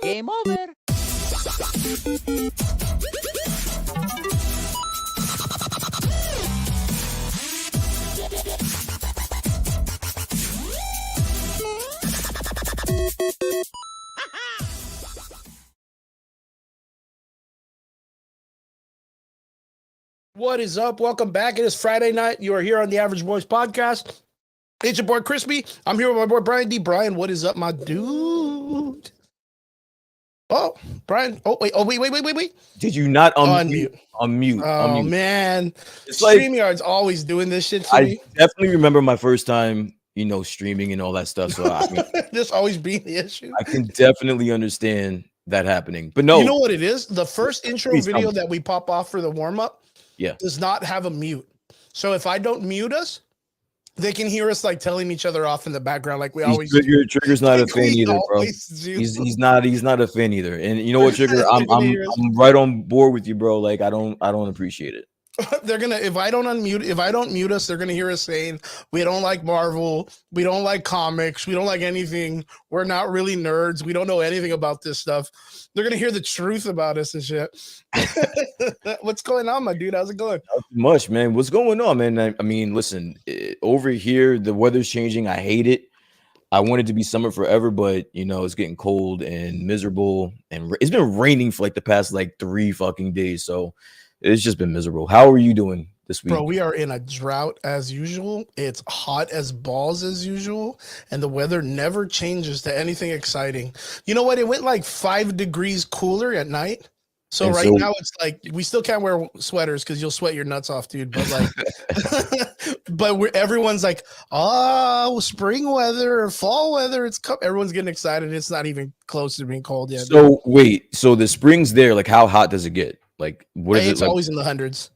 Game over. What is up? Welcome back. It is Friday night. You are here on the Average Boys Podcast. It's your boy Crispy. I'm here with my boy Brian D. Brian, what is up, my dude? Oh, Brian. Oh, wait. Did you not Unmute. Unmute. Oh, man. It's like StreamYard's always doing this shit to I me. definitely remember my first time, streaming and all that stuff. So I mean, This always being the issue. I can definitely understand that happening. But no, You know what it is? The first intro Please tell video me. that we pop off for the warm-up does not have a mute. So if I don't mute us, they can hear us like telling each other off in the background, like we always do. Trigger's not a fan either, bro. always do. He's not a fan either. And you know what, Trigger? I'm right on board with you, bro. Like I don't appreciate it. They're gonna if I don't mute us, they're gonna hear us saying we don't like Marvel, we don't like comics, we don't like anything. We're not really nerds. We don't know anything about this stuff. They're gonna hear the truth about us and shit. What's going on, my dude? How's it going? Not too much, man. What's going on, man? I mean, listen, over here the weather's changing. I hate it. I want it to be summer forever, but it's getting cold and miserable, and it's been raining for like the past like 3 fucking days. So it's just been miserable. How are you doing this week? Bro, we are in a drought as usual. It's hot as balls as usual, and the weather never changes to anything exciting. You know what? It went like 5 degrees cooler at night. So And right so- now it's like we still can't wear sweaters because you'll sweat your nuts off, dude. But like, everyone's like, oh, spring weather or fall weather. Everyone's getting excited. It's not even close to being cold yet. So wait, so the spring's there. Like, how hot does it get? Like, what is It's it like? always in the hundreds.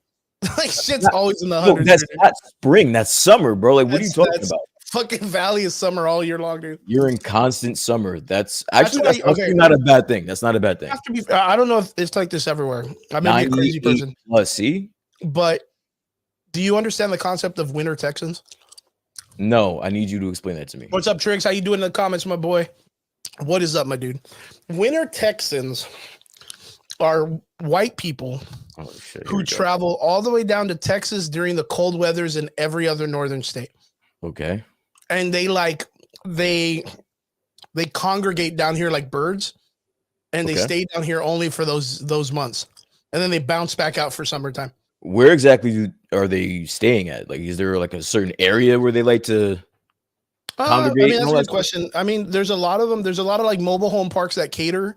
Like shit's always in the No, hundreds. that's dude. not spring. That's summer, bro. Like, what are you talking That's about? Fucking valley is summer all year long, dude. You're in constant summer. That's why- actually not a bad thing. That's not a bad thing. Have to be. I don't know if it's like this everywhere. I may be a crazy 98 person, plus. See, but do you understand the concept of winter Texans? no, I need you to explain that to me. What's up, Triggs? How you doing in the comments, my boy? What is up, my dude? Winter Texans are white people Oh shit! here who we go. travel all the way down to Texas during the cold weathers in every other northern state, Okay. and they congregate down here like birds, and they Okay. stay down here only for those months, and then they bounce back out for summertime. Where exactly are they staying at? Like, is there like a certain area where they like to congregate? I mean, and that's all a that good question. I mean, there's a lot of them. There's a lot of like mobile home parks that cater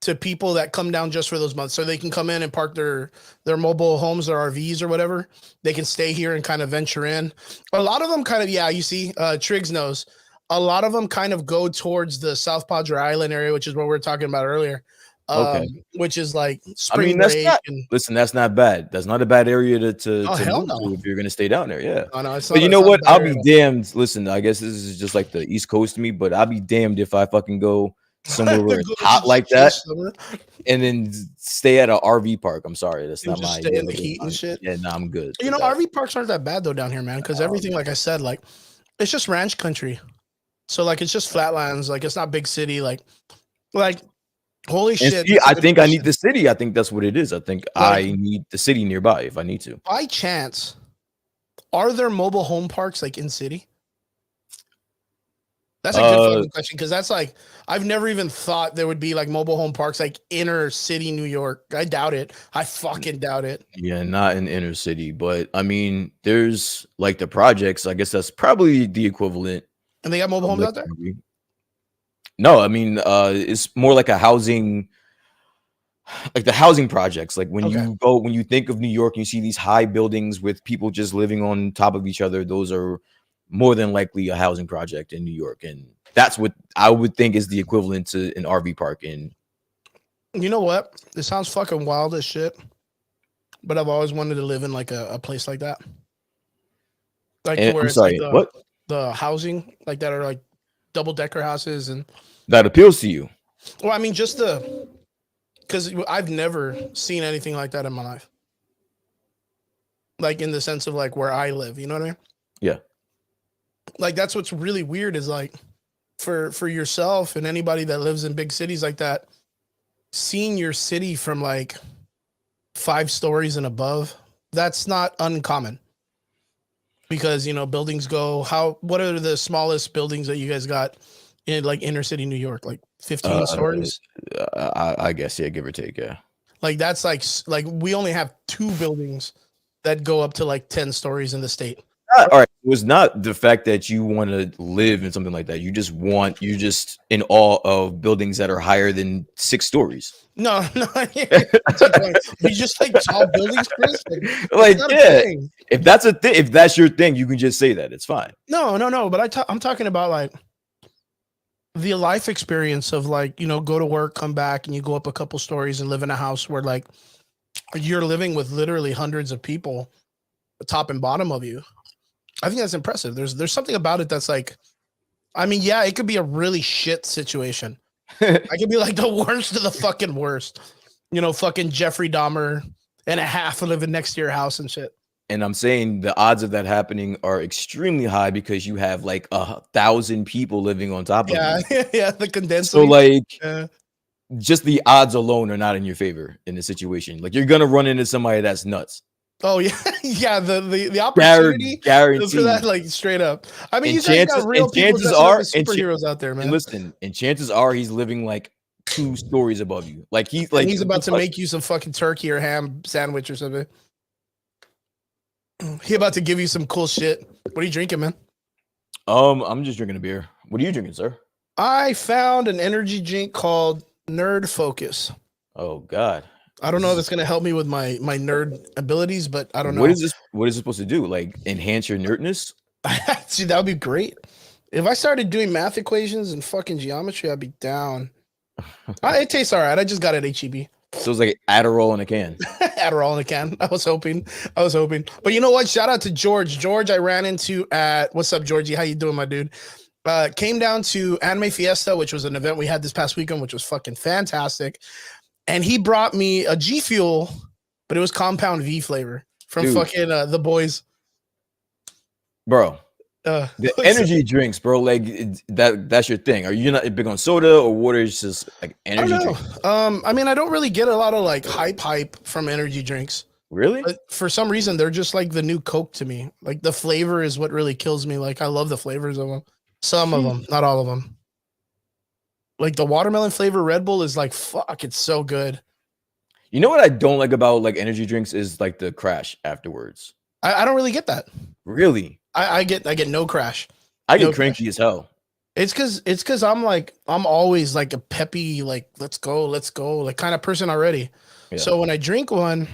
to people that come down just for those months, so they can come in and park their mobile homes or RVs or whatever. They can stay here and kind of venture in. A lot of them kind of, you see, Triggs knows. A lot of them kind of go towards the South Padre Island area, which is what we were talking about earlier. Okay. Which is like spring that's break. not. And, Listen, that's not bad. That's not a bad area to hell move no. to if you're gonna stay down there. Yeah. oh, no, it's But not- you it's know not a what? bad I'll be area. damned. Listen, I guess this is just like the East Coast to me, but I'll be damned if I fucking go somewhere where it's hot like that and then stay at an RV park. I'm sorry, that's You not just my stay in the idea. heat and shit. Yeah, no, I'm good. You know, with that. RV parks aren't that bad though down here, man, because everything, like I said, like it's just ranch country. So like it's just flatlands, like it's not big city, like holy And shit. see, that's a I good think I need question. the city. I think that's what it is. I think Like- I need the city nearby if I need to. By chance, are there mobile home parks like in city? That's a good fucking question, because that's like I've never even thought there would be like mobile home parks like inner city New York. I doubt it. I fucking doubt it. Yeah, not in inner city, but I mean, there's like the projects. I guess that's probably the equivalent. And they got mobile homes Like, out there? no, I mean, it's more like a housing, like the housing projects. Like when you think of New York, and you see these high buildings with people just living on top of each other. Those are more than likely a housing project in New York, and that's what I would think is the equivalent to an RV park. And you know what? It sounds fucking wild as shit, but I've always wanted to live in like a place like that, like to where I'm it's sorry, like what the housing like that are like double decker houses and. that appeals to you? Well, I mean, just because I've never seen anything like that in my life. Like in the sense of like where I live, you know what I mean? Yeah. Like that's what's really weird is like for yourself and anybody that lives in big cities like that, seeing your city from like 5 stories and above, that's not uncommon. Because buildings go what are the smallest buildings that you guys got in like inner city New York? Like 15 stories? I guess, yeah, give or take, yeah. Like that's like we only have 2 buildings that go up to like 10 stories in the state. All right, it was not the fact that you want to live in something like that. You're just in awe of buildings that are higher than 6 stories. No, you just like tall buildings, Chris. Like yeah, if that's a thing, if that's your thing, you can just say that. It's fine. No. But I'm talking about like the life experience of like go to work, come back, and you go up a couple stories and live in a house where like you're living with literally hundreds of people, the top and bottom of you. I think that's impressive. There's something about it that's like, I mean, yeah, it could be a really shit situation. I could be like the worst of the fucking worst. Fucking Jeffrey Dahmer and a half living next to your house and shit. And I'm saying the odds of that happening are extremely high because you have like 1,000 people living on top of you. Yeah, the condensed. So like just the odds alone are not in your favor in this situation. Like you're gonna run into somebody that's nuts. Oh yeah, yeah. The opportunity guaranteed for that, like straight up. I mean, chances are superheroes out there, man. And listen, and chances are he's living like 2 stories above you. Like he's about to make you some fucking turkey or ham sandwich or something. He about to give you some cool shit. What are you drinking, man? I'm just drinking a beer. What are you drinking, sir? I found an energy drink called Nerd Focus. Oh God. I don't know if it's gonna help me with my nerd abilities, but I don't know. What is it supposed to do? Like enhance your nerdness? Dude, that would be great. If I started doing math equations and fucking geometry, I'd be down. It tastes all right. I just got it at HEB. So it's like Adderall in a can. Adderall in a can. I was hoping. But you know what? Shout out to George. George, I ran into at what's up, Georgie? How you doing, my dude? Came down to Anime Fiesta, which was an event we had this past weekend, which was fucking fantastic. And he brought me a G Fuel, but it was Compound V flavor from fucking the boys. Bro, the energy drinks, bro, like that's your thing. Are you not big on soda or water? Is just like energy drinks? I mean, I don't really get a lot of like hype from energy drinks. Really? But for some reason, they're just like the new Coke to me. Like the flavor is what really kills me. Like I love the flavors of them. Some of them, not all of them. Like the watermelon flavor Red Bull is like, fuck, it's so good. You know what I don't like about like energy drinks is like the crash afterwards. I don't really get that. Really? I get no crash. I get cranky as hell. It's because I'm always like a peppy, like let's go, like kind of person already. Yeah. So when I drink one,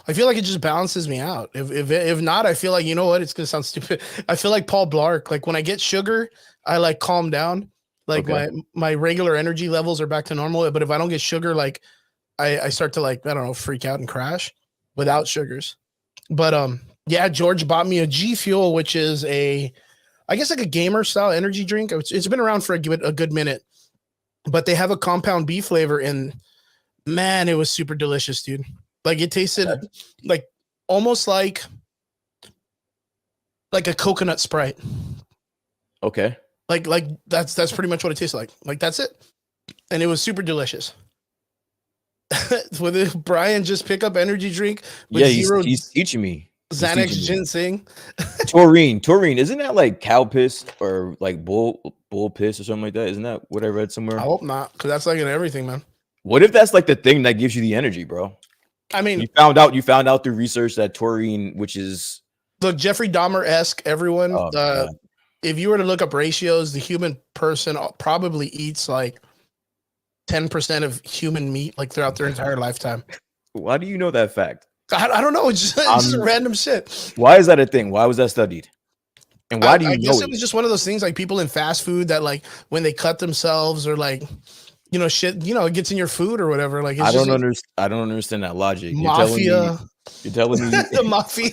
I feel like it just balances me out. If not, I feel like, you know what, it's gonna sound stupid. I feel like Paul Blart. Like when I get sugar, I like calm down. Like my regular energy levels are back to normal. But if I don't get sugar, like I start to like, I don't know, freak out and crash without sugars. But yeah, George bought me a G Fuel, which is I guess like a gamer style energy drink. It's been around for a good minute, but they have a Compound B flavor, and man, it was super delicious, dude. Like it tasted like almost like a coconut Sprite. Okay. Like that's pretty much what it tastes like. Like that's it, and it was super delicious. With Brian just pick up energy drink. With he's teaching me. Xanax ginseng. Taurine, isn't that like cow piss or like bull piss or something like that? Isn't that what I read somewhere? I hope not, because that's like in everything, man. What if that's like the thing that gives you the energy, bro? I mean, you found out through research that taurine, which is look Jeffrey Dahmer-esque, everyone. If you were to look up ratios, the human person probably eats like 10% of human meat like throughout their entire lifetime. Why do you know that fact? I don't know. It's just random shit. Why is that a thing? Why was that studied? And why do I you guess know it it? was just one of those things like people in fast food that like when they cut themselves or like shit, it gets in your food or whatever. Like it's just I don't understand that logic. mafia, You're telling me the mafia.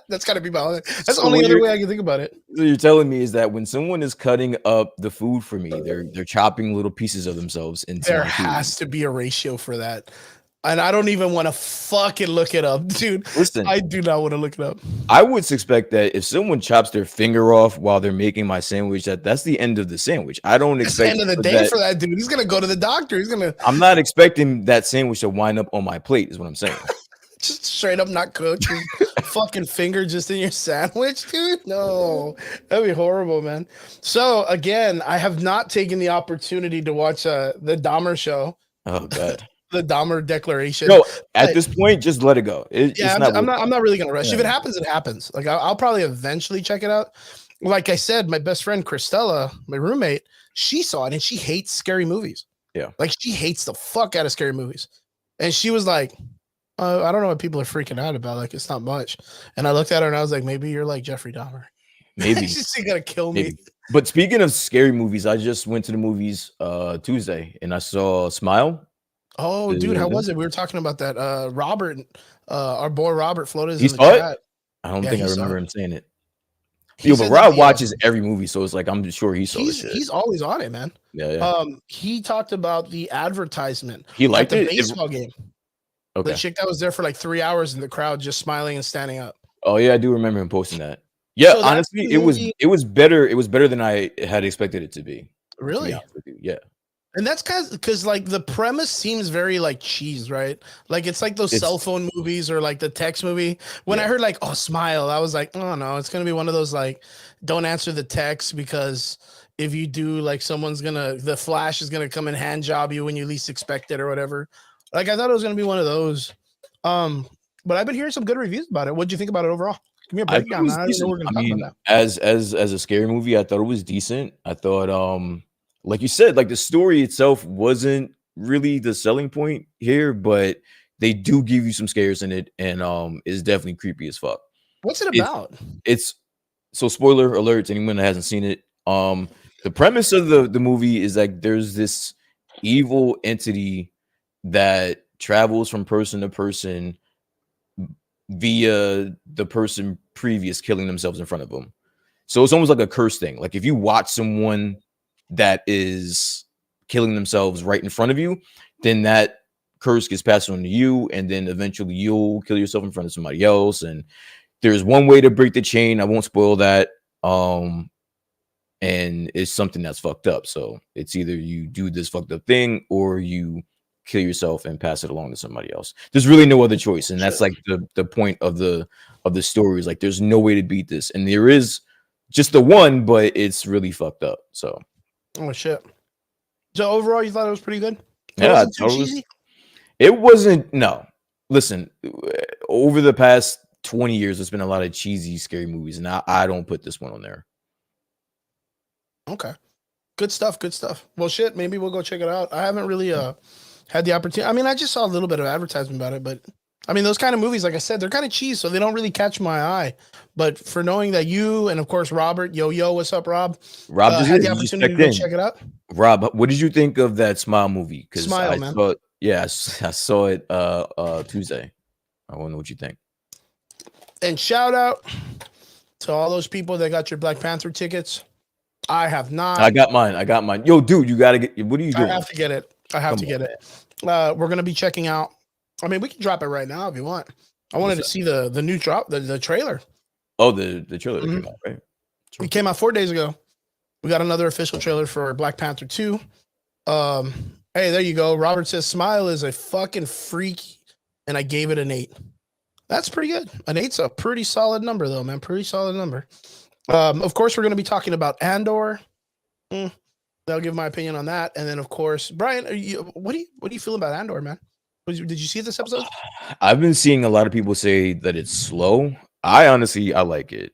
That's got to be about it. That's the so only what other way I can think about it. you're telling me is that when someone is cutting up the food for me, they're chopping little pieces of themselves into There my food. has to be a ratio for that. And I don't even want to fucking look it up, dude. Listen, I do not want to look it up. I would suspect that if someone chops their finger off while they're making my sandwich, that's the end of the sandwich. I don't It's the expect end of the day that. for that dude. He's gonna go to the doctor. He's gonna I'm not expecting that sandwich to wind up on my plate, is what I'm saying. just straight up not cooked. His fucking finger just in your sandwich, dude. No, that'd be horrible, man. So again, I have not taken the opportunity to watch the Dahmer show, Oh god. the Dahmer Declaration. No, at But, this point, just let it go. yeah, It's not I'm worth not. I'm not really gonna rush. If it Yeah. happens, it happens. Like I'll probably eventually check it out. Like I said, my best friend Christella, my roommate, she saw it and she hates scary movies. Yeah. Like she hates the fuck out of scary movies, and she was like, I don't know what people are freaking out about. Like it's not much. And I looked at her and I was like, maybe you're like Jeffrey Dahmer. Maybe. She's gonna kill me. Maybe. But speaking of scary movies, I just went to the movies Tuesday and I saw Smile. Oh, dude, how was it? We were talking about that. Robert, our boy Robert Flores He in the saw it? chat. I don't Yeah, think I he saw remember it. him saying it. He Yo, but said Rob that watches every movie, so it's like I'm sure he saw the shit. he's always on it, man. Yeah. He talked about the advertisement He at liked the it. baseball game. The Okay. chick that was there for like 3 hours in the crowd just smiling and standing up. Oh yeah, I do remember him posting that. Yeah, So that's honestly, the it was movie- it was better. It was better than I had expected it to be. To be Really? honest with you. Yeah. And that's because like the premise seems very like cheese, right? Like it's like those It's- cell phone movies or like the text movie. When I Yeah. heard like, oh, Smile, I was like, oh no, it's gonna be one of those like, don't answer the text because if you do, like the Flash is gonna come and hand job you when you least expect it or whatever. Like I thought it was gonna be one of those. But I've been hearing some good reviews about it. What'd you think about it overall? Give me a I thought it breakdown. was I didn't know decent. we're gonna I talk mean, about as a scary movie, I thought it was decent. I thought, like you said, like the story itself wasn't really the selling point here, but they do give you some scares in it, and it's definitely creepy as fuck. that. What's it It's about? it's so spoiler alert to anyone that hasn't seen it. The premise of the movie is like there's this evil entity that travels from person to person via the person previous killing themselves in front of them. So it's almost like a curse thing. Like if you watch someone that is killing themselves right in front of you, then that curse gets passed on to you, and then eventually you'll kill yourself in front of somebody else. And there's one way to break the chain. I won't spoil that. And it's something that's fucked up. So it's either you do this fucked up thing or you kill yourself and pass it along to somebody else. There's really no other choice. And that's like the point of the story is like there's no way to beat this. And there is just the one, but it's really fucked up. So Oh shit. So overall, you thought it was pretty good? It yeah, wasn't too totally. cheesy? It wasn't. No, listen. Over the past 20 years, there's been a lot of cheesy, scary movies, and I don't put this one on there. Okay. Good stuff. Good stuff. Well, shit. Maybe we'll go check it out. I haven't really had the opportunity. I mean, I just saw a little bit of advertisement about it, but I mean, those kind of movies, like I said, they're kind of cheese, so they don't really catch my eye. But for knowing that you and of course Robert, yo, what's up, Rob? Rob just had the you just opportunity to checked go in. check it out. Rob, what did you think of that Smile movie? Because Smile, I man. saw it. Yeah, I saw it Tuesday. I want to know what you think. And shout out to all those people that got your Black Panther tickets. I have not. I got mine. Yo, dude, you gotta get. What are you doing? I have to get it. Come to get it. We're gonna be checking out. I mean, we can drop it right now if you want. I wanted to see the new drop, the trailer. Oh, the trailer that came out, right? It came out 4 days ago. We got another official trailer for Black Panther 2. Hey, there you go. Robert says Smile is a fucking freak, and I gave it an 8. That's pretty good. An 8's a pretty solid number, though, man. Pretty solid number. Of course, we're going to be talking about Andor. I'll give my opinion on that, and then of course, Brian, what do you feel about Andor, man? Did you see this episode? I've been seeing a lot of people say that it's slow. I honestly, I like it.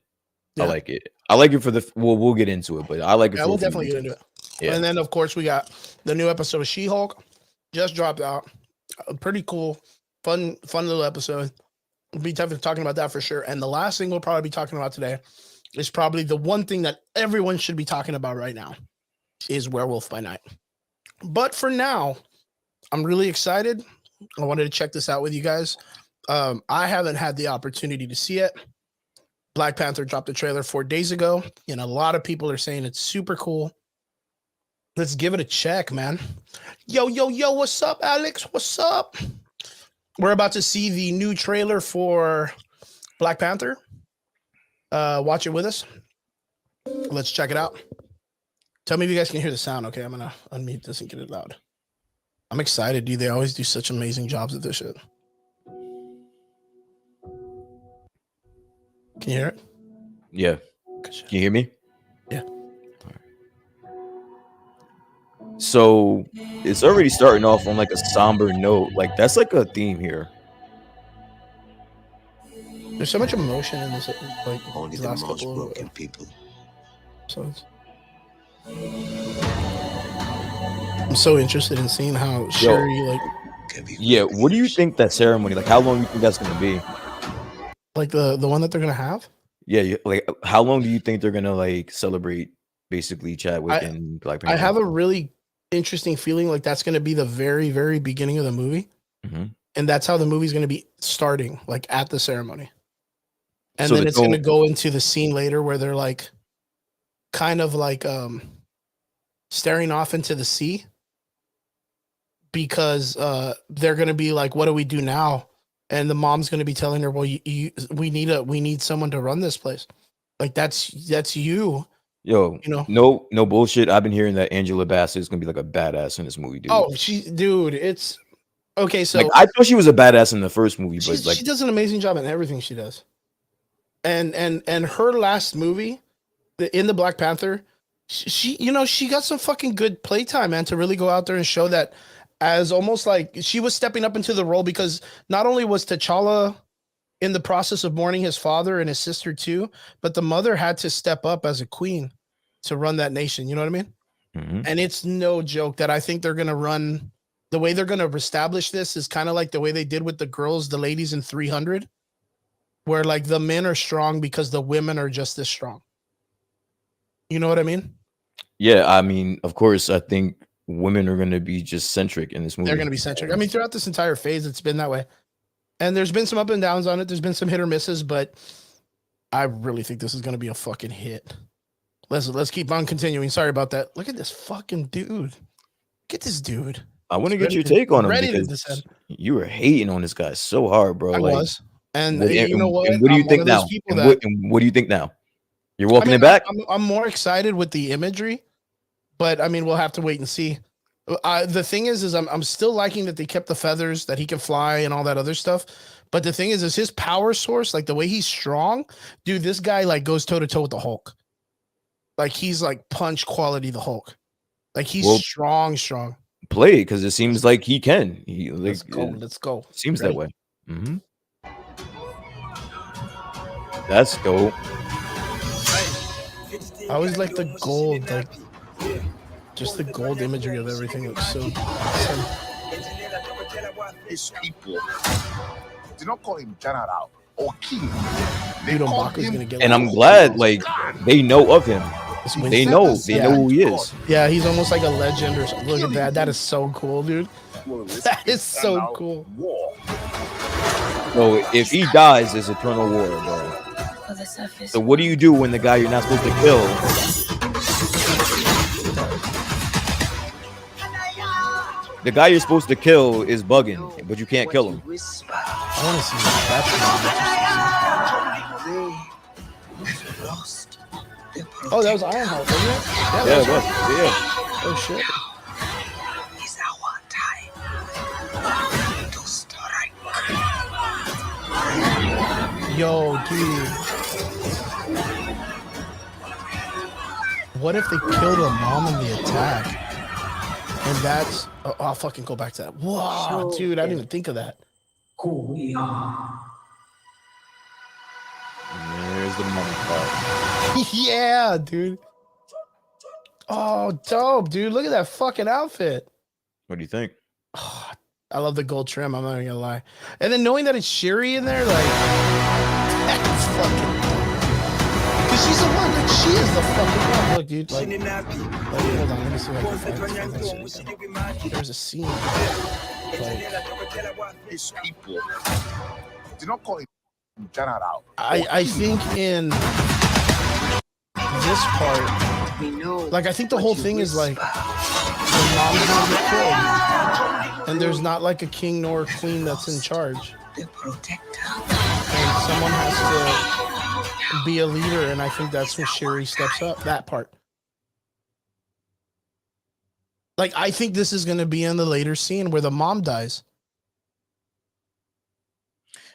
Yeah. I like it. I like it for the. We'll get into it, but I like it. Yeah, for we'll a few definitely get reasons. into it. Yeah. And then of course we got the new episode of SheHulk just dropped out. Pretty cool, fun little episode. We'll be talking about that for sure. And the last thing we'll probably be talking about today is probably the one thing that everyone should be talking about right now is Werewolf by Night. But for now, I'm really excited. I wanted to check this out with you guys. I haven't had the opportunity to see it. Black Panther dropped a trailer 4 days ago, and a lot of people are saying it's super cool. Let's give it a check, man. Yo, what's up, Alex? What's up? We're about to see the new trailer for Black Panther. Watch it with us. Let's check it out. Tell me if you guys can hear the sound. Okay, I'm gonna unmute this and get it loud. I'm excited, dude. They always do such amazing jobs at this shit. Can you hear it? Yeah. Can you hear me? Yeah. So it's already starting off on like a somber note. Like that's like a theme here. There's so much emotion in this, like Only these the last most couple broken of people. episodes. I'm so interested in seeing how Shuri, like, Can be Yeah. What do you think that ceremony? Like, how long do you think that's gonna be? like the one that they're gonna have. Yeah. Like, how long do you think they're gonna like celebrate basically Chadwick and Black Panther? I have a really interesting feeling like that's gonna be the very, very beginning of the movie, and that's how the movie's gonna be starting, like at the ceremony, and So then they it's gonna don't- go into the scene later where they're like, kind of like staring off into the sea, because they're gonna be like, what do we do now? And the mom's gonna be telling her, well, we need someone to run this place. Like that's you. Yo, You know? no bullshit. I've been hearing that Angela Bassett is gonna be like a badass in this movie, dude. Oh, dude, it's okay. So like I thought she was a badass in the first movie, but like she does an amazing job in everything she does. And her last movie, in the Black Panther, she got some fucking good playtime, man, to really go out there and show that as almost like she was stepping up into the role, because not only was T'Challa in the process of mourning his father and his sister too, but the mother had to step up as a queen to run that nation. You know what I mean? And it's no joke that I think they're going to run the way they're going to establish this is kind of like the way they did with the girls, the ladies in 300, where like the men are strong because the women are just as strong. You know what I mean? Yeah, I mean, of course, I think women are going to be just centric in this movie. They're going to be centric. I mean, throughout this entire phase, it's been that way. And there's been some up and downs on it. There's been some hit or misses, but I really think this is going to be a fucking hit. Let's keep on continuing. Sorry about that. Look at this fucking dude. Get this dude. I want to He's get your ready to- take on him ready to because descend. you were hating on this guy so hard, bro. I like, was. And what- you know what? And what do you I'm think one of those now? people And what do you think now? You're walking it back? I'm more excited with the imagery, but I mean, we'll have to wait and see. The thing is I'm still liking that they kept the feathers, that he can fly and all that other stuff. But the thing is his power source, like the way he's strong, dude, this guy like goes toe to toe with the Hulk. Like he's like punch quality, the Hulk. Like he's strong. Play it because it seems like he can. Let's go. Seems Ready? that way. That's dope. I always like the gold, like just the gold imagery of everything looks so awesome. His people do not call him general or king. They Dude, call M'Baku's him gonna get And like, I'm glad like they know of him. this They Winston. know Yeah. who he is. Yeah, he's almost like a legend or something. Look at that. That is so cool, dude. That is so cool. War. So if he dies, it's eternal war, bro. So what do you do when the guy you're not supposed to kill? The guy you're supposed to kill is bugging, but you can't kill him. I want to see that. Oh, that was Ironheart, wasn't it? Yeah, that it was. Yeah. Oh shit. It's our time to strike. Yo, dude. What if they kill the mom in the attack? And that's I'll fucking go back to that. Wow, dude, I didn't even think of that. There's the money part. Yeah, dude. Oh, dope, dude. Look at that fucking outfit. What do you think? Oh, I love the gold trim. I'm not even gonna lie. And then knowing that it's Shuri in there, like, that's fucking. Because she's the one. Like, she is the fucking one. Look, dude. Like, hold on. Let me see what I can find that shit. There's a scene. Like, These people do not call him general. I think in this part, We know like, I think the whole thing is like the mom's gonna get killed, and there's not like a king nor a queen that's in charge, the protector. and someone has to be a leader, and I think that's when Sherry steps up. That part. Like, I think this is gonna be in the later scene where the mom dies.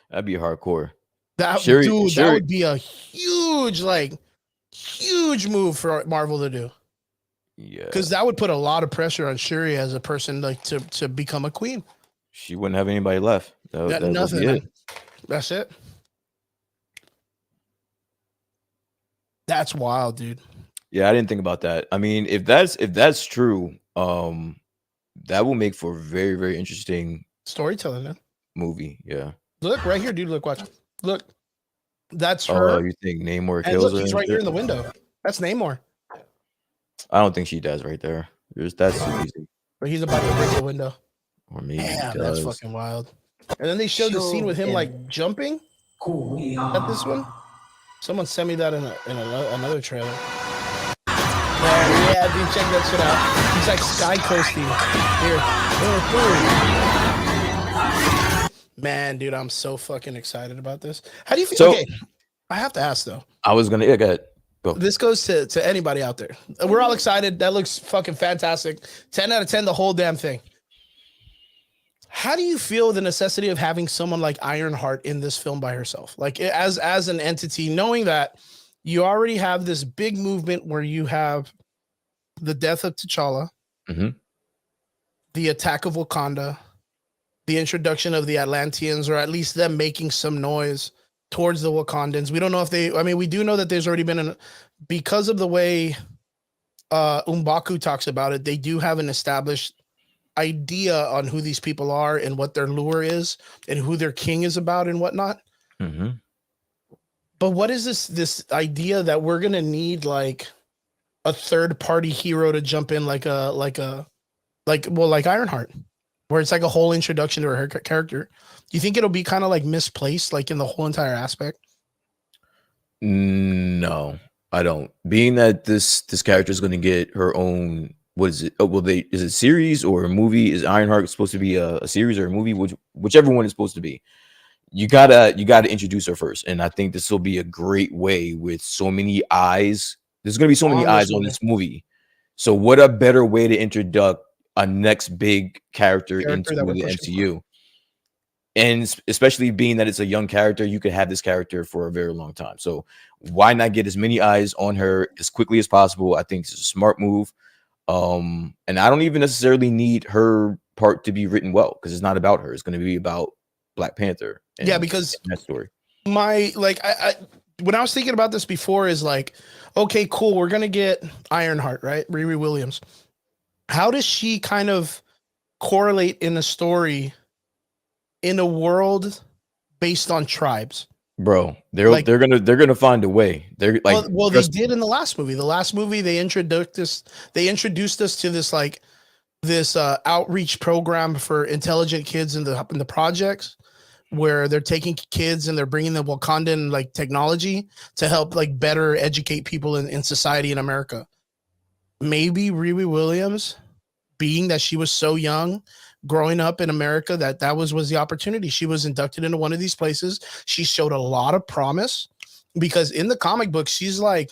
That'd be hardcore. That Sherry- dude, that Sherry- would be a huge, like, huge move for Marvel to do. Yeah, Because that would put a lot of pressure on Shuri as a person, like, to become a queen. she wouldn't have anybody left. That would be Nothing. it. That's it. That's wild, dude. Yeah, I didn't think about that. I mean, if that's true, that will make for a very, very interesting Storytelling, man. movie. Yeah. Look right here, dude. Look, watch. Look, that's Oh, her. you think Namor And kills look, her? he's and right here shit? in the window. That's Namor. I don't think she does right there. That's too easy. But he's about to break the window. Or maybe Damn, he that's does. fucking wild. And then they showed the scene with him, like, jumping at this one. Someone sent me that in another trailer. Yeah, dude, check that shit out. He's like sky coasting. Here. Man, dude, I'm so fucking excited about this. How do you feel? So- Okay, I have to ask though. I was gonna. Yeah, go ahead. Go. This goes to anybody out there. We're all excited. That looks fucking fantastic. 10 out of 10, the whole damn thing. How do you feel the necessity of having someone like Ironheart in this film by herself? Like, as an entity, knowing that you already have this big movement where you have the death of T'Challa, Mhm. the attack of Wakanda, the introduction of the Atlanteans, or at least them making some noise towards the Wakandans. We don't know if I mean, we do know that there's already been because of the way M'Baku talks about it, they do have an established idea on who these people are and what their lure is and who their king is about and whatnot. Mhm. But what is this idea that we're gonna need like a third party hero to jump in like Ironheart, where it's like a whole introduction to her character? Do you think it'll be kind of like misplaced, like in the whole entire aspect? No, I don't. Being that this character is going to get her own. What is it? Oh, is it series or a movie? Is Ironheart supposed to be a series or a movie? Whichever one it's supposed to be. You gotta introduce her first, and I think this will be a great way with so many eyes. There's gonna be so many eyes on this movie. So what a better way to introduce a next big character into that we're the pushing MCU. And especially being that it's a young character, you could have this character for a very long time. So why not get as many eyes on her as quickly as possible? I think it's a smart move. And I don't even necessarily need her part to be written well because it's not about her. It's going to be about Black Panther. Yeah, because that story. I when I was thinking about this before is like, okay, cool, we're gonna get Ironheart, right? Riri Williams. How does she kind of correlate in a story in a world based on tribes? Bro, they're gonna find a way. They're like, well they did in the last movie. The last movie they introduced us to this like this outreach program for intelligent kids in the projects, where they're taking kids and they're bringing the Wakandan like technology to help like better educate people in society in America. Maybe Riri Williams, being that she was so young, growing up in America, that was the opportunity. She was inducted into one of these places. She showed a lot of promise because in the comic book, she's like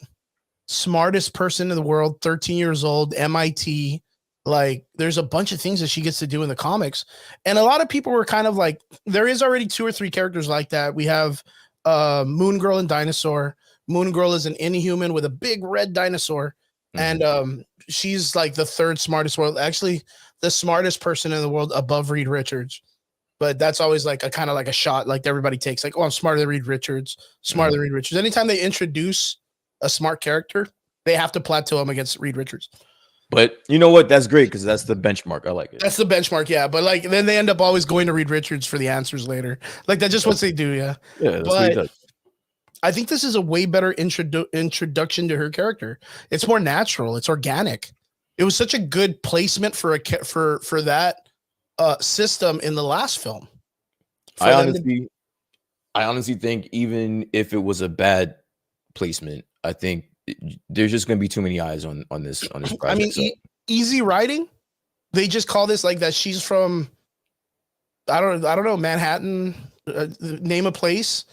smartest person in the world, 13 years old, MIT. Like there's a bunch of things that she gets to do in the comics. And a lot of people were kind of like, there is already 2 or 3 characters like that. We have Moon Girl and Dinosaur. Moon Girl is an Inhuman with a big red dinosaur. Mhm. And she's like the 3rd smartest world, actually the smartest person in the world above Reed Richards. But that's always like a kind of like a shot like everybody takes, like, oh, I'm smarter than Reed Richards, smarter than Reed Richards. Anytime they introduce a smart character, they have to plateau him against Reed Richards. But you know what? That's great because that's the benchmark. I like it. That's the benchmark, yeah. But like then they end up always going to Reed Richards for the answers later. Like that's just what they do, yeah. Yeah, that's what he does. I think this is a way better introduction to her character. It's more natural. It's organic. It was such a good placement for that system in the last film. I honestly think even if it was a bad placement, I think there's just going to be too many eyes on this project. I mean, easy writing. They just call this like that. She's from I don't know, Manhattan, name a place,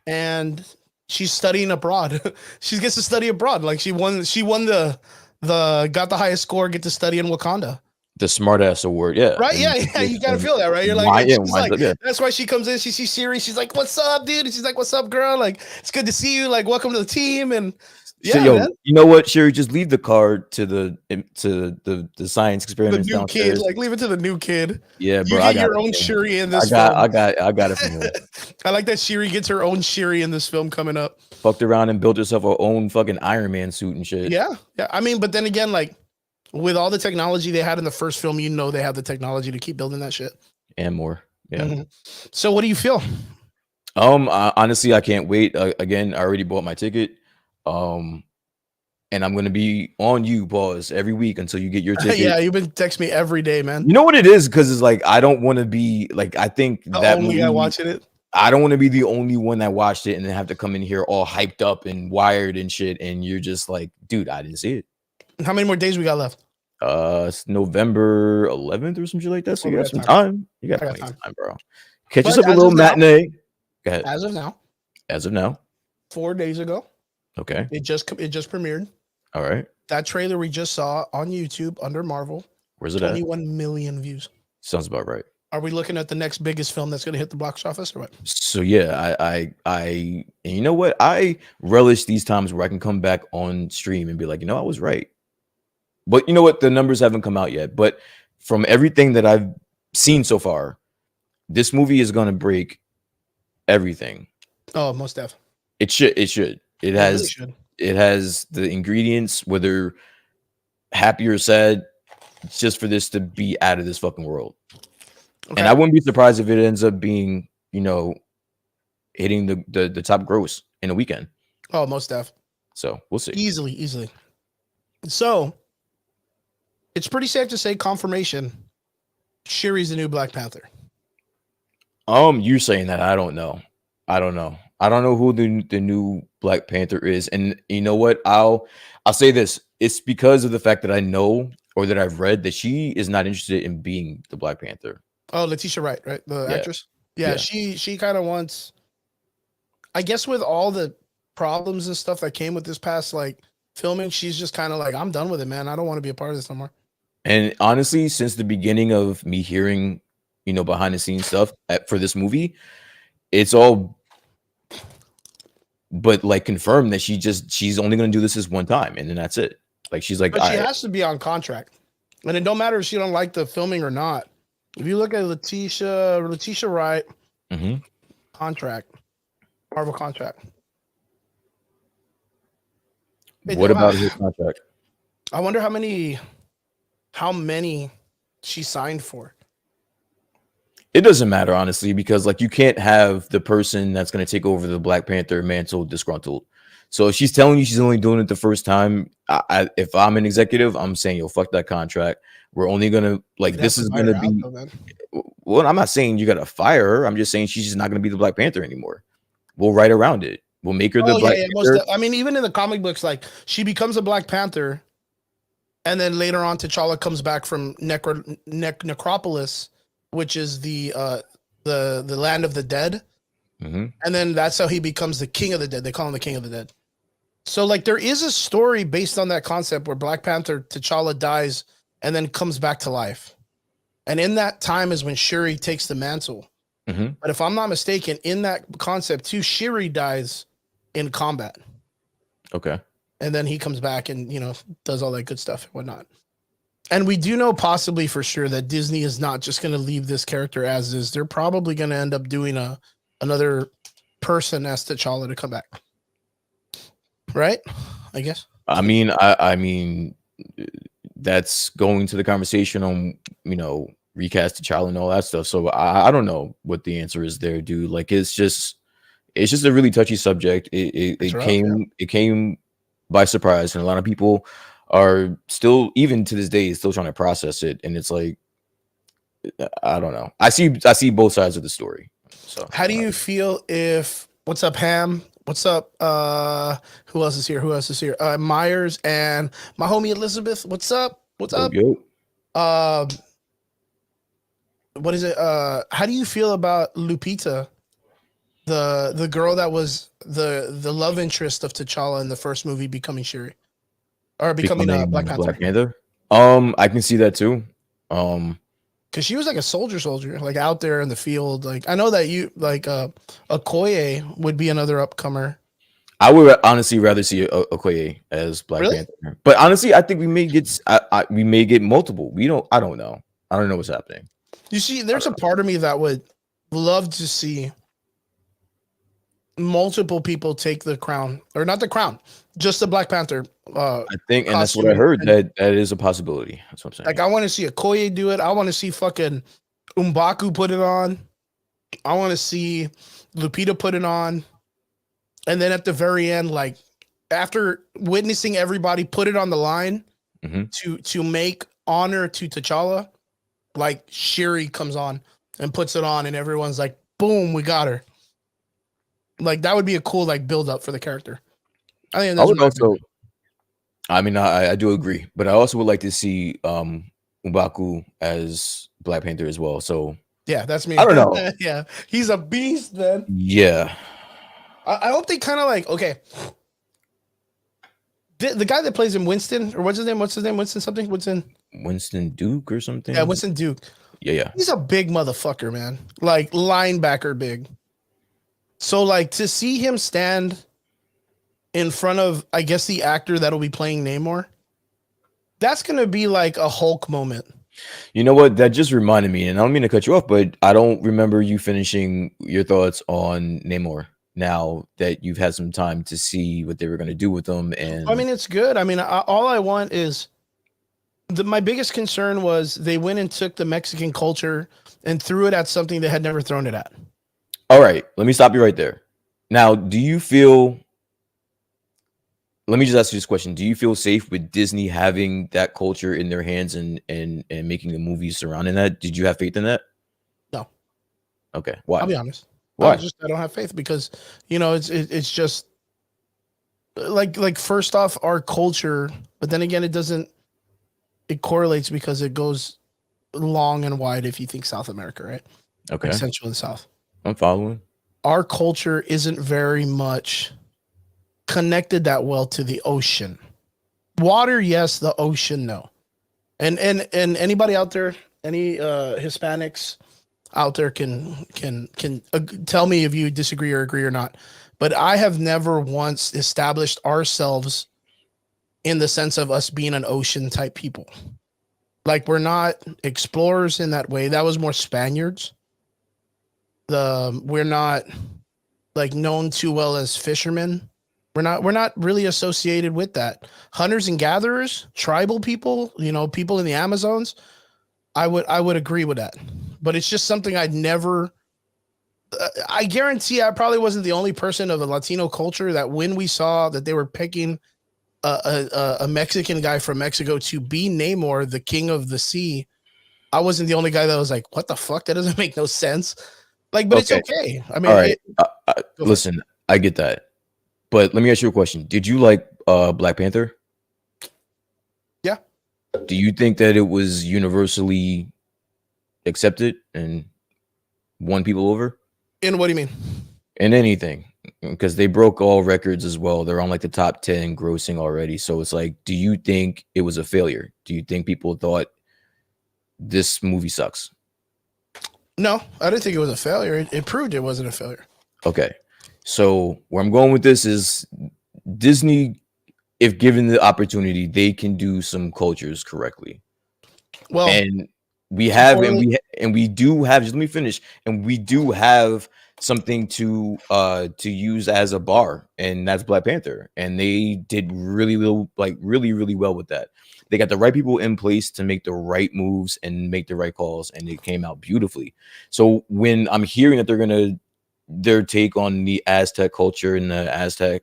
and she's studying abroad. She gets to study abroad. Like she won the got the highest score, get to study in Wakanda. The smartass award, yeah. Right, and, yeah. You gotta feel that, right? You're like, that's why she comes in. She sees Siri. She's like, "What's up, dude?" And she's like, "What's up, girl? Like, it's good to see you. Like, welcome to the team." And yeah, so, man. You know what, Sherry? Just leave the card to the science experiments. The new kid, like leave it to the new kid. Yeah, bro. You get your own Shiri in this. I got it from you. I like that Shiri gets her own Shiri in this film coming up. Fucked around and built herself her own fucking Iron Man suit and shit. Yeah. I mean, but then again, like with all the technology they had in the first film, you know they have the technology to keep building that shit and more. Yeah. Mm-hmm. So, what do you feel? Honestly, I can't wait. Again, I already bought my ticket. And I'm gonna be on you, boss, every week until you get your ticket. Yeah, you've been texting me every day, man. You know what it is? Because it's like I don't want to be like I think the that only guy watching it. I don't want to be the only one that watched it and then have to come in here all hyped up and wired and shit. And you're just like, dude, I didn't see it. How many more days we got left? It's November 11th or some shit like that. So you got some time. You got plenty of time, bro. Catch us up a little matinee. Go ahead. As of now. 4 days ago. Okay. It just premiered. All right. That trailer we just saw on YouTube under Marvel. Where's it at? 21 million views. Sounds about right. Are we looking at the next biggest film that's going to hit the box office or what? So yeah, I and you know what? I relish these times where I can come back on stream and be like, I was right. But you know what? The numbers haven't come out yet. But from everything that I've seen so far, this movie is going to break everything. Oh, most def. It should. It has the ingredients, whether happy or sad, just for this to be out of this fucking world. Okay. And I wouldn't be surprised if it ends up being, hitting the top gross in a weekend. Oh, most def. So we'll see. Easily. So it's pretty safe to say confirmation. Shuri's the new Black Panther. You're saying that. I don't know. I don't know who the new Black Panther is. And you know what? I'll say this. It's because of the fact that I know or that I've read that she is not interested in being the Black Panther. Oh, Letitia Wright, right? The actress. Yeah. She kind of wants, I guess with all the problems and stuff that came with this past like filming, she's just kind of like, I'm done with it, man. I don't want to be a part of this no more. And honestly, since the beginning of me hearing, behind the scenes stuff for this movie, it's all but like confirmed that she's only going to do this one time and then that's it. Like she's like, but she has to be on contract, and it don't matter if she don't like the filming or not. If you look at Letitia Wright contract, Marvel contract. What about his contract? I wonder how many she signed for. It doesn't matter, honestly, because like you can't have the person that's going to take over the Black Panther mantle disgruntled. So if she's telling you she's only doing it the first time, if I'm an executive, I'm saying, yo, fuck that contract. We're only going to like, this is going to be, well, I'm not saying you got to fire her. I'm just saying she's just not going to be the Black Panther anymore. We'll write around it. We'll make her the Black Panther. I mean, even in the comic books, like she becomes a Black Panther and then later on T'Challa comes back from Necropolis, which is the land of the dead. And then that's how he becomes the king of the dead. They call him the king of the dead. So like there is a story based on that concept where Black Panther T'Challa dies and then comes back to life. And in that time is when Shuri takes the mantle. But if I'm not mistaken, in that concept too, Shuri dies in combat. Okay. And then he comes back and, does all that good stuff and whatnot. And we do know possibly for sure that Disney is not just going to leave this character as is. They're probably going to end up doing another person as T'Challa to come back. Right? I guess. I mean, that's going to the conversation on, recast T'Challa and all that stuff. So I don't know what the answer is there, dude. Like, it's just, it's just a really touchy subject. It came by surprise, and a lot of people are still, even to this day, still trying to process it. And it's like, I don't know. I see both sides of the story. So how do you feel if what's up, Ham? What's up? Who else is here? Myers and my homie Elizabeth. What's up? What's up? Yo. What is it? How do you feel about Lupita, the girl that was the love interest of T'Challa in the first movie, becoming Shuri, or becoming Black Panther? I can see that too. Because she was like a soldier, like out there in the field. Like I know that you like Okoye would be another upcomer. I would honestly rather see Okoye as Black Panther, but honestly, I think we may get multiple. I don't know. I don't know what's happening. You see, there's a part of me that would love to see multiple people take the crown, or not the crown, just the Black Panther. I think, and that's what I heard. That is a possibility. That's what I'm saying. Like, I want to see Okoye do it. I want to see fucking M'Baku put it on. I want to see Lupita put it on. And then at the very end, like after witnessing everybody put it on the line to make honor to T'Challa, like Shuri comes on and puts it on, and everyone's like, "Boom, we got her." Like that would be a cool like build up for the character. I think that's I do agree, but I also would like to see M'Baku as Black Panther as well. So yeah, that's me. I don't know. Yeah, he's a beast, man. Yeah, I hope they kind of like the guy that plays him, Winston, or what's his name? Winston something. Winston Duke or something. Yeah, Winston Duke. Yeah. He's a big motherfucker, man. Like linebacker big. So like to see him stand in front of, I guess, the actor that'll be playing Namor, that's gonna be like a Hulk moment. You know what? That just reminded me, and I don't mean to cut you off, but I don't remember you finishing your thoughts on Namor. Now that you've had some time to see what they were going to do with them, and I mean, it's good. I mean, all I want is my biggest concern was they went and took the Mexican culture and threw it at something they had never thrown it at. All right, let me stop you right there. Now, do you feel? Let me just ask you this question: do you feel safe with Disney having that culture in their hands and making the movies surrounding that? Did you have faith in that? No. Okay, why? I'll be honest. Why? I don't have faith because it's just like first off our culture, but then again it correlates because it goes long and wide if you think South America, right? Okay. Like Central and South. I'm following. Our culture isn't very much connected that well to the ocean. Water, yes, the ocean, no. And anybody out there, any Hispanics out there can tell me if you disagree or agree or not, but I have never once established ourselves in the sense of us being an ocean type people. Like we're not explorers in that way. That was more Spaniards. We're not like known too well as fishermen. We're not really associated with that. Hunters and gatherers, tribal people, people in the Amazons. I would agree with that. But it's just something I'd never. I guarantee I probably wasn't the only person of a Latino culture that when we saw that they were picking a Mexican guy from Mexico to be Namor, the King of the Sea, I wasn't the only guy that was like, "What the fuck? That doesn't make no sense." Like, but Okay. it's okay. I mean, all right. Listen, I get that, but let me ask you a question. Did you like Black Panther? Yeah. Do you think that it was universally accepted and won people over? And what do you mean? In anything, because they broke all records as well. They're on like the top 10 grossing already. So it's like, do you think it was a failure? Do you think people thought this movie sucks? No, I didn't think it was a failure. It proved it wasn't a failure. Okay. So where I'm going with this is Disney, if given the opportunity, they can do some cultures correctly. Well, and we have, and we do have, just let me finish. And we do have something to use as a bar, and that's Black Panther. And they did really well with that. They got the right people in place to make the right moves and make the right calls, and it came out beautifully. So when I'm hearing that they're gonna their take on the Aztec culture and the Aztec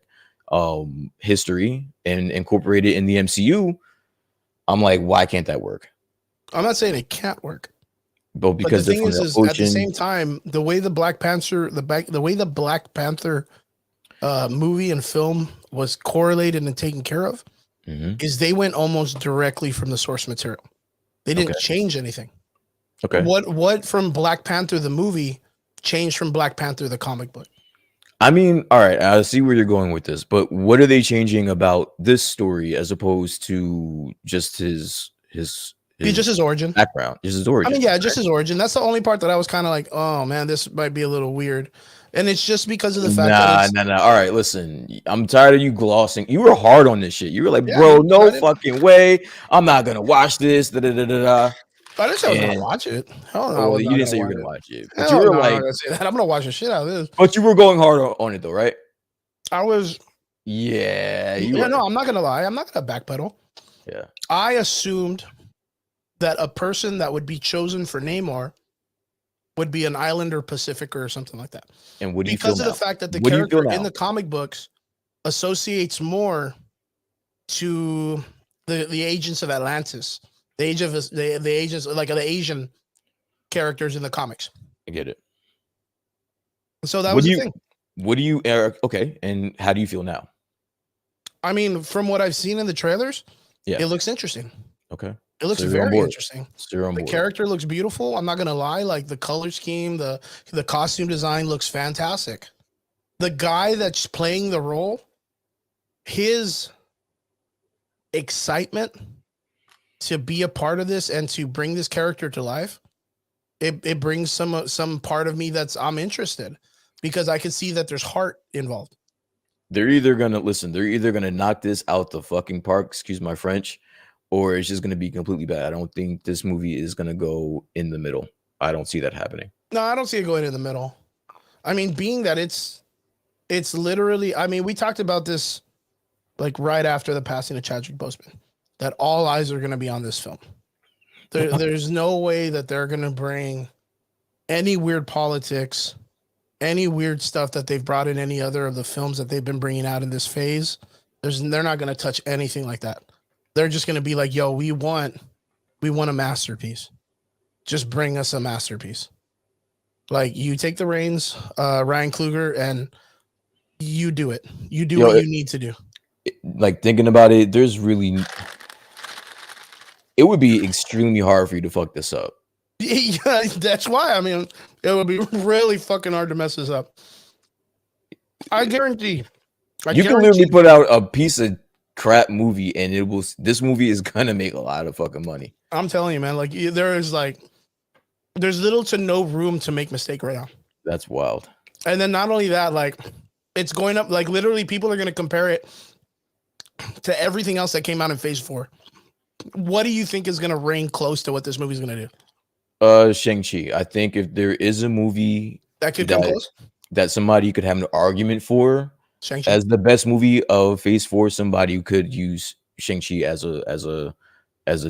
history and incorporate it in the MCU, I'm like, why can't that work? I'm not saying it can't work. But because the thing from is, the is at the ocean, same time, the way the Black Panther, movie and film was correlated and taken care of, is they went almost directly from the source material. They didn't change anything. okay. What from Black Panther the movie changed from Black Panther the comic book? I mean, all right, I see where you're going with this, but what are they changing about this story as opposed to just his Just his origin background, just his origin? I mean, yeah, just his origin. That's the only part that I was kind of like, oh man, this might be a little weird. And it's just because of the fact that it's, Nah. All right, listen, I'm tired of you glossing. You were hard on this shit. You were like, Yeah, bro, dude, no fucking way. I'm not gonna watch this. Da, da, da, da, da. I didn't say I was gonna And- watch it. Hell no, I Oh, was you not didn't say you gonna were watch gonna it. watch it, but Hell you were no, I'm like, not gonna say that. I'm gonna watch the shit out of this. but you were going hard on it though, right? I was. Yeah, you Yeah, were. no, I'm not gonna lie. I'm not gonna backpedal. Yeah. I assumed that a person that would be chosen for Namor would be an Islander, Pacificer, or something like that. And what do you Because feel of now? the fact that the What do you feel character in now? the comic books associates more to the agents of Atlantis, the agents like the Asian characters in the comics. I get it. So that What was do the you- thing. What do you, Eric? Okay, and how do you feel now? I mean, from what I've seen in the trailers, Yeah. it looks interesting. Okay, It looks So you're on very board. interesting. so you're on The board. character looks beautiful. I'm not gonna lie. Like the color scheme, the costume design looks fantastic. The guy that's playing the role, his excitement to be a part of this and to bring this character to life, it brings some part of me I'm interested because I can see that there's heart involved. They're either gonna knock this out the fucking park, excuse my French, or it's just gonna be completely bad. I don't think this movie is gonna go in the middle. I don't see that happening. No, I don't see it going in the middle. I mean, being that it's literally, I mean, we talked about this like right after the passing of Chadwick Boseman, that all eyes are going to be on this film. There's no way that they're going to bring any weird politics, any weird stuff that they've brought in any other of the films that they've been bringing out in this phase. They're not going to touch anything like that. They're just going to be like, yo, we want a masterpiece. Just bring us a masterpiece. Like, you take the reins, Ryan Coogler, and you do it. You do what you need to do. Like, thinking about it, it would be extremely hard for you to fuck this up. Yeah, that's why. I mean, it would be really fucking hard to mess this up. I guarantee. You can literally put out a piece of crap movie, and this movie is gonna make a lot of fucking money. I'm telling you, man. Like, there's little to no room to make mistake right now. That's wild. And then not only that, like, it's going up. Like, literally, people are going to compare it to everything else that came out in Phase 4. What do you think is going to reign close to what this movie's going to do? Shang-Chi. I think if there is a movie That could come close. that somebody could have an argument for Shang-Chi. as the best movie of Phase 4, somebody who could use Shang-Chi as a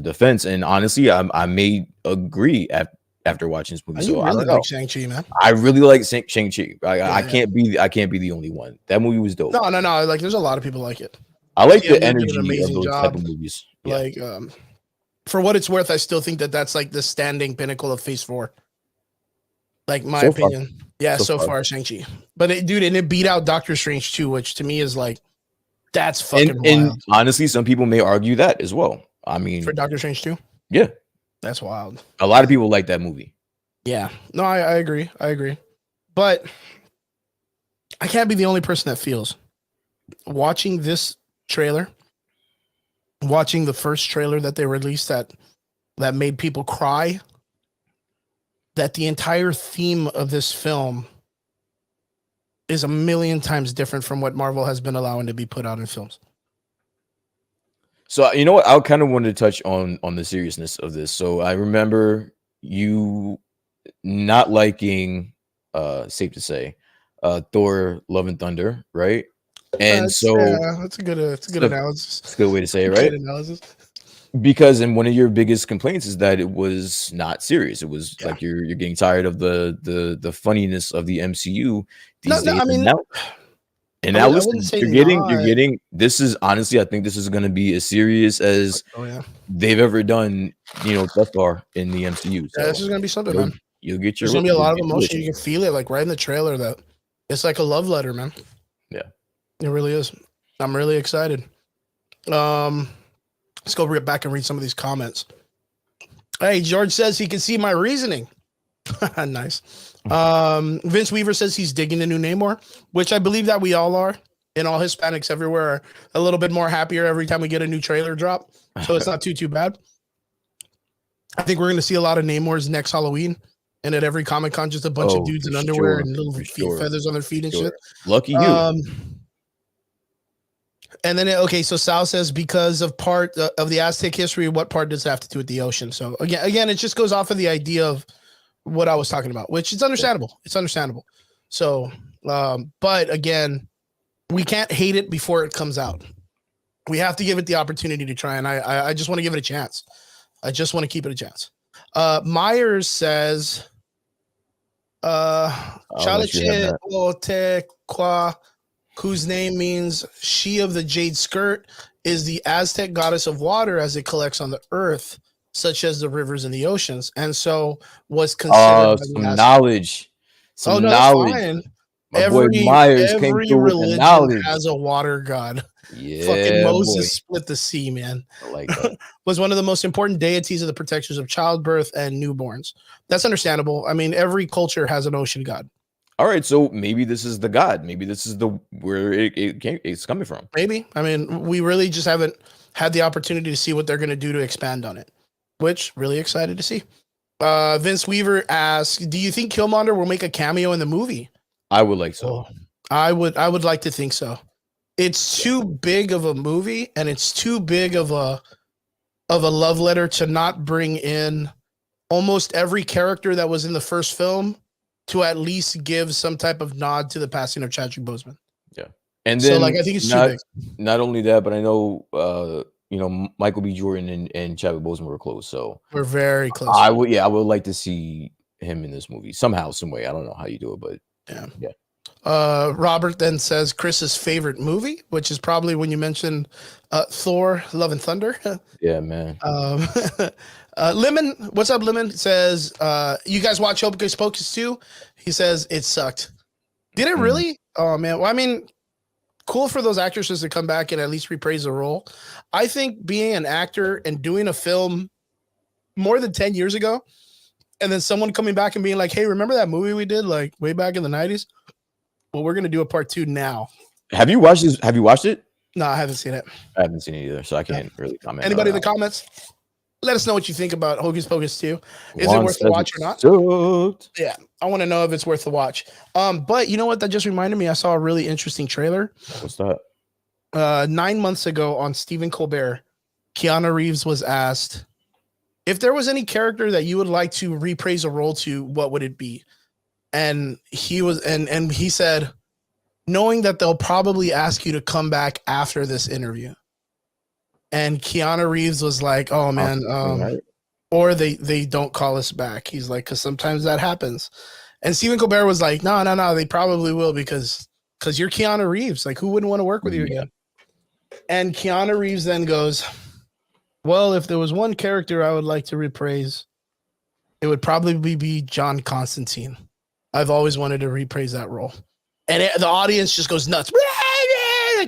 defense. And honestly, I may agree after watching this movie. You So I really don't know. like Shang-Chi, man. I really like Shang-Chi. I Yeah. can't be the only one. That movie was dope. No. Like, there's a lot of people like it. I like Yeah, the they did an energy of amazing those job. type of movies. Yeah. Like, for what it's worth, I still think that that's like the standing pinnacle of Phase 4. Like, my So far. opinion. Yeah, so far, Shang-Chi. But it beat out Doctor Strange too, which to me is like, that's fucking and wild. honestly, some people may argue that as well. I mean, For Doctor Strange 2? yeah, That's wild. a lot of people like that movie. Yeah. No, I agree. But I can't be the only person that feels watching this trailer, watching the first trailer that they released that made people cry, that the entire theme of this film is a million times different from what Marvel has been allowing to be put out in films. So you know what? I kind of wanted to touch on the seriousness of this. So I remember you not liking, safe to say, Thor: Love and Thunder, right? And That's so that's a good analysis. it's a good way to say it, Good right? analysis. Because and one of your biggest complaints is that it was not serious. It was Yeah. like you're getting tired of the funniness of the MCU No, these no, days. I mean, And I now wouldn't listen, say you're not. getting this is honestly, I think this is gonna be as serious as Oh yeah, they've ever done, thus far in the MCU. yeah. This So is gonna be something, you'll man. you'll get There's your gonna be a you'll lot of get your emotion. wish. You can feel it, like right in the trailer. That it's like a love letter, man. Yeah. It really is. I'm really excited. Let's go back and read some of these comments. Hey, George says he can see my reasoning. Nice. Vince Weaver says he's digging the new Namor, which I believe that we all are. And all Hispanics everywhere are a little bit more happier every time we get a new trailer drop. So it's not too bad. I think we're going to see a lot of Namors next Halloween. And at every Comic Con, just a bunch of dudes in underwear and little feathers on their feet and shit. Lucky you. And then, okay, so Sal says because of part of the Aztec history, what part does it have to do with the ocean? So again, it just goes off of the idea of what I was talking about, which is understandable. It's understandable. So, but again, we can't hate it before it comes out. We have to give it the opportunity to try, and I just want to give it a chance. I just want to keep it a chance. Myers says, Chalice Otequa, whose name means she of the jade skirt, is the Aztec goddess of water as it collects on the earth, such as the rivers and the oceans. And so was considered some knowledge. Some knowledge. That's fine. My boy Myers came through with the knowledge. Has a water god. Yeah, fucking Moses split the sea, man. I like that. Was one of the most important deities of the protectors of childbirth and newborns. That's understandable. I mean, every culture has an ocean god. All right, so maybe this is the god. Maybe this is where it's coming from. Maybe. I mean, we really just haven't had the opportunity to see what they're going to do to expand on it, which really excited to see. Vince Weaver asks, "Do you think Killmonger will make a cameo in the movie?" I would like so. I would like to think so. It's too big of a movie, and it's too big of a love letter to not bring in almost every character that was in the first film to at least give some type of nod to the passing of Chadwick Boseman. Yeah, and then so I think it's too big. Not only that, but I know Michael B. Jordan and Chadwick Boseman were close, so we're very close. I would like to see him in this movie somehow, some way. I don't know how you do it, but yeah. Robert then says Chris's favorite movie, which is probably when you mentioned Thor: Love and Thunder. Yeah, man. Lemon, what's up? Lemon says, "You guys watch Hocus Pocus 2?" He says it sucked. Did it really? Oh man. Well, I mean, cool for those actresses to come back and at least reprise the role. I think being an actor and doing a film more than 10 years ago, and then someone coming back and being like, "Hey, remember that movie we did like way back in the 90s? Well, we're gonna do a part 2 now." Have you watched this? Have you watched it? No, I haven't seen it. I haven't seen it either, so I can't really comment. Anybody in the comments? Let us know what you think about Hocus Pocus 2. Is it worth the watch or not? Sucked. Yeah, I want to know if it's worth the watch. But you know what? That just reminded me. I saw a really interesting trailer. What's that? 9 months ago on Stephen Colbert, Keanu Reeves was asked if there was any character that you would like to reprise a role to, what would it be? And he was, and he said, knowing that they'll probably ask you to come back after this interview. And Keanu Reeves was like, "Oh man, or they don't call us back." He's like, "Because sometimes that happens." And Stephen Colbert was like, "No, they probably will because you're Keanu Reeves. Like, who wouldn't want to work with you again?" And Keanu Reeves then goes, "Well, if there was one character I would like to reprise, it would probably be John Constantine. I've always wanted to reprise that role." And the audience just goes nuts.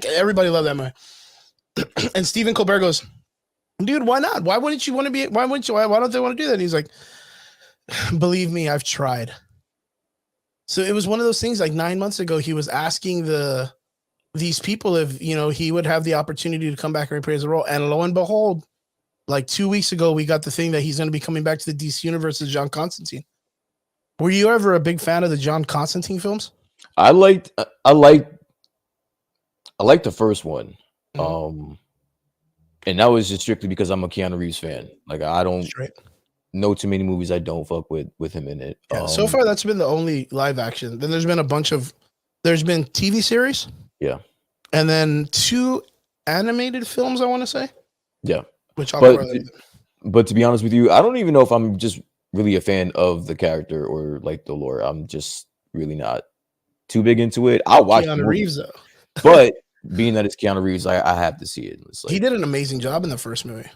Everybody loved that movie. And Stephen Colbert goes, "Dude, why not? Why wouldn't you want to be? Why don't they want to do that?" And he's like, "Believe me, I've tried." So it was one of those things. Like 9 months ago, he was asking these people if he would have the opportunity to come back and reprise the role, and lo and behold, like 2 weeks ago, we got the thing that he's going to be coming back to the DC universe as John Constantine. Were you ever a big fan of the John Constantine films? I liked the first one. And that was just strictly because I'm a Keanu Reeves fan. Like I don't know too many movies I don't fuck with him in it. Yeah, so far that's been the only live action. Then there's been there's been TV series. Yeah. And then 2 animated films, I want to say. Yeah. which I'll But probably. but to be honest with you, I don't even know if I'm just really a fan of the character or like the lore. I'm just really not too big into it. I'll watch the Keanu movie, Reeves though. but being that it's Keanu Reeves, I have to see it. It's He like, did an amazing job in the first movie.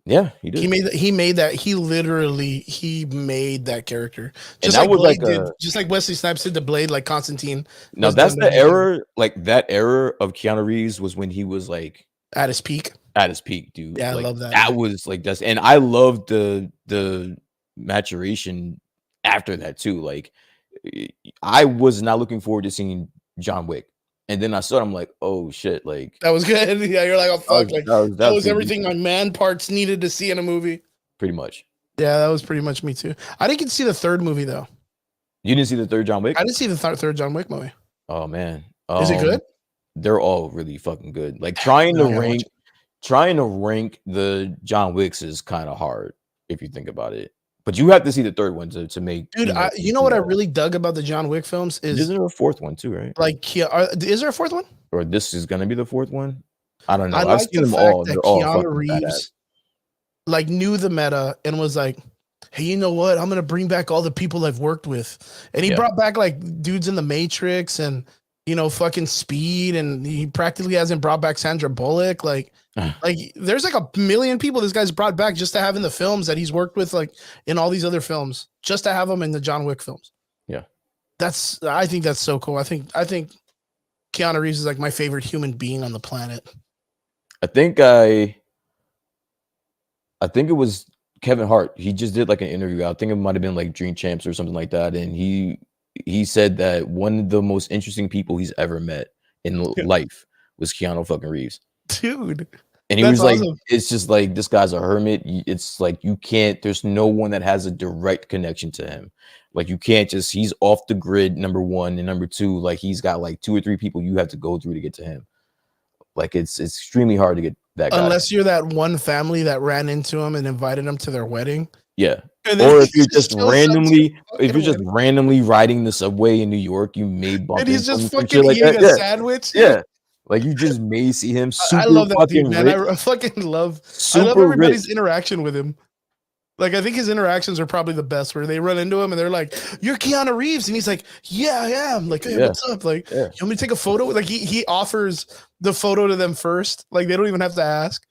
yeah, he did. He made that. He literally made that character. Just that like was Blade like did. Just like Wesley Snipes did the Blade, like Constantine. Now was that's done the by him era, like that era of Keanu Reeves was when he was like at his peak. at his peak, dude. Yeah, I Like love that, that man. was like that's and I loved the maturation after that too. Like I was not looking forward to seeing John Wick. And then I saw it, I'm like, oh shit, like That was good. Yeah, you're like, oh fuck, like that that was was pretty everything my decent, man parts needed to see in a movie. pretty much. Yeah, that was pretty much me too. I didn't get to see the third movie though. You didn't see the third John Wick? I didn't see the third John Wick movie. Oh man. Is it good? They're all really fucking good. Like I gotta watch it. trying to rank the John Wicks is kind of hard if you think about it. But you have to see the third one to make. Dude, you know what I really dug about the John Wick films is Isn't there a fourth one too, right? like, is there a fourth one? Or this is gonna be the fourth one? I don't know. I I've like seen the them fact all. that They're all Keanu fucking Reeves badass. like knew the meta and was like, hey, you know what? I'm gonna bring back all the people I've worked with. And he Yeah. brought back like dudes in the Matrix and fucking Speed, and he practically hasn't brought back Sandra Bullock. Like there's like a million people this guy's brought back just to have in the films that he's worked with, like in all these other films, just to have them in the John Wick films. Yeah. I think that's so cool. I think Keanu Reeves is like my favorite human being on the planet. I think it was Kevin Hart. He just did like an interview. I think it might have been like Dream Champs or something like that. And he said that one of the most interesting people he's ever met in life was Keanu fucking Reeves. Dude. And he That's was like, awesome. it's just like, this guy's a hermit. It's like, you can't, there's no one that has a direct connection to him. Like, you can't just, he's off the grid, number one. And number two, like, he's got like 2 or 3 people you have to go through to get to him. Like, it's extremely hard to get that guy. Unless you're that one family that ran into him and invited him to their wedding. Yeah. And then Or if he you're just shows up to randomly, the if you're just wedding. randomly riding the subway in New York, you may bump And he's into him, just some fucking shit like eating that. a Yeah. sandwich. Yeah. Like, you just may see him super I love that fucking dude, man. rich. I fucking love Super everybody's rich. interaction with him. Like, I think his interactions are probably the best, where they run into him and they're like, "You're Keanu Reeves," and he's like, "Yeah, I am." Like, "Hey, Yeah. what's up?" Like, Yeah. "You want me to take a photo?" Like, he offers the photo to them first. Like, they don't even have to ask.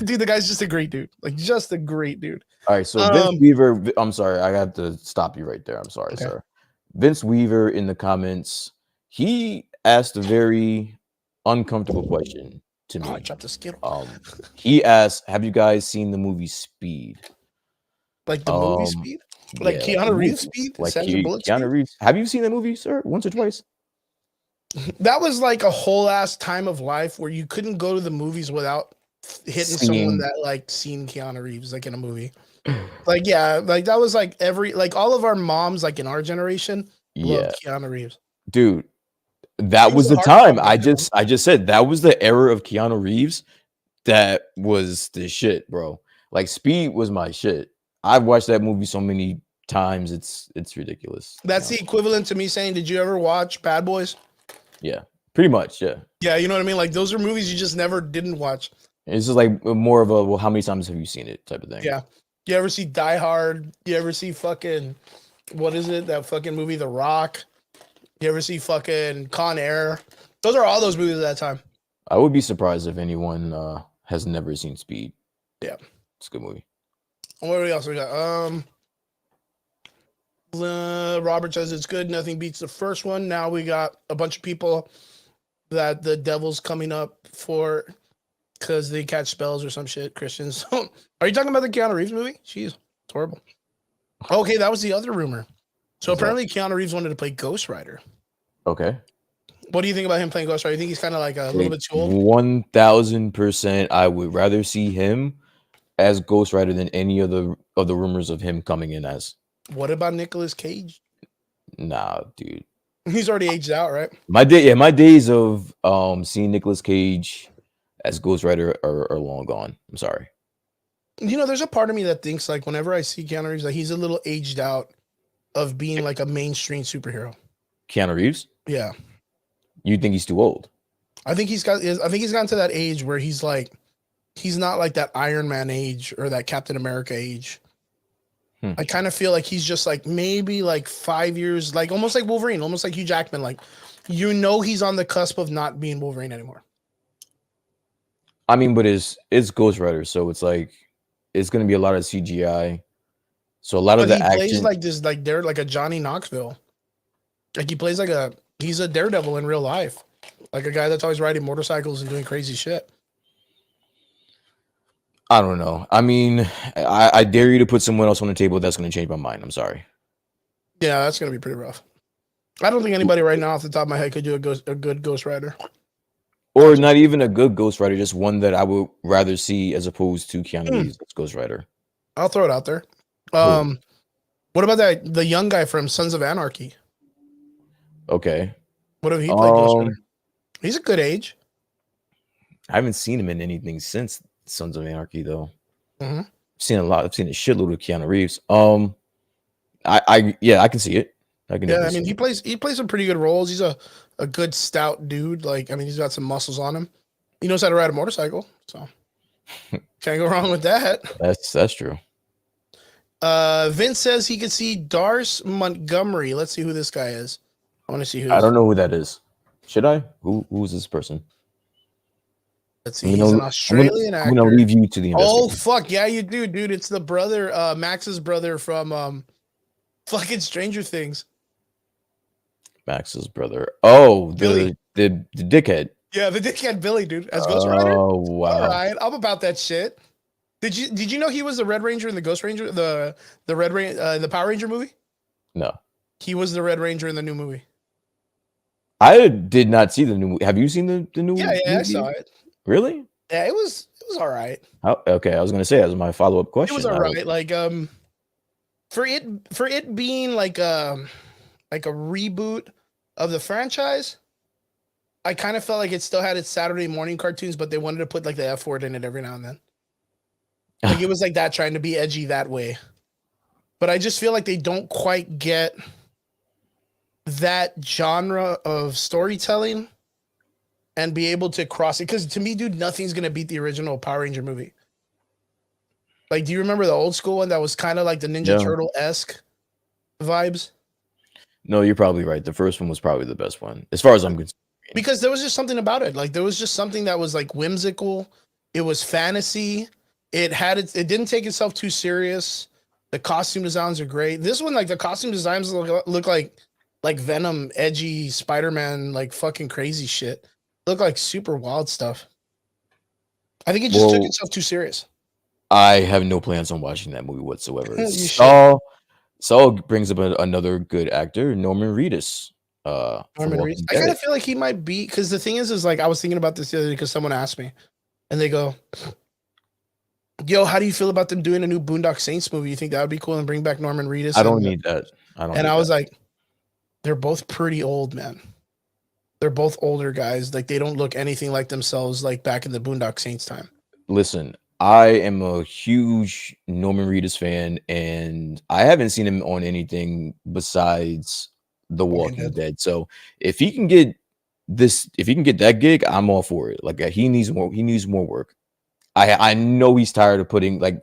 Dude, the guy's just a great dude. Like, just a great dude. All right, so Vince Weaver, I'm sorry, I have to stop you right there. I'm sorry, Okay. sir. Vince Weaver in the comments, he asked a very uncomfortable question to Oh, I me. dropped the Skittle. He asked, "Have you guys seen the movie Speed?" Like the movie Speed? Like yeah, Keanu the Reeves movie. Speed? Like Sandra Bullock Keanu Speed? Reeves. Have you seen that movie, sir? Once or twice? That was like a whole ass time of life where you couldn't go to the movies without hitting someone Seeing- that like seen Keanu Reeves like in a movie. Like, yeah, like that was like all of our moms like in our generation loved Keanu Reeves. Dude, that He was was the a time. heartthrob, I just said that was the era of Keanu Reeves. That was the shit, bro. Like, Speed was my shit. I've watched that movie so many times. It's ridiculous. That's the equivalent to me saying, "Did you ever watch Bad Boys?" Yeah, pretty much. Yeah, Yeah, you know what I mean? Like those are movies you just never didn't watch. it's just like more of a, well, how many times have you seen it type of thing. Yeah. You ever see Die Hard? You ever see fucking what is it? That fucking movie The Rock? You ever see fucking Con Air? Those are all those movies at that time. I would be surprised if anyone has never seen Speed. Yeah. It's a good movie. What else we got? Robert says it's good. Nothing beats the first one. Now we got a bunch of people that the devil's coming up for because they catch spells or some shit. Christians. Are you talking about the Keanu Reeves movie? Jeez, it's horrible. Okay, that was the other rumor. So apparently Keanu Reeves wanted to play Ghost Rider. Okay. What do you think about him playing Ghost Rider? You think he's kind of like a little bit too old? 1000%. I would rather see him as Ghost Rider than any of the rumors of him coming in as. What about Nicolas Cage? Nah, dude. He's already aged out, right? My days of seeing Nicolas Cage as Ghost Rider are long gone. I'm sorry. You know, there's a part of me that thinks like whenever I see Keanu Reeves, like he's a little aged out of being like a mainstream superhero. Keanu Reeves? Yeah. You think he's too old? I think he's gotten to that age where he's like he's not like that Iron Man age or that Captain America age. Hmm. I kind of feel like he's just like maybe like 5 years, like almost like Wolverine, almost like Hugh Jackman. Like, he's on the cusp of not being Wolverine anymore. I mean, but it's Ghost Rider, so it's like it's gonna be a lot of CGI. So a lot But of the he plays action, like this, like they're like a Johnny Knoxville. Like he plays like he's a daredevil in real life, like a guy that's always riding motorcycles and doing crazy shit. I don't know. I mean, I dare you to put someone else on the table that's gonna change my mind. I'm sorry. Yeah, that's gonna be pretty rough. I don't think anybody right now off the top of my head could do a good Ghost Rider. Or not even a good Ghost Rider, just one that I would rather see as opposed to Keanu Reeves as Ghost Rider. I'll throw it out there. What about the young guy from Sons of Anarchy? Okay. What if he played Ghost Rider? He's a good age. I haven't seen him in anything since Sons of Anarchy, though. Mm-hmm. I've seen a shitload of Keanu Reeves. I can see it. I mean, he plays some pretty good roles. He's a good stout dude. Like, I mean, he's got some muscles on him. He knows how to ride a motorcycle, so can't go wrong with that. That's true. Vince says he could see Darce Montgomery. Let's see who this guy is. I want to see who. I don't know who that is. Should I? Who's this person? Let's see. He's an Australian actor. I'm gonna leave you to the Oh fuck yeah, you do, dude. It's the brother, Max's brother from fucking Stranger Things. Max's brother. Oh, Billy. the dickhead. Yeah, the dickhead Billy, dude, as Ghost Rider. Oh wow! All right, I'm about that shit. Did you know he was the Red Ranger in the Ghost Ranger, the Red Ranger, the Power Ranger movie? No, he was the Red Ranger in the new movie. I did not see the new movie. Have you seen the new? Yeah, movie? I saw it. Really? Yeah, it was all right. Okay, I was gonna say that was my follow-up question. It was all right. Like for it being like a reboot of the franchise, I kind of felt like it still had its Saturday morning cartoons, but they wanted to put like the F word in it every now and then. Like it was like that, trying to be edgy that way. But I just feel like they don't quite get that genre of storytelling and be able to cross it. Because to me, dude, nothing's gonna beat the original Power Ranger movie. Like, do you remember the old school one that was kind of like the Ninja Turtle-esque vibes? No, you're probably right. The first one was probably the best one, as far as I'm concerned. Because there was just something about it. Like, there was just something that was like whimsical. It was fantasy. It didn't take itself too serious. The costume designs are great. This one, like the costume designs look like Venom, edgy Spider-Man, like fucking crazy shit. Look like super wild stuff. I think it just took itself too serious. I have no plans on watching that movie whatsoever. Saul brings up another good actor, Norman Reedus. Norman Reedus. I kind of feel like he might be, because the thing is like I was thinking about this the other day because someone asked me, and they go, "Yo, how do you feel about them doing a new Boondock Saints movie? You think that would be cool and bring back Norman Reedus?" I don't need that. I was like, they're both pretty old, man. They're both older guys. Like they don't look anything like themselves like back in the Boondock Saints time. Listen, I am a huge Norman Reedus fan, and I haven't seen him on anything besides The Walking Dead. So if he can get that gig, I'm all for it. Like he needs more work. I know he's tired of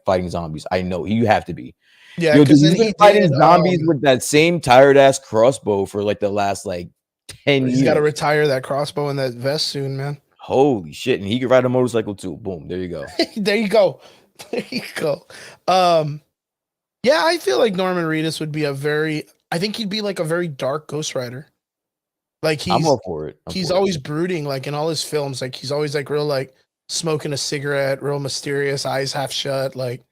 fighting zombies. I know you have to be. Yeah, because he's been fighting zombies with that same tired ass crossbow for like the last 10 years. He's got to retire that crossbow and that vest soon, man. Holy shit. And he can ride a motorcycle too. Boom. There you go. There you go. Yeah, I feel like Norman Reedus would be I think he'd be like a very dark Ghost Rider. Like I'm all for it. He's always brooding, like in all his films. Like he's always like real, like smoking a cigarette, real mysterious, eyes half shut. Like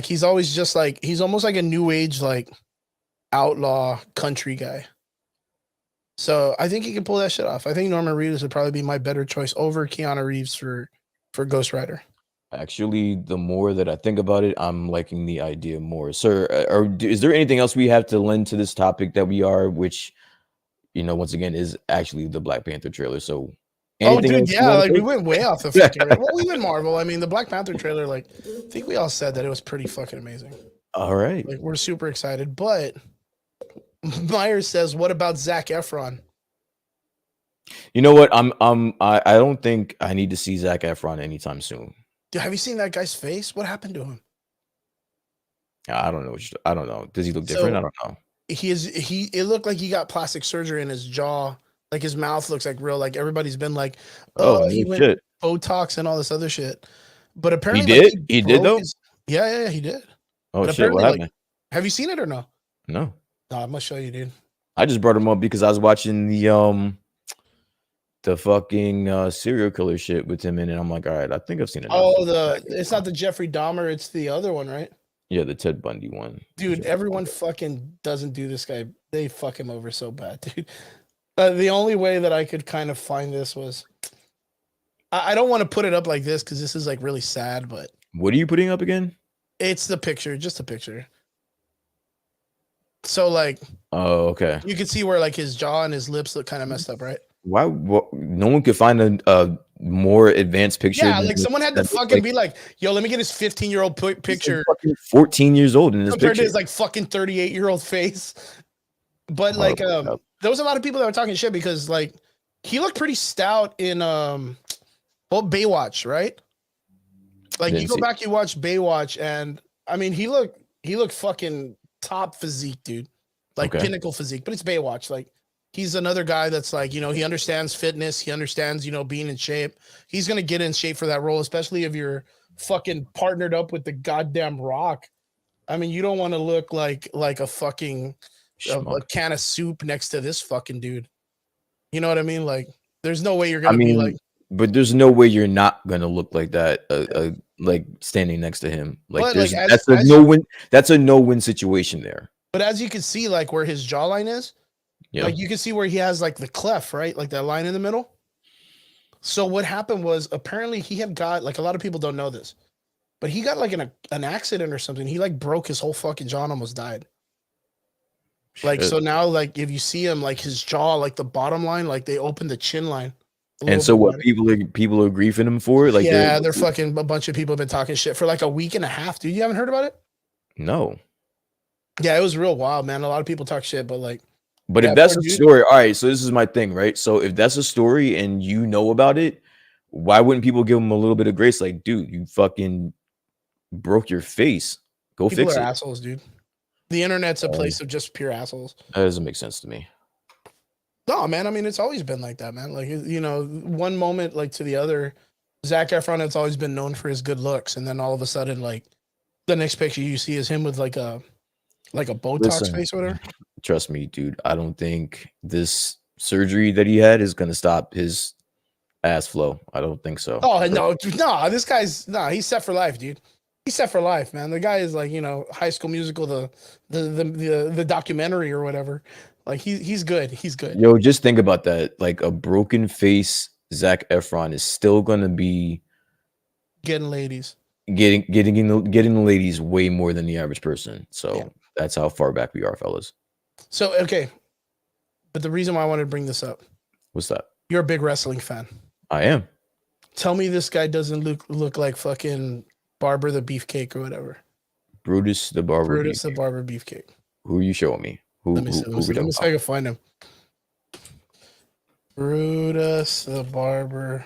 he's always just like, he's almost like a new age, like outlaw country guy. So I think he can pull that shit off. I think Norman Reedus would probably be my better choice over Keanu Reeves for Ghost Rider. Actually, the more that I think about it, I'm liking the idea more. Sir, is there anything else we have to lend to this topic which, once again, is actually the Black Panther trailer? So, we went way off the fucking. Well, even Marvel. I mean, the Black Panther trailer, like, I think we all said that it was pretty fucking amazing. All right, like we're super excited, but Myers says, "What about Zac Efron?" You know what? I don't think I need to see Zac Efron anytime soon. Dude, have you seen that guy's face? What happened to him? I don't know. I don't know. Does he look different? I don't know. It looked like he got plastic surgery in his jaw. Like his mouth looks like real. Like everybody's been like, Oh, he no went shit. Botox and all this other shit. But He apparently, like, did? He did broke though? yeah, he did. Oh But shit, what apparently, like, happened? have you seen it or no? No. No, I'm gonna show you, dude. I just brought him up because I was watching the fucking serial killer shit with him in it. I'm like, all right, I think I've seen it. Oh, it's not the Jeffrey Dahmer, it's the other one, right? Yeah, the Ted Bundy one. Dude, everyone fucking doesn't do this guy. They fuck him over so bad, dude. The only way that I could kind of find this was, I don't want to put it up like this because this is like really sad, but What are you putting up again? it's the picture, just a picture. So like, Oh, okay. you can see where like his jaw and his lips look kind of messed up, right? Why? No one could find a more advanced picture. Yeah, than like this someone had to that looks fucking like be like, yo, let me get his 15-year-old he's like picture fucking 14 years old in this compared to picture. his like fucking 38-year-old face. But Hold like, up. there was a lot of people that were talking shit because like he looked pretty stout in Baywatch, right? Like Didn't you go see. back, you watch Baywatch, and I mean he looked fucking top physique, dude. Like Okay. pinnacle physique, but it's Baywatch. Like he's another guy that's like, you know, he understands fitness, he understands, you know, being in shape. He's gonna get in shape for that role, especially if you're fucking partnered up with the goddamn Rock. I mean, you don't want to look like a fucking a Schmuck. can of soup next to this fucking dude. You know what I mean? Like, there's no way you're I gonna be mean, like. but there's no way you're not gonna look like that. Like standing next to him. Like But, like, that's a no-win. That's a no-win situation there. But as you can see, like where his jawline is, Yeah. like you can see where he has like the cleft, right? Like that line in the middle. So what happened was apparently he had got, like, a lot of people don't know this, but he got like an accident or something. He like broke his whole fucking jaw and almost died. Like, Shit. so now, like, if you see him, like his jaw, like the bottom line, like they opened the chin line. a And little so bit what wider. people are griefing him for it? Like Yeah, they're fucking, a bunch of people have been talking shit for like a week and a half, dude. You haven't heard about it? no. Yeah, it was real wild, man. A lot of people talk shit, but like, But yeah, if that's poor a dude. story, all right. So this is my thing, right? So if that's a story and you know about it, why wouldn't people give him a little bit of grace? Like, dude, you fucking broke your face. Go People fix are it. assholes, dude. The internet's a place of just pure assholes. That doesn't make sense to me. No, man. I mean, it's always been like that, man. Like, you know, one moment like to the other. Zac Efron has always been known for his good looks, and then all of a sudden, like, the next picture you see is him with like a Botox Listen, face or whatever. Trust me, dude. I don't think this surgery that he had is gonna stop his ass flow. I don't think so. Oh no, no, this guy's he's set for life, dude. He's set for life, man. The guy is like, you know, High School Musical, the documentary or whatever. Like he's good. He's good. Yo, just think about that. Like a broken face, Zac Efron is still gonna be Getting ladies. getting the ladies way more than the average person. So Yeah. that's how far back we are, fellas. So okay, but the reason why I wanted to bring this up, What's that? you're a big wrestling fan. I am. Tell me this guy doesn't look like fucking Barber the Beefcake or whatever. Brutus the Barber. Brutus the Beefcake. Barber Beefcake. Who are you showing me? Who? Let me see. who Let me see. we Let me talking see if I can find him. Brutus the Barber.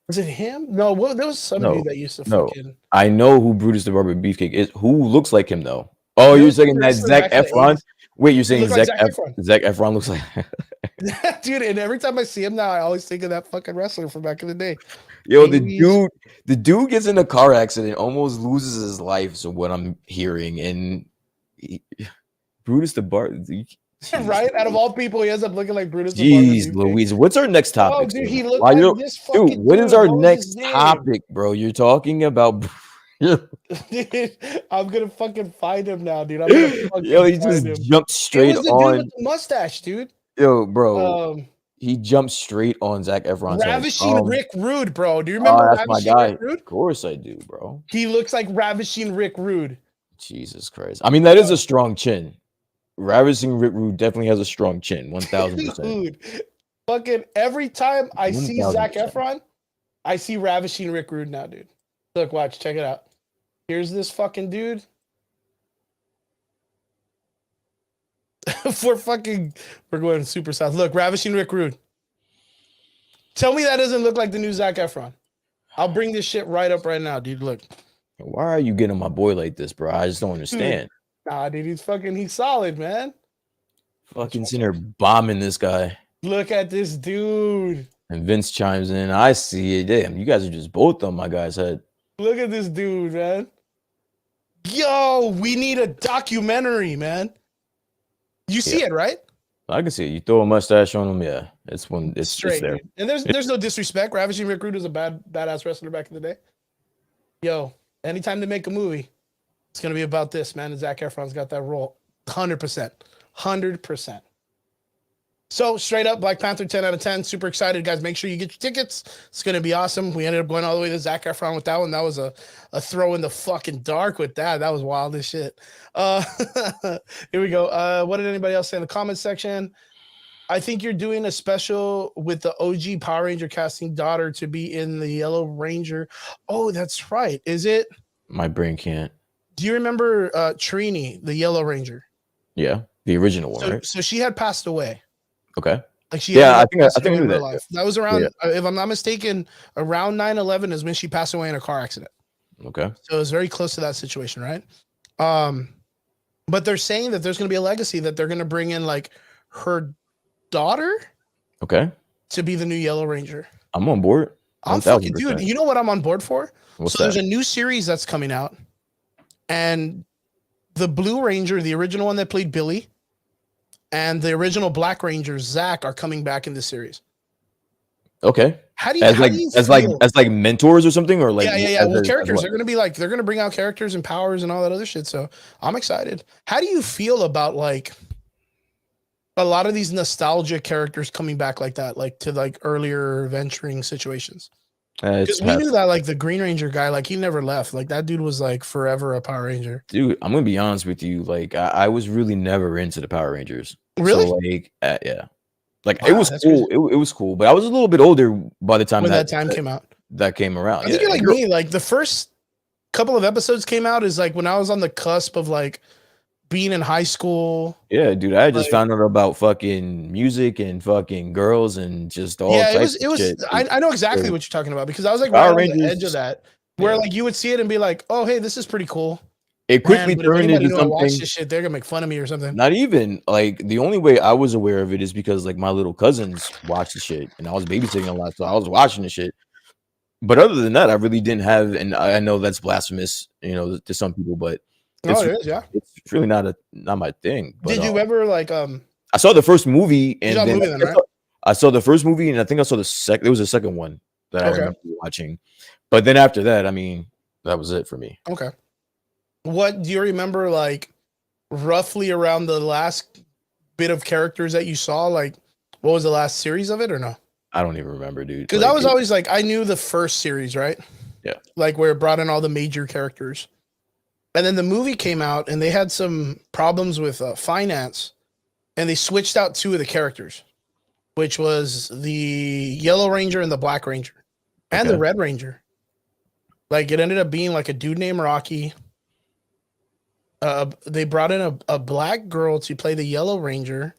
Was it him? No, well, there was some No, dude that used to no. fucking. I know who Brutus the Barber Beefcake is. Who looks like him though? Oh, You you're know, saying that wrestler Zac back in the Efron? 80s. Wait, you're saying look like Zac Zac Efron. Zac Efron looks like Dude, and every time I see him now, I always think of that fucking wrestler from back in the day. Yo, 80s. the dude gets in a car accident, almost loses his life. So what I'm hearing, and Brutus the Barber, Right? Out of all people, he ends up looking like Brutus the Jeez, Barber. Louise, what's our next topic? dude, sir? he looked While like you're- this fucking dude. What is dude. our What was next his name? topic, bro? You're talking about. Dude, I'm gonna fucking find him now, dude. I'm gonna fucking Yo, he find just him. jumped It straight was the dude on. with the mustache, dude. Yo, bro, Um, he jumped straight on Zac Efron's head. Ravishing Rick Rude, bro. Do you remember That's my Ravishing guy. Rick Rude? Of course I do, bro. He looks like Ravishing Rick Rude. Jesus Christ. I mean, that is a strong chin. Ravishing Rick Rude definitely has a strong chin. 1000%. Dude, fucking every time I see Zac 1000%. Efron, I see Ravishing Rick Rude now, dude. Look, watch, check it out. Here's this fucking dude. We're going super south. Look, Ravishing Rick Rude. Tell me that doesn't look like the new Zac Efron. I'll bring this shit right up right now, dude. Look. Why are you getting on my boy like this, bro? I just don't understand. Nah, dude, he's solid, man. Fucking sitting there bombing this guy. Look at this dude. And Vince chimes in. I see it. Damn, you guys are just both on my guy's head. Look at this dude, man. Yo, we need a documentary, man. You see it, right? I can see it. You throw a mustache on him, yeah. It's Straight, there. dude. And there's no disrespect. Ravishing Rick Rude was a badass wrestler back in the day. Yo, anytime they make a movie, it's gonna be about this, man. And Zac Efron's got that role. 100%. 100%. So straight up, Black Panther 10 out of 10. Super excited, guys. Make sure you get your tickets. It's gonna be awesome. We ended up going all the way to Zac Efron with that one. That was a throw in the fucking dark with that. That was wild as shit. Here we go. What did anybody else say in the comment section? I think you're doing a special with the OG Power Ranger casting daughter to be in the Yellow Ranger. Oh, that's right. Is it? My brain can't. Do you remember Trini, the Yellow Ranger? Yeah, the original one, right? So she had passed away. Okay. Like she Yeah, had I think I in knew real that. life. That was around, Yeah. if I'm not mistaken, around 9/11 is when she passed away in a car accident. Okay. So it was very close to that situation, right? But they're saying that there's going to be a legacy that they're going to bring in like her daughter Okay. to be the new Yellow Ranger. I'm on board. I'm 1000%. fucking dude. You know what I'm on board for? What's so there's that? a new series that's coming out, and the Blue Ranger, the original one that played Billy, and the original Black Ranger Zach are coming back in this series. Okay. How do you As feel? like mentors or something, or like Yeah. Well, characters. what? They're gonna bring out characters and powers and all that other shit. So I'm excited. How do you feel about like a lot of these nostalgia characters coming back like that, like to like earlier venturing situations? Because we knew that like the Green Ranger guy, like he never left. Like that dude was like forever a Power Ranger. Dude, I'm gonna be honest with you. Like I was really never into the Power Rangers. Really? So like yeah. Like Wow, it was that's cool. It was cool, but I was a little bit older by the time When that time came out. that came around. I think you're like me. Like the first couple of episodes came out is like when I was on the cusp of like being in high school. Yeah, dude. I just Like- found out about fucking music and fucking girls and just all Yeah, types it of was. shit. I know exactly what you're talking about because I was like Power right on the Rangers edge of that, where yeah. like you would see it and be like, "Oh, hey, this is pretty cool." It quickly Man, but if turned anybody into knew I watched something. this shit, they're gonna make fun of me or something. Not even like the only way I was aware of it is because like my little cousins watched the shit and I was babysitting a lot, so I was watching the shit. But other than that, I really didn't have, and I know that's blasphemous, you know, to some people, but Oh, it is, yeah. it's really not my thing. But, Did you ever like I saw the first movie, and saw a then movie then, right? I saw the first movie, and I think I saw the second. There was a second one that I Okay. remember watching, but then after that, I mean, that was it for me. Okay. What do you remember like roughly around the last bit of characters that you saw? Like what was the last series of it or no? I don't even remember, dude. Because I was always like, I knew the first series, right? Yeah. Like where it brought in all the major characters. And then the movie came out and they had some problems with finance and they switched out two of the characters, which was the Yellow Ranger and the Black Ranger and the Okay. Red Ranger. Like it ended up being like a dude named Rocky. They brought in a black girl to play the Yellow Ranger.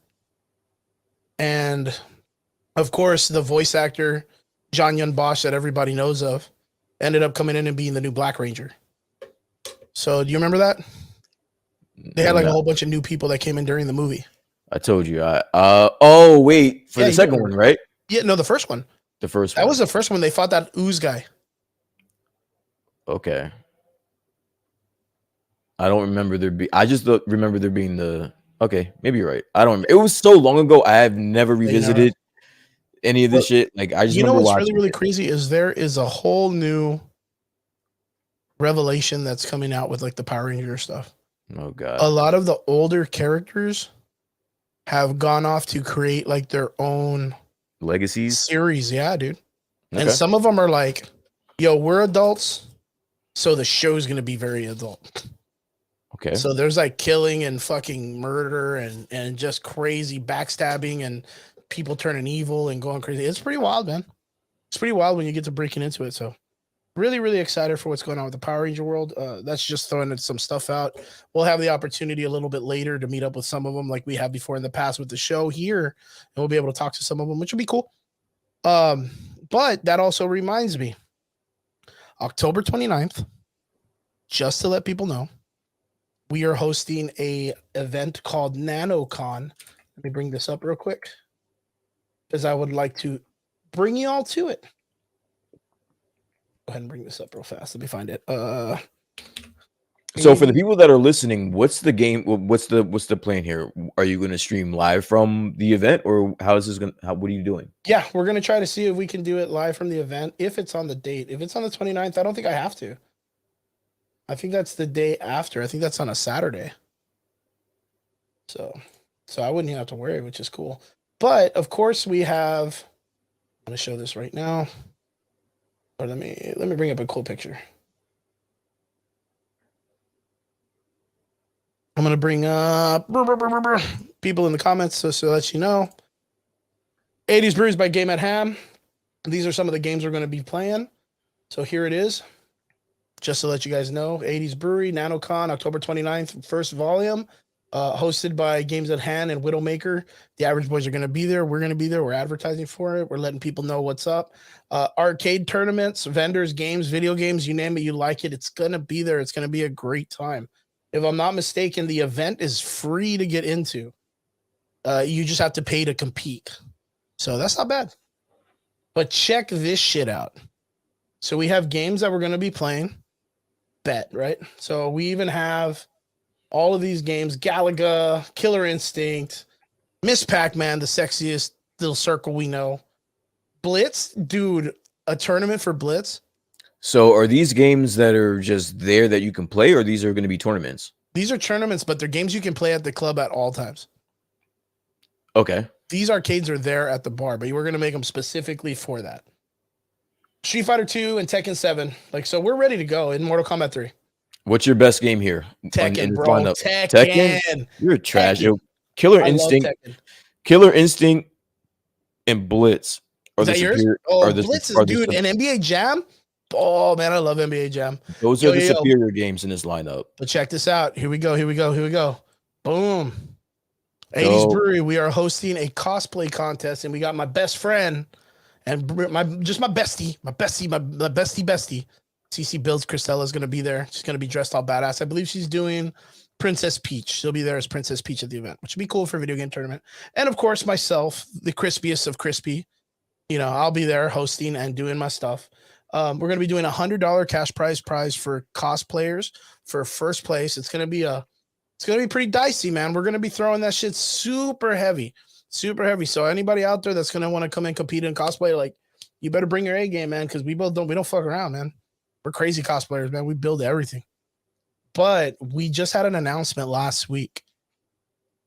And of course, the voice actor, John Yun Bosch, that everybody knows of, ended up coming in and being the new Black Ranger. So do you remember that? They had like a whole bunch of new people that came in during the movie. I told you. Oh wait, for Yeah, the you second remember. one, right? Yeah, no, the first one. The first That one. was the first one. They fought that ooze guy. Okay. I don't remember I just remember there being the. Okay, maybe you're right. I don't remember. It was so long ago. I have never revisited any of this shit. Like I just You know remember what's watching. really crazy is there is a whole new revelation that's coming out with like the Power Ranger stuff. Oh god. A lot of the older characters have gone off to create like their own Legacies. series. Yeah, dude. And Okay. some of them are like, yo, we're adults, so the show's gonna be very adult. Okay. So there's like killing and fucking murder and just crazy backstabbing and people turning evil and going crazy. It's pretty wild, man. It's pretty wild when you get to breaking into it. So really, really excited for what's going on with the Power Ranger world. That's just throwing some stuff out. We'll have the opportunity a little bit later to meet up with some of them like we have before in the past with the show here. And we'll be able to talk to some of them, which will be cool. But that also reminds me, October 29th, just to let people know, we are hosting a event called NanoCon. Let me bring this up real quick because I would like to bring you all to it. Go ahead and bring this up real fast. Let me find it. So for the people that are listening, what's the game? What's the plan here? Are you going to stream live from the event, or how is this going? What are you doing? Yeah, we're going to try to see if we can do it live from the event. If it's on the date, if it's on the 29th, I don't think I have to. I think that's the day after. I think that's on a Saturday. So I wouldn't even have to worry, which is cool. But of course we have, I'm going to show this right now. Or let me bring up a cool picture. I'm going to bring up people in the comments so let you know. 80s Brews by Game at Ham. These are some of the games we're going to be playing. So here it is. Just to let you guys know, 80s Brewery, NanoCon, October 29th, first volume, hosted by Games at Hand and Widowmaker. The Average Boys are going to be there. We're going to be there. We're advertising for it. We're letting people know what's up. Arcade tournaments, vendors, games, video games, you name it, you like it. It's going to be there. It's going to be a great time. If I'm not mistaken, the event is free to get into. You just have to pay to compete. So that's not bad. But check this shit out. So we have games that we're going to be playing. Bet, right? So we even have all of these games: Galaga, Killer Instinct, Miss Pac-Man, the sexiest little circle we know. Blitz, dude, a tournament for Blitz. So are these games that are just there that you can play, or these are going to be tournaments? These are tournaments, but they're games you can play at the club at all times. Okay. These arcades are there at the bar, but we're going to make them specifically for that. Street Fighter 2 and Tekken 7. So we're ready to go in Mortal Kombat 3. What's your best game here? Tekken, bro. Tekken? You're trash. Yo, Killer Instinct. And Blitz. Is that yours? Blitz is, dude, and NBA Jam? Oh, man, I love NBA Jam. Those are the superior games in this lineup. But check this out. Here we go. Boom. 80s Brewery, we are hosting a cosplay contest, and we got my best friend and my bestie. CC Builds Christella is going to be there. She's going to be dressed all badass. I believe she's doing Princess Peach. She'll be there as Princess Peach at the event, which would be cool for a video game tournament. And of course, myself, the crispiest of crispy. I'll be there hosting and doing my stuff. We're going to be doing $100 cash prize for cosplayers for first place. It's going to be pretty dicey, man. We're going to be throwing that shit super heavy. So anybody out there that's going to want to come and compete in cosplay, you better bring your A game, man, because we don't fuck around, man. We're crazy cosplayers, man. We build everything. But we just had an announcement last week.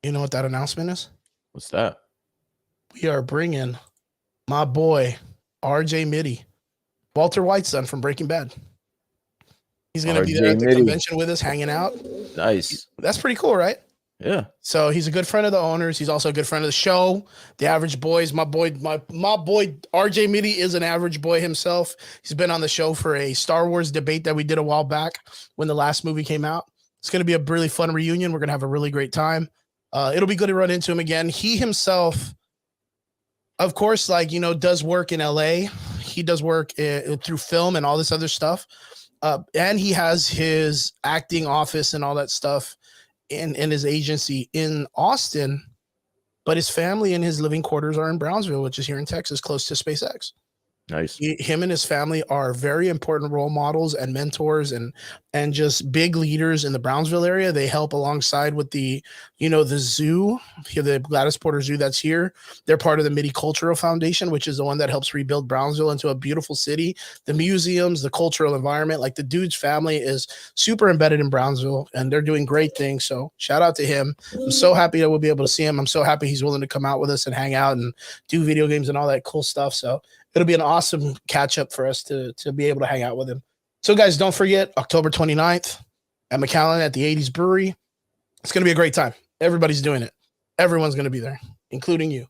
You know what that announcement is? What's that? We are bringing my boy, RJ Mitty, Walter White's son from Breaking Bad. He's going to be there at the convention with us, hanging out. Nice. That's pretty cool, right? Yeah. So he's a good friend of the owners. He's also a good friend of the show. The Average Boys. My boy RJ Mitty is an average boy himself. He's been on the show for a Star Wars debate that we did a while back when the last movie came out. It's going to be a really fun reunion. We're going to have a really great time. It'll be good to run into him again. He himself, of course, does work in LA. He does work through film and all this other stuff. And he has his acting office and all that stuff in his agency in Austin, but his family and his living quarters are in Brownsville, which is here in Texas, close to SpaceX. Nice. Him and his family are very important role models and mentors and just big leaders in the Brownsville area. They help alongside with the zoo, the Gladys Porter Zoo that's here. They're part of the Mitty Cultural Foundation, which is the one that helps rebuild Brownsville into a beautiful city. The museums, the cultural environment, the dude's family is super embedded in Brownsville, and they're doing great things. So shout out to him. I'm so happy that we'll be able to see him. I'm so happy he's willing to come out with us and hang out and do video games and all that cool stuff. So it'll be an awesome catch up for us to be able to hang out with him. So guys, don't forget October 29th at McAllen at the 80s Brewery. It's going to be a great time. Everybody's doing it. Everyone's going to be there, including you,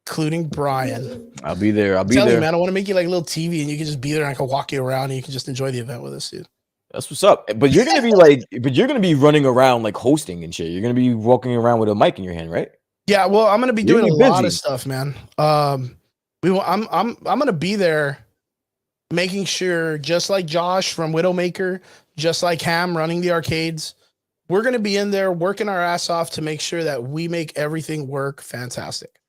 including Brian. I'll be there. Tell you, man, I want to make you like a little TV and you can just be there and I can walk you around and you can just enjoy the event with us, dude. That's what's up. But you're going to be running around hosting and shit. You're going to be walking around with a mic in your hand, right? Yeah. Well, I'm going to be doing a lot of stuff, man. I'm going to be there making sure, just like Josh from Widowmaker, just like Ham running the arcades, we're going to be in there working our ass off to make sure that we make everything work fantastic.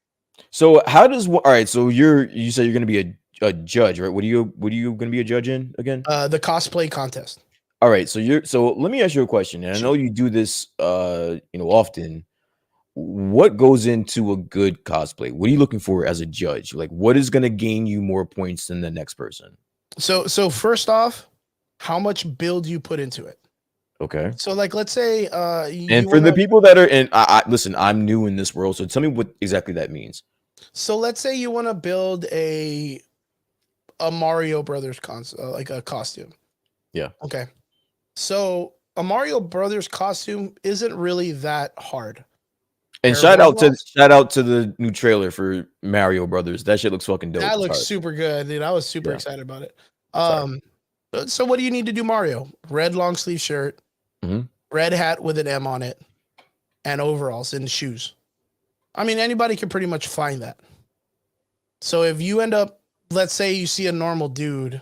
So how does all right? So you said you're going to be a judge, right? What are you going to be a judge in again? The cosplay contest. All right. So let me ask you a question. And I know you do this often. What goes into a good cosplay? What are you looking for as a judge? Like, what is going to gain you more points than the next person? So first off, how much build you put into it. Okay. So like, let's say, and for the people that are in, I listen, I'm new in this world, so tell me what exactly that means. So let's say you want to build a Mario Brothers like a costume. Yeah. Okay. So a Mario Brothers costume isn't really that hard. And shout out to the new trailer for Mario Brothers. That shit looks fucking dope. That looks super good, dude. I was super excited about it. Sorry. So what do you need to do, Mario? Red long sleeve shirt, red hat with an M on it, and overalls and shoes. I mean, anybody can pretty much find that. So if you end up, let's say you see a normal dude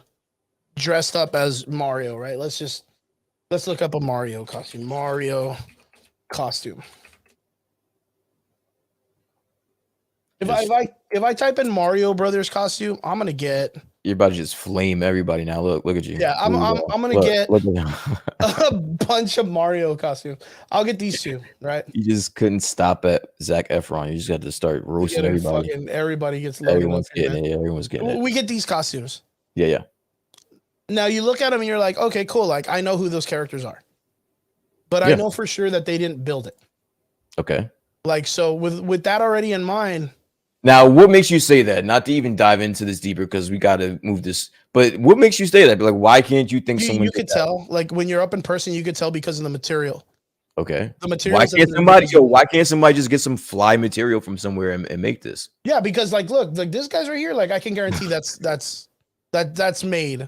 dressed up as Mario, right? Let's look up a Mario costume. Mario costume. If I type in Mario Brothers costume, I'm gonna get. You're about to just flame everybody now. Look at you. Yeah, I'm gonna get a bunch of Mario costumes. I'll get these two, right? You just couldn't stop at Zac Efron. You just got to start roasting everybody. Everybody gets loaded. Everyone's getting it. Everyone's getting it. We get these costumes. Yeah. Now you look at them and you're like, okay, cool. Like I know who those characters are, but I know for sure that they didn't build it. Okay. Like so, with that already in mind. Now, what makes you say that? Not to even dive into this deeper because we got to move this. But what makes you say that? Like, why can't you think someone? You could tell, like when you're up in person, you could tell because of the material. Okay. The material. Why can't somebody just get some fly material from somewhere and make this? Yeah, because like, look, like this guy's right here. Like, I can guarantee that's made.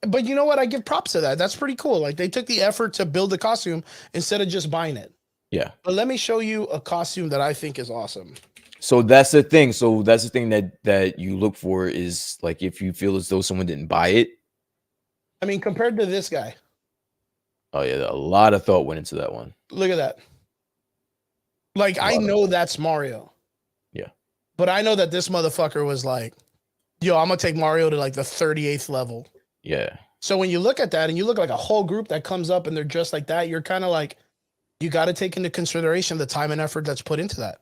But you know what? I give props to that. That's pretty cool. Like they took the effort to build the costume instead of just buying it. Yeah. But let me show you a costume that I think is awesome. So that's the thing. So that's the thing that you look for is like if you feel as though someone didn't buy it. I mean, compared to this guy. Oh yeah, a lot of thought went into that one. Look at that. Like I know that's Mario. Yeah. But I know that this motherfucker was like, yo, I'm gonna take Mario to like the 38th level. Yeah. So when you look at that and you look like a whole group that comes up and they're just like that, you're kind of like, you got to take into consideration the time and effort that's put into that.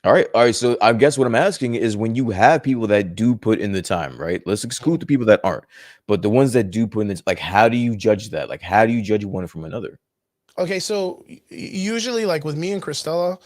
All right. So I guess what I'm asking is when you have people that do put in the time, right? Let's exclude the people that aren't, but the ones that do put in this, like, how do you judge that? Like, how do you judge one from another? Okay. So usually like with me and Christella,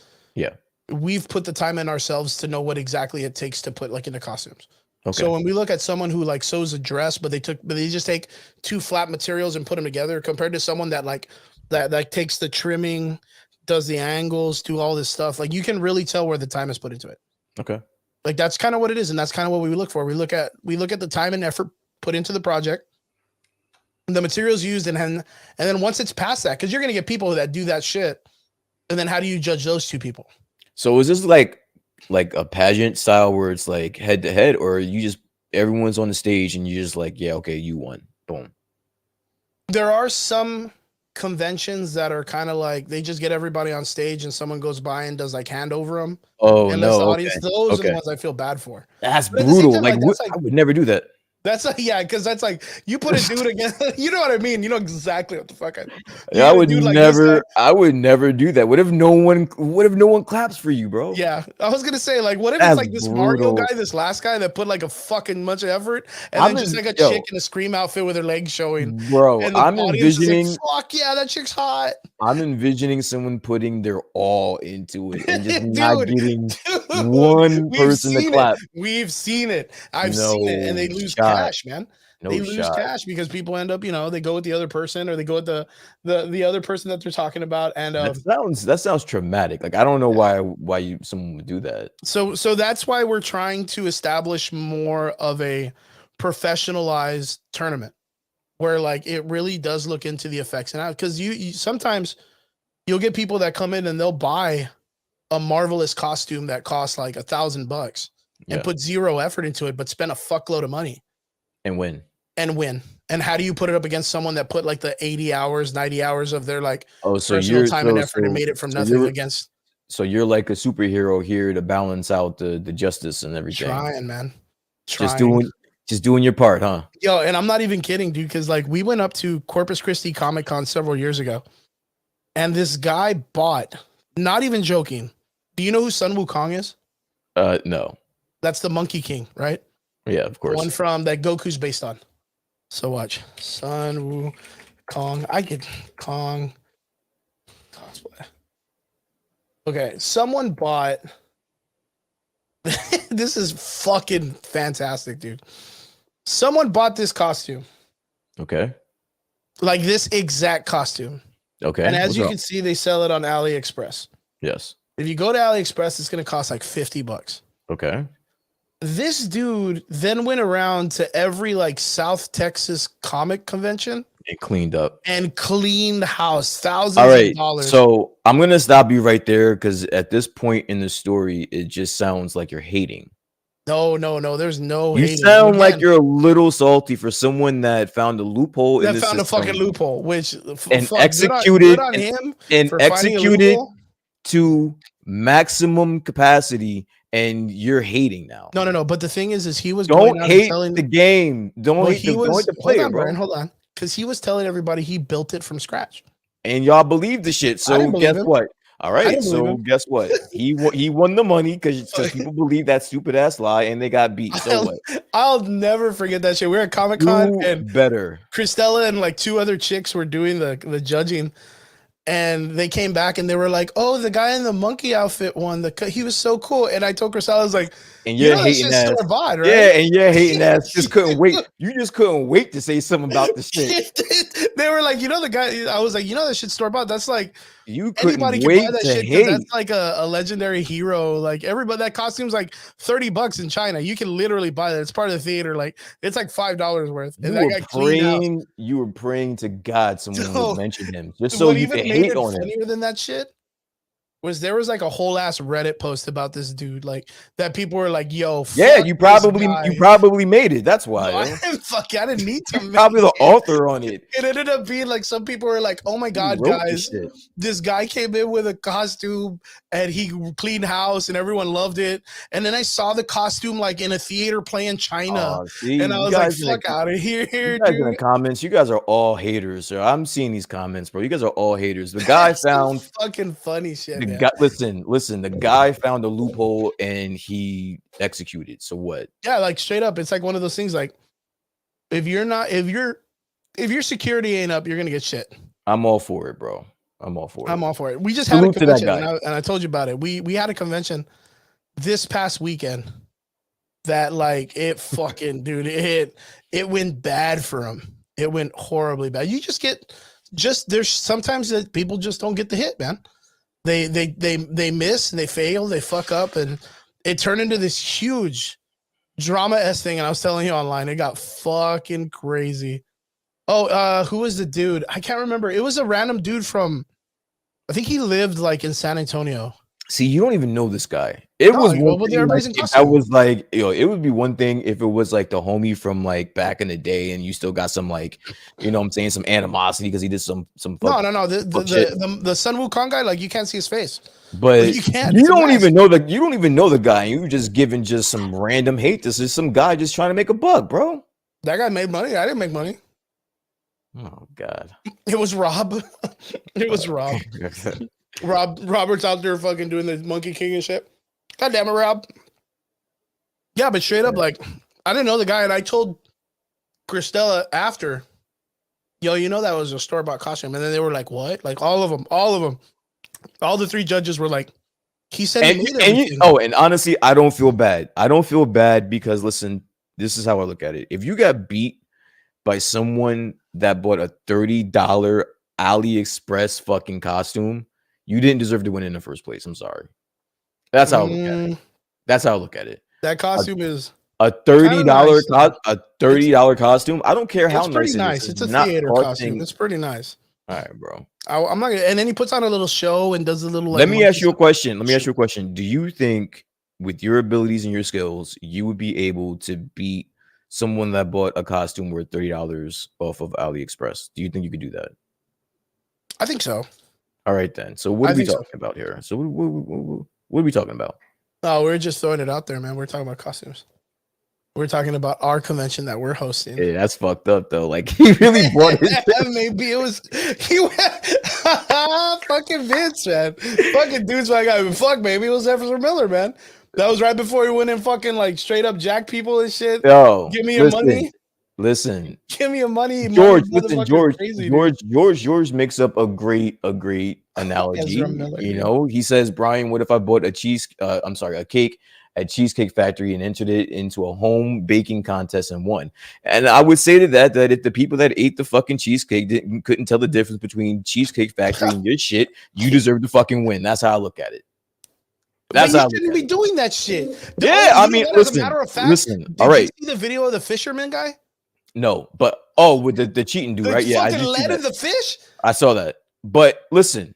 we've put the time in ourselves to know what exactly it takes to put like into costumes. Okay. So when we look at someone who like sews a dress, but they just take two flat materials and put them together compared to someone that like, that takes the trimming, does the angles, do all this stuff. Like you can really tell where the time is put into it. Okay. Like that's kind of what it is. And that's kind of what we look for. We look at the time and effort put into the project, the materials used, and then once it's past that, because you're going to get people that do that shit. And then how do you judge those two people? So is this like a pageant style where it's like head to head, or you just everyone's on the stage and you're just like, yeah, okay, you won. Boom. There are some conventions that are kind of like they just get everybody on stage and someone goes by and does like hand over them. Oh, and no. The audience. Okay. Those are the ones I feel bad for. That's brutal. Time, I would never do that. That's like, yeah, because that's like you put a dude again. You know what I mean? You know exactly what the fuck I would never. Like I would never do that. What if no one claps for you, bro? Yeah, I was gonna say like, what if it's like this brutal. Mario guy, this last guy that put like a fucking bunch of effort, and then just like a chick in a scream outfit with her legs showing, bro. And I'm envisioning. Like, fuck yeah, that chick's hot. I'm envisioning someone putting their all into it and just not getting one person to clap. We've seen it. I've seen it, and they lose cash, man. They lose cash because people end up, they go with the other person or they go with the other person that they're talking about. And that sounds traumatic. Like I don't know why someone would do that. So that's why we're trying to establish more of a professionalized tournament where like it really does look into the effects and out, because you sometimes you'll get people that come in and they'll buy a marvelous costume that costs like $1,000 and put zero effort into it, but spend a fuckload of money and win. and win? And how do you put it up against someone that put like the 80 hours, 90 hours of their like So personal you're time and effort and made it from nothing against so you're like a superhero here to balance out the justice and everything. trying, man. Just doing your part, huh? Yo, and I'm not even kidding, dude, because like we went up to Corpus Christi Comic Con several years ago, and this guy bought, not even joking. Do you know who Sun Wukong is? No. That's the Monkey King, right? Yeah, of course. One from that Goku's based on. So watch. Sun Wukong. I get Kong cosplay. Okay, someone bought. This is fucking fantastic, dude. Someone bought this costume. Okay. Like this exact costume. Okay. And as you can see, they sell it on AliExpress. Yes. If you go to AliExpress, it's going to cost like $50. Okay. This dude then went around to every like South Texas comic convention It cleaned up. and cleaned house, thousands All right. of dollars. So I'm gonna stop you right there because at this point in the story, it just sounds like you're hating. No, there's no You hating. sound Again, like you're a little salty for someone that found a loophole in that the found a system fucking loophole, which and fuck, executed good on him and for finding a executed loophole. to maximum capacity, and you're hating now. No. But the thing is he was Don't going out and hate telling the game. Don't hate the hold player, on, bro. Brian, hold on, because he was telling everybody he built it from scratch. And y'all believe the shit. So didn't believe guess him. what? All right. didn't believe So him. guess what? He won the money because people believe that stupid ass lie and they got beat. So what? I'll never forget that shit. We were at Comic Con Do and better. Christella and like two other chicks were doing the judging, and they came back and they were like, "Oh, the guy in the monkey outfit won. He was so cool." And I told Christella, I was like, And you're that hating shit's ass. store-bought, right? Yeah, and you're hating ass. Just couldn't wait. You just couldn't wait to say something about the shit. They were like, the guy. I was like, that shit's store bought. That's like You couldn't anybody can wait buy that to shit because hate. that's like a legendary hero. Like everybody, that costume's like $30 in China. You can literally buy that. It's part of the theater. Like it's like $5 worth. And that guy cleaned house. You were praying to God someone So, would mention him just so what you even could made hate it on him. funnier than that shit was there was like a whole ass Reddit post about this dude, like that people were like, "Yo, Yeah, fuck you this probably made it. That's guy." why. No, I yo. didn't I didn't need to. You're probably the make it. author on it. It ended up being like some people were like, "Oh my You god, wrote the guys, shit. this guy came in with a costume and he cleaned house and everyone loved it." And then I saw the costume like in a theater playing China, See, and I you was like, guys in the "Fuck out of here, You guys in the dude." comments, you guys are all haters. So I'm seeing these comments, bro. You guys are all haters. The guy That's some found fucking funny shit. the Man. guy. Listen. The guy found a loophole and he executed. So what? Yeah, like straight up, it's like one of those things. Like if your security ain't up, you're gonna get shit. I'm all for it, bro. I'm all for it. I'm all for it. We just had a Salute to that convention, guy. and I told you about it. We had a convention this past weekend that like it fucking dude it went bad for him. It went horribly bad. You there's sometimes that people just don't get the hit, man. They miss and they fail, they fuck up, and it turned into this huge drama-esque thing. And I was telling you online, it got fucking crazy. Oh, who was the dude? I can't remember. It was a random dude from, I think he lived like in San Antonio. See, you don't even know this guy. It was one thing, everybody's in like, if costume. I was like, it would be one thing if it was like the homie from like back in the day, and you still got some like, what I'm saying, some animosity because he did some. No. fuck shit. The Sun Wukong guy, like you can't see his face. But you can't. You It's a don't mask. even know the. You don't even know the guy. You just giving just some random hate. This is some guy just trying to make a buck, bro. That guy made money. I didn't make money. Oh God. It was Rob. It was Rob. Robert's out there fucking doing the Monkey King and shit. God damn it, Rob. Yeah, but straight up, like, I didn't know the guy, and I told Christella after, yo, that was a store-bought costume. And then they were like, what? Like, all of them. All the three judges were like, he said he made everything. And honestly, I don't feel bad. I don't feel bad because, listen, this is how I look at it. If you got beat by someone that bought a $30 AliExpress fucking costume, you didn't deserve to win in the first place. I'm sorry. That's how I look at it. That's how I look at it. That costume is a $30 nice. A $30 costume. I don't care how it's pretty nice. It's a theater costume. It's pretty nice. All right, bro. I'm not gonna. And then he puts on a little show and does a little. Like, Let me ask you a question. Do you think, with your abilities and your skills, you would be able to beat someone that bought a costume worth $30 off of AliExpress? Do you think you could do that? I think so. All right, then. So what I are we think so. talking about here? So what are we talking about? No, we're just throwing it out there, man. We're talking about costumes. We're talking about our convention that we're hosting. Yeah, that's fucked up though. Like he really bought it. Maybe it was he went fucking Vince, man. Fucking dude's my guy. Fuck, maybe it was Ezra Miller, man. That was right before he went and fucking like straight up jack people and shit. Yo, Give me your money. Listen, Give me your money. George. money, Listen, motherfucker, crazy, George makes up a great analogy. Ezra Miller, You dude. know, he says, Brian, what if I bought a cake at Cheesecake Factory and entered it into a home baking contest and won? And I would say to that if the people that ate the fucking cheesecake couldn't tell the difference between Cheesecake Factory and your shit, you deserve to fucking win. That's how I look at it. That's but how you shouldn't be doing that shit. Yeah, I mean, as a matter of fact, listen. did All right, you see the video of the fisherman guy? no, but with the cheating dude, The right? Yeah, I fucking did see lead that. of the fish. I saw that. But listen,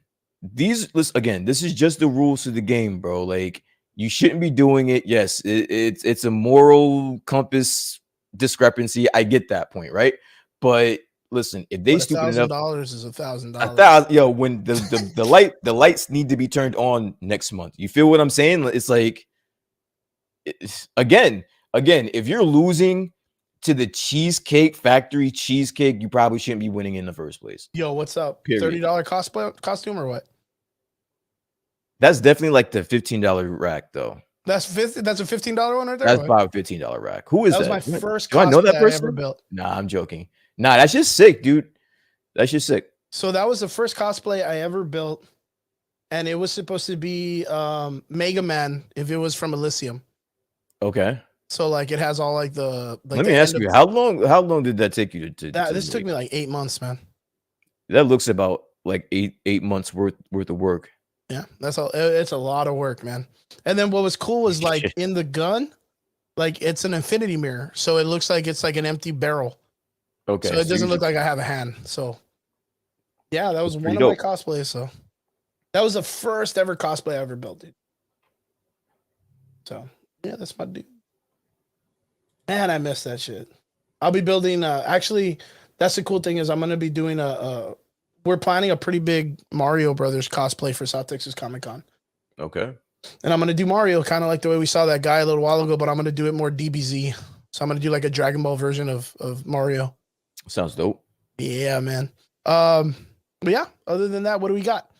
again, this is just the rules to the game, bro. Like you shouldn't be doing it. Yes, it's a moral compass discrepancy. I get that point, right? But listen, if they stupid enough, $1,000 is $1,000. 1,000, yo, when the lights need to be turned on next month. You feel what I'm saying? It's like again, if you're losing to the Cheesecake Factory cheesecake, you probably shouldn't be winning in the first place. Yo, what's up? Period. $30 costume or what? That's definitely like the $15 rack, though. That's a $15 one right there. That's What? about a $15 rack. Who is that? That was my first Do I know that cosplay I person? ever built. Nah, I'm joking. Nah, that's just sick, dude. That's just sick. So that was the first cosplay I ever built, and it was supposed to be Mega Man if it was from Elysium. Okay. So like it has all like the. Like Let me ask you, how long did that take you to This took me like 8 months, man. That looks about like eight months worth of work. Yeah, that's all. It's a lot of work, man. And then what was cool was like in the gun, like it's an infinity mirror, so it looks like it's like an empty barrel. Okay. So it doesn't look like I have a hand. So yeah, that was one of my cosplays. So that was the first ever cosplay I ever built, dude. So yeah, that's my dude. Man, I miss that shit. I'll be building. Actually, that's the cool thing is I'm gonna be doing we're planning a pretty big Mario Brothers cosplay for South Texas Comic Con. Okay. And I'm gonna do Mario kind of like the way we saw that guy a little while ago, but I'm gonna do it more DBZ. So I'm gonna do like a Dragon Ball version of Mario. Sounds dope. Yeah, man. But yeah, other than that, what do we got?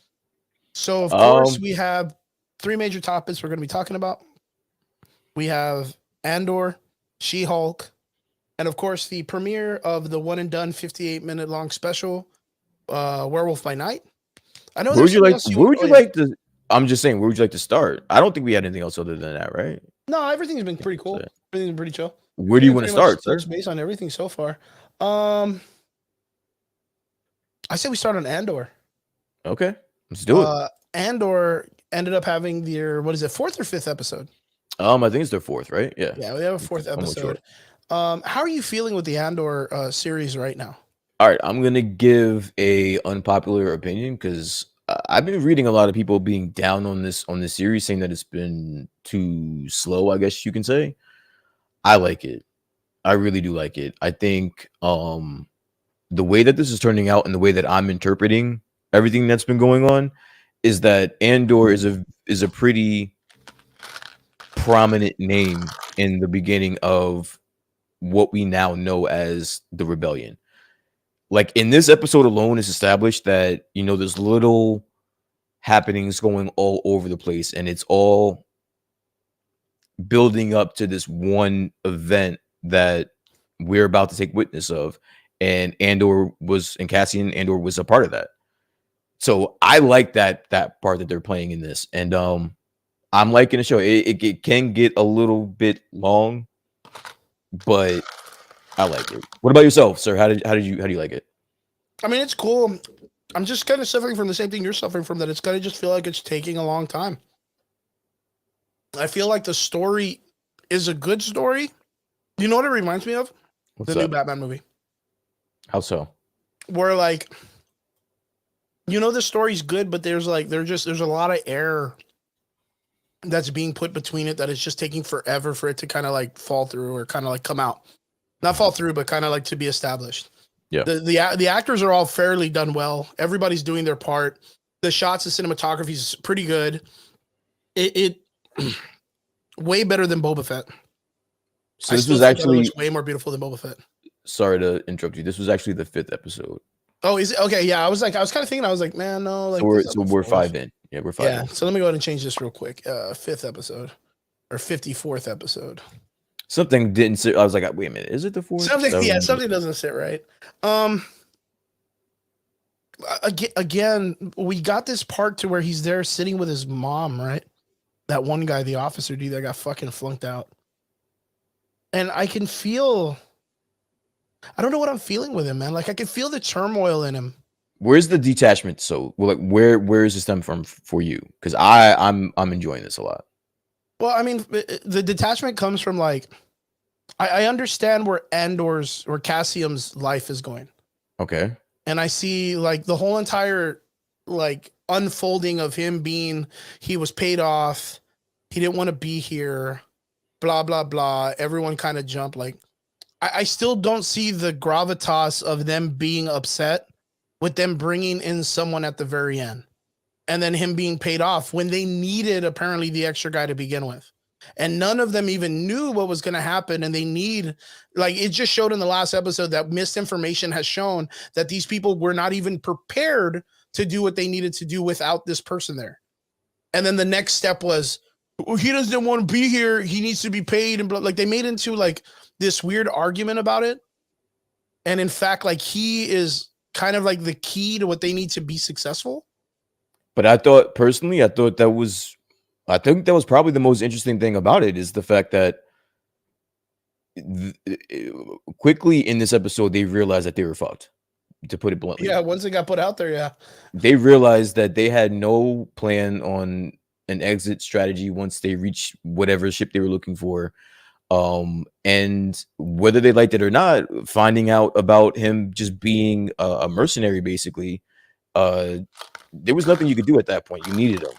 So of course we have 3 major topics we're gonna be talking about. We have Andor, SheHulk, and of course the premiere of the one and done 58-minute long special, Werewolf by Night. I know. Where would you like to? I'm just saying, where would you like to start? I don't think we had anything else other than that, right? No, everything's been pretty cool. Everything's been pretty chill. Where do you want to start, sir? Based on everything so far. I say we start on Andor. Okay, let's do it. Andor ended up having their 4th or 5th episode? I think it's their 4th, right? Yeah. Yeah, we have a 4th episode. How are you feeling with the Andor series right now? All right, I'm gonna give a unpopular opinion because I've been reading a lot of people being down on this series, saying that it's been too slow, I guess you can say. I like it. I really do like it. I think the way that this is turning out and the way that I'm interpreting everything that's been going on is that Andor is a pretty prominent name in the beginning of what we now know as the rebellion. Like in this episode alone, it's established that, there's little happenings going all over the place, and it's all building up to this one event that we're about to take witness of. And Cassian Andor was a part of that. So I like that part that they're playing in this. And I'm liking the show. It can get a little bit long, but I like it. What about yourself, sir? How do you like it? I mean, it's cool. I'm just kind of suffering from the same thing you're suffering from, that it's going to just feel like it's taking a long time. I feel like the story is a good story. You know what it reminds me of? What's the up? New Batman movie. How so? Where the story's good, but there's a lot of error that's being put between it that it's just taking forever for it to kind of fall through or kind of come out. Not fall through, but kind of like to be established. Yeah. The actors are all fairly done well. Everybody's doing their part. The shots, the cinematography is pretty good. It way better than Boba Fett. So this was actually, it looks way more beautiful than Boba Fett. sorry to interrupt you. This was actually the 5th episode. Oh, is it? Okay, yeah. I was kind of thinking, I was like, man, no. Like, So we're 5 in. Yeah, we're 5 yeah. in. So let me go ahead and change this real quick. 5th episode or 54th episode. Something didn't sit. I was like, wait a minute, is it the 4th? Something doesn't sit right. Again, we got this part to where he's there sitting with his mom, right? That one guy, the officer dude that got fucking flunked out. And I can feel, I don't know what I'm feeling with him, man. Like I can feel the turmoil in him. Where's the detachment? So, like, where is this stem from for you? Because I'm enjoying this a lot. Well, I mean, the detachment comes from like, I understand where Cassium's life is going. Okay. And I see like the whole entire like unfolding of him being, he was paid off. He didn't want to be here, blah, blah, blah. Everyone kind of jumped. Like, I still don't see the gravitas of them being upset with them bringing in someone at the very end and then him being paid off when they needed apparently the extra guy to begin with. And none of them even knew what was going to happen. And they need, like, it just showed in the last episode that misinformation has shown that these people were not even prepared to do what they needed to do without this person there. And then the next step was, he doesn't want to be here. He needs to be paid. And like, they made into like this weird argument about it. And in fact, like, he is kind of like the key to what they need to be successful. But I thought personally, I think that was probably the most interesting thing about it is the fact that quickly in this episode, they realized that they were fucked, to put it bluntly. Yeah. Once it got put out there. Yeah. They realized that they had no plan on an exit strategy once they reached whatever ship they were looking for. And whether they liked it or not, finding out about him just being a mercenary, basically, there was nothing you could do at that point. You needed him.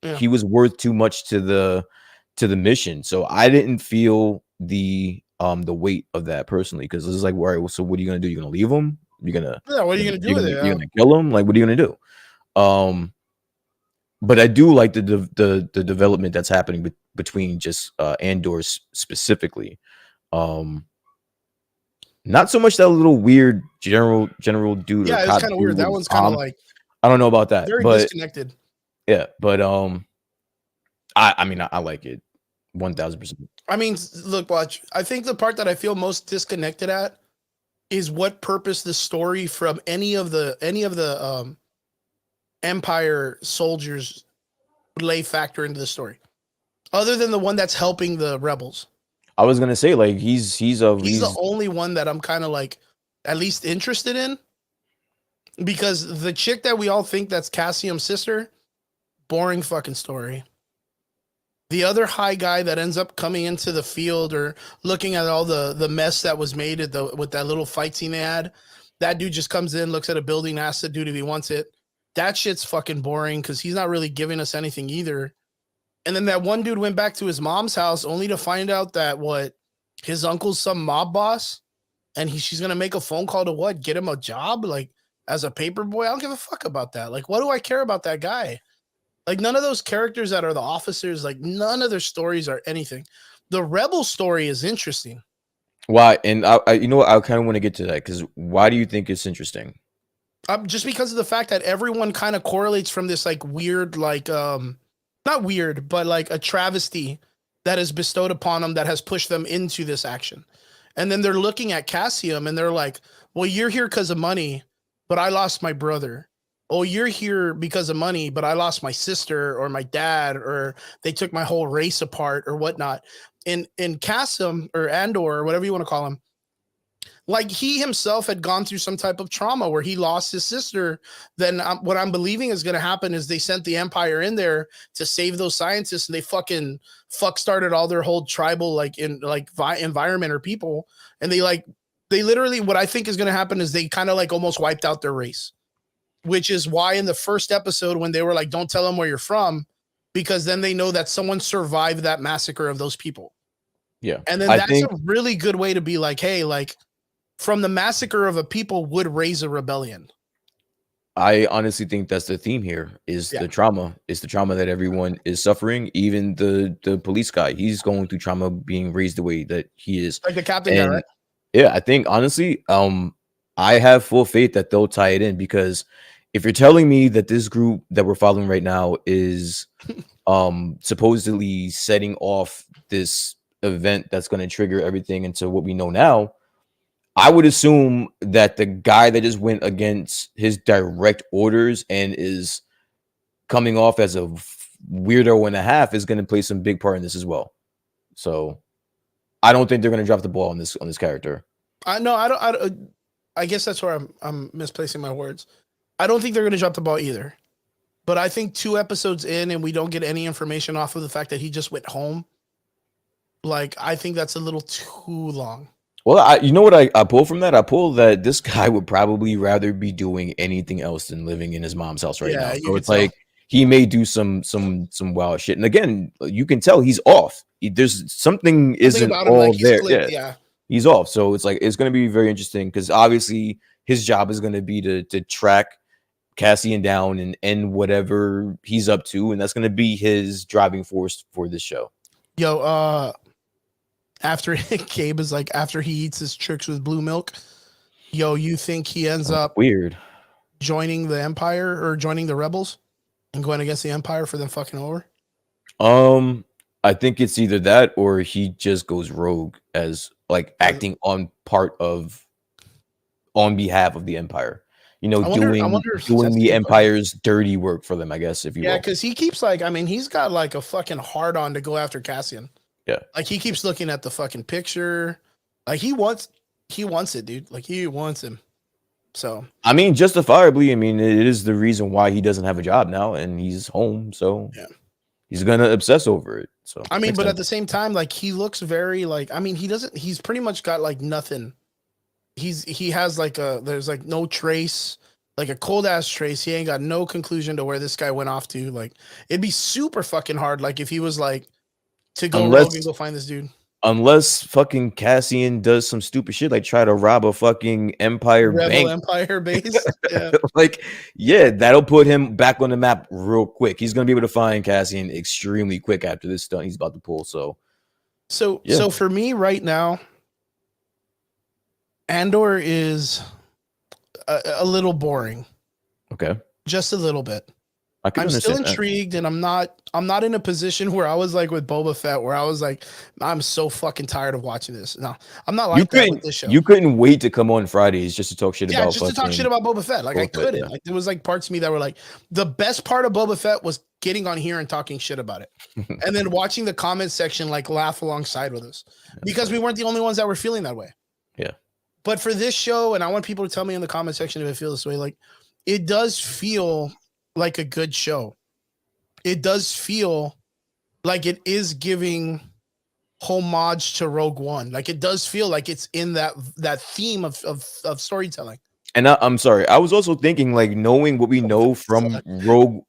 Yeah. He was worth too much to the mission. So I didn't feel the weight of that personally, because it's like, all right, well, so what are you gonna do? You're gonna leave him? You're gonna What are you gonna do with it? You're gonna kill him? Like, what are you gonna do? But I do like the development that's happening between just Andor specifically. Not so much that little weird general dude. Yeah, it's kind of weird. That one's kind of like, I don't know about that. Very but, disconnected. Yeah, but I mean, I like it 1000%. I mean, look, watch. I think the part that I feel most disconnected at is what purpose the story from any of the Empire soldiers lay factor into the story, other than the one that's helping the rebels. I was gonna say, like, he's the only one that I'm kind of like at least interested in, because the chick that we all think that's Cassium's sister, boring fucking story. The other high guy that ends up coming into the field or looking at all the mess that was made with that little fight scene they had, that dude just comes in, looks at a building, asks the dude if he wants it. That shit's fucking boring because he's not really giving us anything either. And then that one dude went back to his mom's house only to find out that his uncle's some mob boss, and she's gonna make a phone call to get him a job, like as a paper boy. I don't give a fuck about that. Like, what do I care about that guy? Like, none of those characters that are the officers, like, none of their stories are anything. The rebel story is interesting. Why? And I you know what? I kind of want to get to that, because why do you think it's interesting? Just because of the fact that everyone kind of correlates from this like weird, like not weird, but like a travesty that is bestowed upon them that has pushed them into this action. And then they're looking at Cassium and they're like, well, you're here because of money, but I lost my brother. Oh, you're here because of money, but I lost my sister or my dad, or they took my whole race apart or whatnot. In Cassium or Andor or whatever you want to call him, like, he himself had gone through some type of trauma where he lost his sister. Then what I'm believing is going to happen is they sent the Empire in there to save those scientists, and they fucking started all their whole tribal environment or people. And they literally, what I think is going to happen is they kind of like almost wiped out their race, which is why in the first episode when they were like, don't tell them where you're from, because then they know that someone survived that massacre of those people. Yeah. And then I that's think a really good way to be like, hey, like from the massacre of a people would raise a rebellion. I honestly think that's the theme here is Yeah. the trauma. It's the trauma that everyone is suffering. Even the police guy, he's going through trauma being raised the way that he is. Like the captain guy, And right? yeah, I think honestly, I have full faith that they'll tie it in because if you're telling me that this group that we're following right now is supposedly setting off this event that's going to trigger everything into what we know now, I would assume that the guy that just went against his direct orders and is coming off as a weirdo and a half is going to play some big part in this as well. So I don't think they're going to drop the ball on this character. I know. I guess that's where I'm misplacing my words. I don't think they're going to drop the ball either. But I think 2 episodes in and we don't get any information off of the fact that he just went home. Like, I think that's a little too long. Well, you know what I pull from that? I pull that this guy would probably rather be doing anything else than living in his mom's house right now. So it's like he may do some wild shit. And again, you can tell he's off. There's something isn't about him, all like, there. Flipped, yeah, he's off. So it's like it's going to be very interesting because obviously his job is going to be to track Cassian down and end whatever he's up to, and that's going to be his driving force for this show. Yo, after Gabe is like, after he eats his tricks with blue milk, yo, you think he ends up weird joining the Empire or joining the Rebels and going against the Empire for them fucking over? I think it's either that or he just goes rogue as like acting on behalf of the Empire. You know, doing the Empire's dirty work for them, I guess, if you will. Yeah, because he keeps like, I mean, he's got like a fucking hard on to go after Cassian. Yeah. Like he keeps looking at the fucking picture. Like he wants it, dude. Like he wants him. So I mean, justifiably, I mean, it is the reason why he doesn't have a job now and he's home. So yeah, he's gonna obsess over it. So I mean, but at the same time, like he looks very like, I mean, he's pretty much got like nothing. He has like there's like no trace, like a cold ass trace. He ain't got no conclusion to where this guy went off to. Like it'd be super fucking hard. Like if he was like to go rogue and go find this dude. Unless fucking Cassian does some stupid shit, like try to rob a fucking Empire bank. Empire base. Yeah. Like, yeah, that'll put him back on the map real quick. He's gonna be able to find Cassian extremely quick after this stunt he's about to pull. So for me right now, Andor is a little boring. Okay. Just a little bit. I'm still intrigued, and I'm not in a position where I was like with Boba Fett, where I was like, I'm so fucking tired of watching this. No, I'm not like that with this show. You couldn't wait to come on Fridays just to talk shit about. Yeah, just to talk shit about Boba Fett. Like I couldn't. Yeah. Like there was like parts of me that were like, the best part of Boba Fett was getting on here and talking shit about it, and then watching the comment section like laugh alongside with us because we weren't the only ones that were feeling that way. Yeah. But for this show, and I want people to tell me in the comment section if it feels this way, like it does feel like a good show. It does feel like it is giving homage to Rogue One. Like it does feel like it's in that theme of storytelling. And I'm sorry, I was also thinking like knowing what we know from Rogue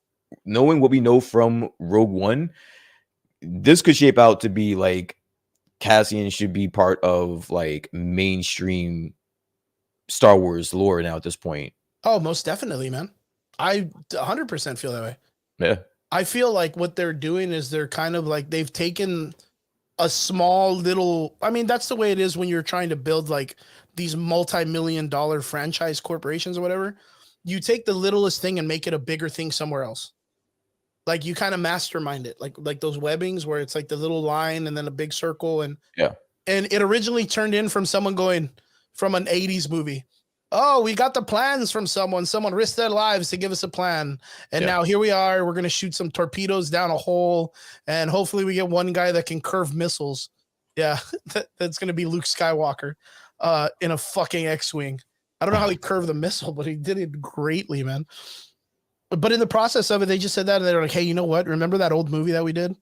One, this could shape out to be like Cassian should be part of like mainstream Star Wars lore now at this point. Oh, most definitely, man. I 100% feel that way. Yeah. I feel like what they're doing is they're kind of like they've taken a small little, I mean, that's the way it is when you're trying to build like these multi-million-dollar franchise corporations or whatever. You take the littlest thing and make it a bigger thing somewhere else. Like you kind of mastermind it, like those webbings where it's like the little line and then a big circle. And yeah. And it originally turned in from someone going from an 80s movie. Oh, we got the plans from someone. Someone risked their lives to give us a plan. And now here we are. We're going to shoot some torpedoes down a hole. And hopefully we get one guy that can curve missiles. Yeah, that's going to be Luke Skywalker in a fucking X-Wing. I don't know how he curved the missile, but he did it greatly, man. But in the process of it, they just said that. And they were like, hey, you know what? Remember that old movie that we did?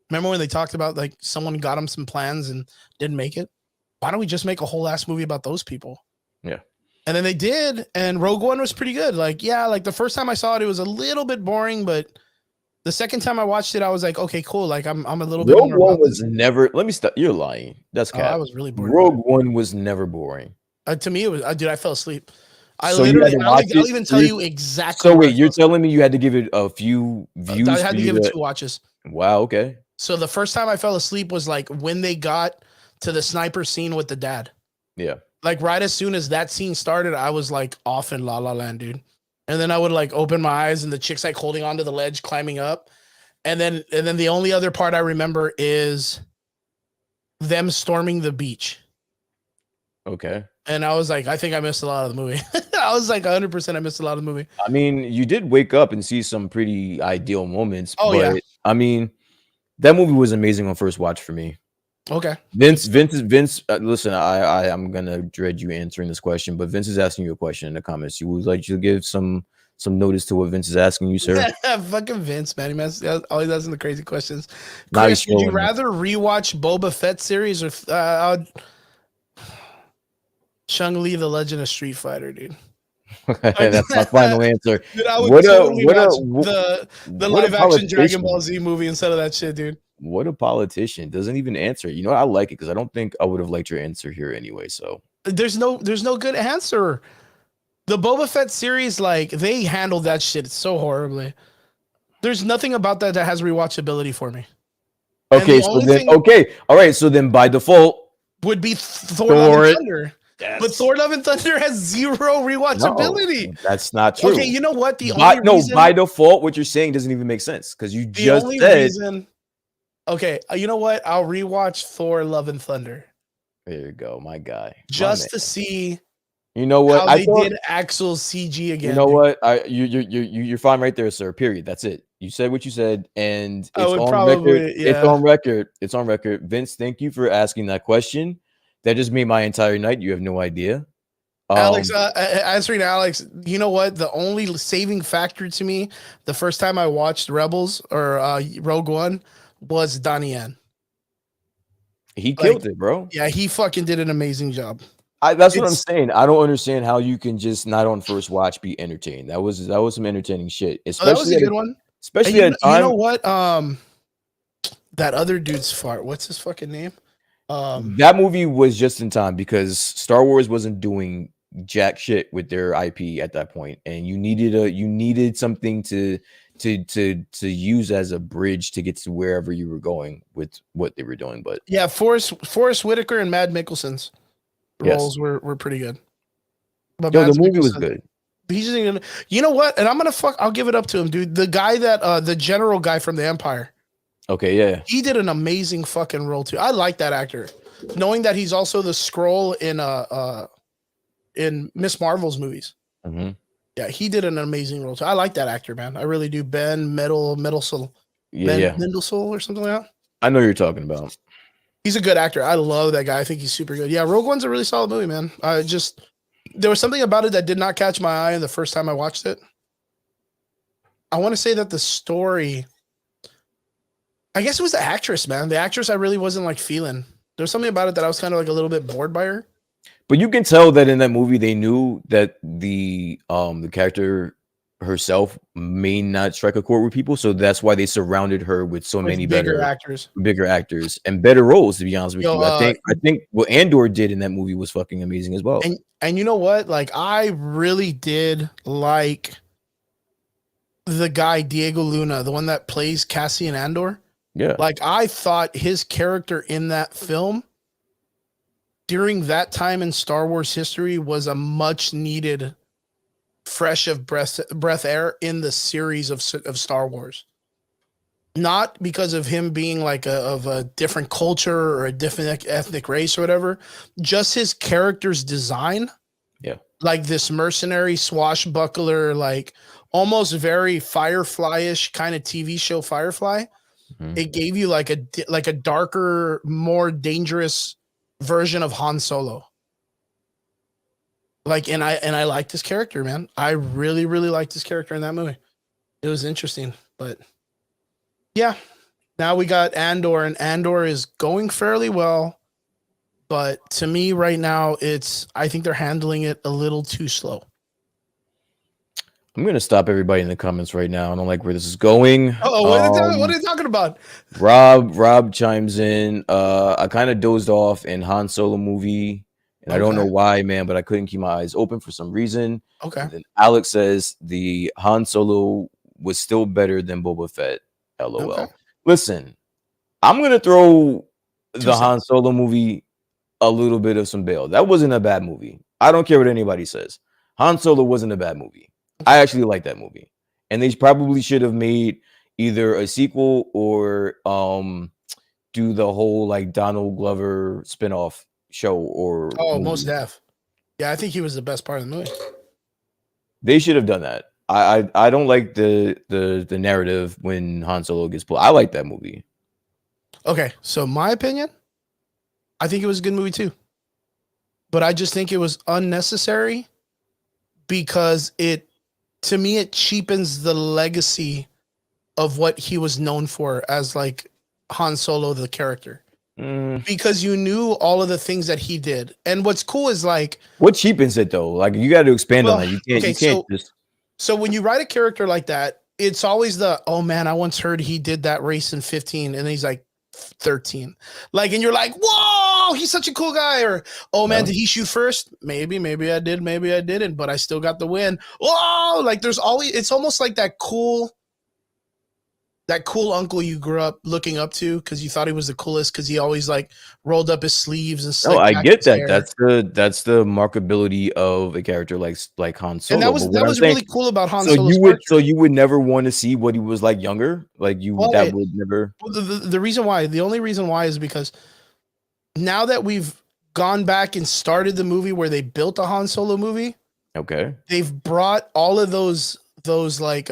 Remember when they talked about like someone got them some plans and didn't make it? Why don't we just make a whole ass movie about those people? Yeah. And then they did, and Rogue One was pretty good. Like, yeah, like the first time I saw it, it was a little bit boring, but The second time I watched it, I was like, okay, cool. Like I'm a little bit Rogue more One about was this. never. Let me stop. You're lying. That's Oh, I cap. was really bored. Rogue One was never boring. To me, it was. Dude, I fell asleep. I So you had literally, to watch I'll it. even So tell you're, you exactly. so Where I wait, you're fell asleep. telling me you had to give it a few I views had for to you give it to? 2 watches. Wow. Okay. So the first time I fell asleep was like when they got to the sniper scene with the dad. Yeah. Like right as soon as that scene started, I was like off in La La Land, dude. And then I would like open my eyes and the chick's like holding onto the ledge, climbing up. And then the only other part I remember is them storming the beach. Okay. And I was like, I think I missed a lot of the movie. I was like 100% I missed a lot of the movie. I mean, you did wake up and see some pretty ideal moments. Oh, but yeah. I mean, that movie was amazing on first watch for me. Okay. Vince. Listen, I'm gonna dread you answering this question, but Vince is asking you a question in the comments. You would like to give some notice to what Vince is asking you, sir? Fucking Vince, man. All he does in the crazy questions. Now he's Chris, would you trolling me. rather rewatch Boba Fett series or Chung-Li, The Legend of Street Fighter, dude? That's my final answer. Dude, I would What a totally what a watch the what a live action Dragon politician. Ball Z movie instead of that shit, dude. What a politician. Doesn't even answer. You know, I like it because I don't think I would have liked your answer here anyway. So There's no good answer. The Boba Fett series, like they handled that shit so horribly. There's nothing about that has rewatchability for me. And okay, the so only then thing okay, all right. So then by default, would be Thor Love Thor- and Thunder. yes. But Thor Love and Thunder has zero rewatchability. No, that's not true. Okay, you know what? By default, what you're saying doesn't even make sense because you the just only said. reason. Okay, you know what? I'll rewatch Thor Love and Thunder There you go, my guy. just to see You know what? how they did Axel's CG again. You know dude. what? You're fine right there, sir. Period. That's it. You said what you said, and it's I would on probably- record. yeah. It's on record. It's on record. Vince, thank you for asking that question. That just made my entire night. You have no idea. Alex, answering Alex, you know what? The only saving factor to me the first time I watched Rebels or Rogue One was Donnie Yen. he killed it, bro. Yeah, he fucking did an amazing job. That's what I'm It's- saying. I don't understand how you can just not on first watch be entertained. That was some entertaining shit. Oh, that was Especially a at good one. And especially at a you time. know what? That other dude's fart. What's his fucking name? That movie was just in time because Star Wars wasn't doing jack shit with their IP at that point, and you needed something to use as a bridge to get to wherever you were going with what they were doing. But Yeah, Forrest Whitaker and Mad Mikkelsen's Yes. roles were pretty good. But yo, the Mads movie was Mikkelsen- good. He's just gonna, you know what? And I'll give it up to him, dude. The guy that the general guy from the Empire, Okay, yeah, he did an amazing fucking role too. I like that actor. Knowing that he's also the scroll in Miss Marvel's movies. Mhm. Yeah, he did an amazing role too. I like that actor, man. I really do. Ben Mendelsohn. yeah. Mendelsohn or something like that. I know who you're talking about. He's a good actor. I love that guy. I think he's super good. Yeah, Rogue One's a really solid movie, man. There was something about it that did not catch my eye the first time I watched it. I want to say that the story, I guess it was the actress, man. The actress I really wasn't like feeling. There was something about it that I was kind of like a little bit bored by her. But you can tell that in that movie they knew that the character herself may not strike a chord with people, so that's why they surrounded her with so many bigger bigger actors and better roles. To be honest with Yo, you, I think what Andor did in that movie was fucking amazing as well. And you know what? Like I really did like the guy Diego Luna, the one that plays Cassian Andor. Yeah, Like I thought his character in that film during that time in Star Wars history was a much needed fresh of breath air in the series of Star Wars. Not because of him being like of a different culture or a different ethnic race or whatever, just his character's design. Yeah. Like this mercenary swashbuckler, like almost very Firefly-ish kind of TV show Firefly. Mhm. It gave you like a darker, more dangerous version of Han Solo. Like, and I liked this character, man. I really, really liked this character in that movie. It was interesting, but yeah. Now we got Andor, and Andor is going fairly well. But to me, right now, I think they're handling it a little too slow. I'm gonna stop everybody in the comments right now. I don't like where this is going. Oh, what are you talking about? Rob chimes in. I kind of dozed off in Han Solo movie, and I don't know Okay. why, man, but I couldn't keep my eyes open for some reason. Okay. And then Alex says the Han Solo was still better than Boba Fett. LOL. Okay. Listen, I'm gonna throw 2 the Han cents. Solo movie a little bit of some bail. That wasn't a bad movie. I don't care what anybody says. Han Solo wasn't a bad movie. I actually like that movie. And they probably should have made either a sequel or do the whole like Donald Glover spinoff show or Oh, movie. most def. Yeah, I think he was the best part of the movie. They should have done that. I don't like the narrative when Han Solo gets pulled. I like that movie. Okay, so my opinion, I think it was a good movie too. But I just think it was unnecessary because to me, it cheapens the legacy of what he was known for as like Han Solo, the character. Because you knew all of the things that he did. And what's cool is like, what cheapens it though? Like you got to expand on that. You can't. okay, You can't just. So when you write a character like that, it's always oh man, I once heard he did that race in 15 and he's like 13. Like, and you're like, whoa, he's such a cool guy. Or, oh man, No. did he shoot first? Maybe I did, maybe I didn't, but I still got the win. Whoa, like there's always, it's almost like that cool uncle you grew up looking up to because you thought he was the coolest because he always like rolled up his sleeves and No, I get that. hair. That's the marketability of a character like Han Solo. And that was really cool about Han so Solo's you would never want to see what he was like younger, like you Well, that would never. The only reason why is because now that we've gone back and started the movie where they built a Han Solo movie, Okay. they've brought all of those like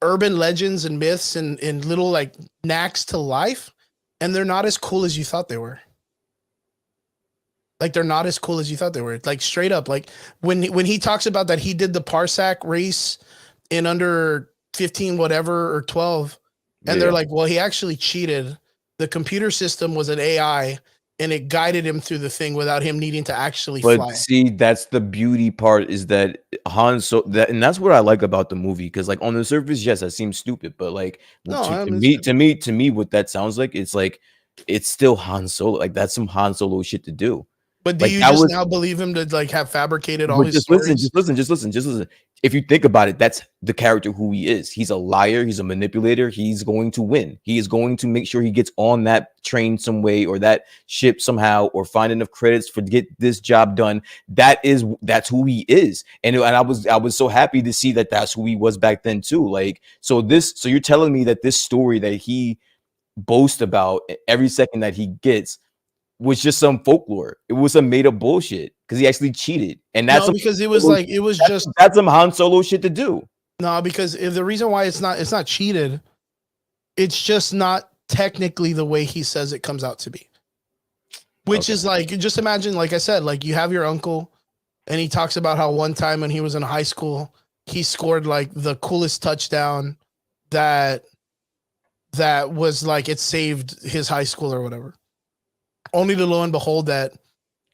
urban legends and myths and little like knacks to life, and they're not as cool as you thought they were. Like they're not as cool as you thought they were. Like straight up, like when he talks about that he did the Parsec race in under 15 whatever or 12, and they're like, well, he actually cheated. The computer system was an AI and it guided him through the thing without him needing to actually But fly. see, that's the beauty part is that and that's what I like about the movie because like on the surface, yes, that seems stupid, but like No, I to mean, me, what that sounds like, it's like it's still Han Solo. Like that's some Han Solo shit to do. But do Like, you that just was- now believe him to like have fabricated all But his just stories? listen. If you think about it, that's the character who he is. He's a liar. He's a manipulator. He's going to win. He is going to make sure he gets on that train some way or that ship somehow or find enough credits for get this job done. That's who he is. And I was so happy to see that that's who he was back then too. Like so you're telling me that this story that he boasts about every second that he gets was just some folklore. It was some made up bullshit because he actually cheated, and that's Because it was like that's some Han Solo shit to do. No, because if the reason why it's not cheated, it's just not technically the way he says it comes out to be. Which is like, just imagine, like I said, like you have your uncle and he talks about how one time when he was in high school, he scored like the coolest touchdown that was like it saved his high school or whatever. Only to lo and behold that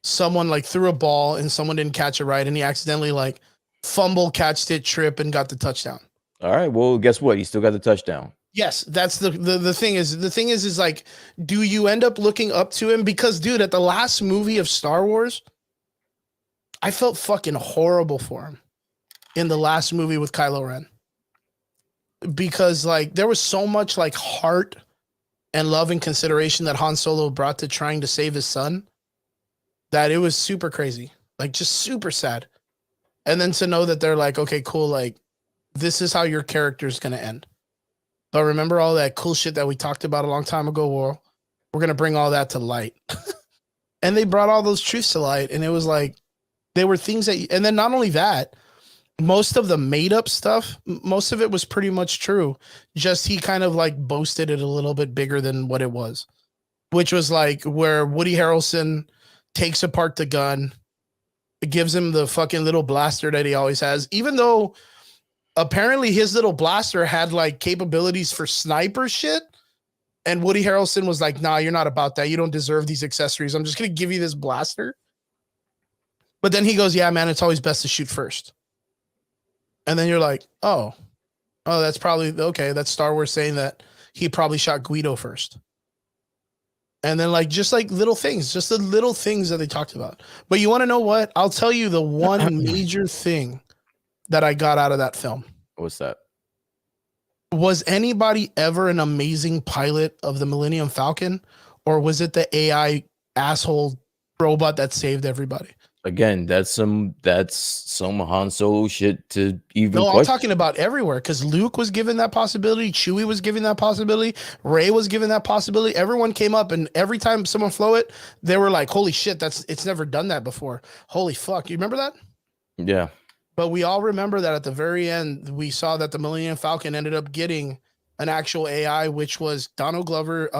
someone like threw a ball and someone didn't catch it right and he accidentally like fumble, catched it, trip, and got the touchdown. All right, well, guess what? He still got the touchdown. Yes, that's the thing is is like, do you end up looking up to him? Because dude, at the last movie of Star Wars, I felt fucking horrible for him in the last movie with Kylo Ren. Because like there was so much like heart and love and consideration that Han Solo brought to trying to save his son that it was super crazy. Like just super sad. And then to know that they're like, okay, cool, like this is how your character is going to end. But remember all that cool shit that we talked about a long time ago? Well, we're going to bring all that to light. And they brought all those truths to light. And it was like, they were things that, and then not only that, most of the made up stuff, most of it was pretty much true. Just he kind of like boasted it a little bit bigger than what it was, which was like where Woody Harrelson takes apart the gun, it gives him the fucking little blaster that he always has, even though apparently his little blaster had like capabilities for sniper shit. And Woody Harrelson was like, nah, you're not about that. You don't deserve these accessories. I'm just going to give you this blaster. But then he goes, yeah, man, it's always best to shoot first. And then you're like, oh, that's probably okay. That's Star Wars saying that he probably shot Guido first. And then like just like little things, just the little things that they talked about. But you want to know what? I'll tell you the one major thing that I got out of that film. What's that? Was anybody ever an amazing pilot of the Millennium Falcon, or was it the AI asshole robot that saved everybody? Again, that's some Han Solo shit to even. No, I'm question. talking about everywhere, because Luke was given that possibility, Chewie was given that possibility, Rey was given that possibility. Everyone came up, and every time someone flew it, they were like, "Holy shit, it's never done that before." Holy fuck, you remember that? Yeah. But we all remember that at the very end, we saw that the Millennium Falcon ended up getting an actual AI, which was Donald Glover.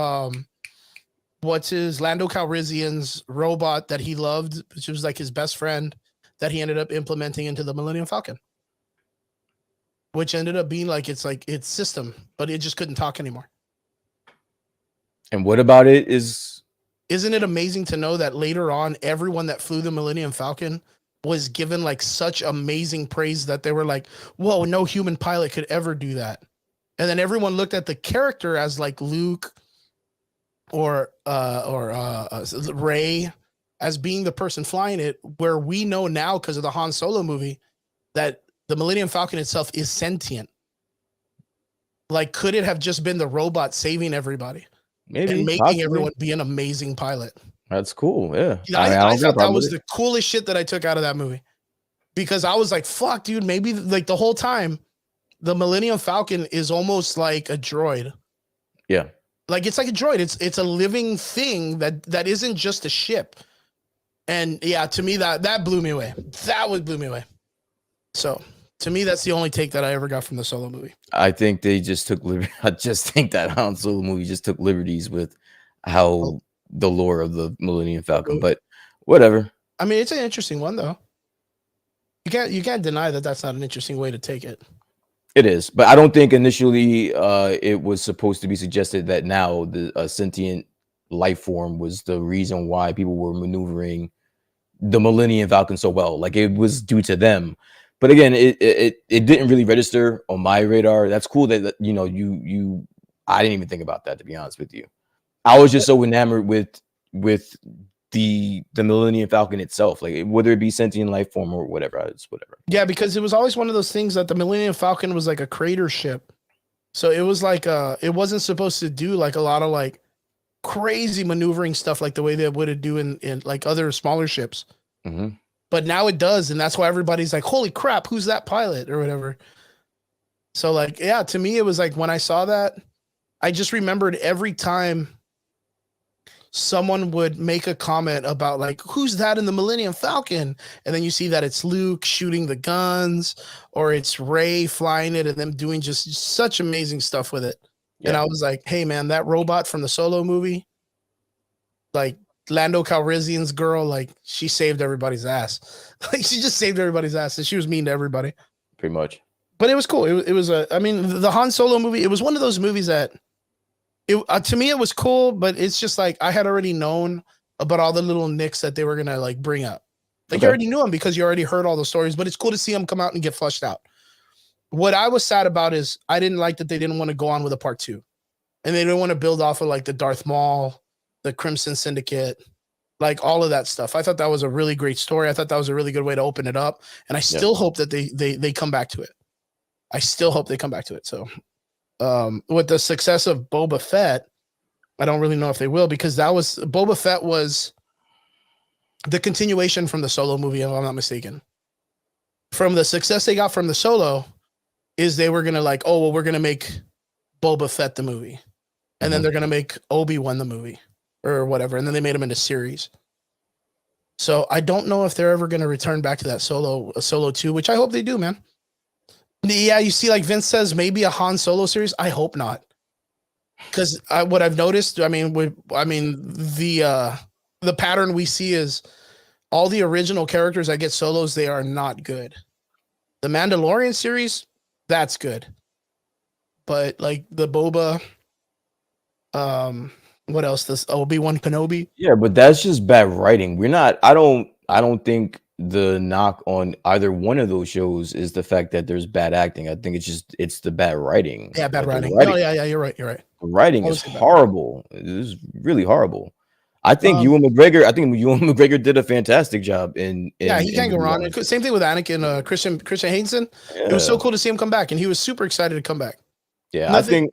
Lando Calrissian's robot that he loved, which was like his best friend, that he ended up implementing into the Millennium Falcon, which ended up being like its system, but it just couldn't talk anymore. And what about it is? Isn't it amazing to know that later on, everyone that flew the Millennium Falcon was given like such amazing praise that they were like, whoa, no human pilot could ever do that. And then everyone looked at the character as like Luke or Rey as being the person flying it, where we know now because of the Han Solo movie that the Millennium Falcon itself is sentient. Like, could it have just been the robot saving everybody? Maybe and making possibly. Everyone be an amazing pilot. That's cool. Yeah. I thought that was the coolest shit that I took out of that movie, because I was like, fuck, dude, maybe like the whole time the Millennium Falcon is almost like a droid. Yeah. Like it's like a droid. It's a living thing that isn't just a ship. And yeah, to me that blew me away. Blew me away. So to me, that's the only take that I ever got from the Solo movie. I think they just took I just think that Han Solo movie just took liberties with how the lore of the Millennium Falcon, but whatever. I mean, it's an interesting one though. You can't deny that that's not an interesting way to take it. It is, but I don't think initially it was supposed to be suggested that now the sentient life form was the reason why people were maneuvering the Millennium Falcon so well. Like it was due to them. But again, it didn't really register on my radar. That's cool that I didn't even think about that, to be honest with you. I was just so enamored with the Millennium Falcon itself, like whether it be sentient life form or whatever. It's whatever. Yeah, because it was always one of those things that the Millennium Falcon was like a crater ship. So it was like it wasn't supposed to do like a lot of like crazy maneuvering stuff like the way they would do in like other smaller ships. Mm-hmm. But now it does, and that's why everybody's like, holy crap, who's that pilot or whatever. So like, yeah, to me, it was like when I saw that, I just remembered every time someone would make a comment about like, who's that in the Millennium Falcon? And then you see that it's Luke shooting the guns, or it's Rey flying it and them doing just such amazing stuff with it. Yeah. And I was like, hey man, that robot from the Solo movie, like Lando Calrissian's girl, like she saved everybody's ass. Like she just saved everybody's ass, and she was mean to everybody. Pretty much. But it was cool. It was I mean, the Han Solo movie, it was one of those movies that to me it was cool, but it's just like I had already known about all the little nicks that they were gonna like bring up. Like you already knew them because you already heard all the stories, but it's cool to see them come out and get flushed out. What I was sad about is I didn't like that they didn't want to go on with a part 2. And they didn't want to build off of like the Darth Maul, the Crimson Syndicate, like all of that stuff. I thought that was a really great story. I thought that was a really good way to open it up. And I still hope that they come back to it. I still hope they come back to it. So with the success of Boba Fett, I don't really know if they will, because Boba Fett was the continuation from the Solo movie, if I'm not mistaken. From the success they got from the Solo is they were going to like, oh, well, we're going to make Boba Fett the movie. And then they're going to make Obi-Wan the movie or whatever. And then they made him into series. So I don't know if they're ever going to return back to that Solo 2, which I hope they do, man. Yeah, you see, like Vince says, maybe a Han Solo series. I hope not, because what I've noticed, the pattern we see is all the original characters that get solos, they are not good. The Mandalorian series, that's good, but like the Boba, what else? This Obi-Wan Kenobi. Yeah, but that's just bad writing. I don't think the knock on either one of those shows is the fact that there's bad acting. I think it's the bad writing. Yeah, bad Like the writing. writing, Oh, yeah, you're right. You're right. the writing is Always say bad writing. horrible. It is really horrible. I think Um, Ewan McGregor. I think Ewan McGregor did a fantastic job in. Yeah, he can't the go wrong. Beyond. Same thing with Anakin, Christian Hayden. It was so Yeah. cool to see him come back, and he was super excited to come back. Yeah, Nothing.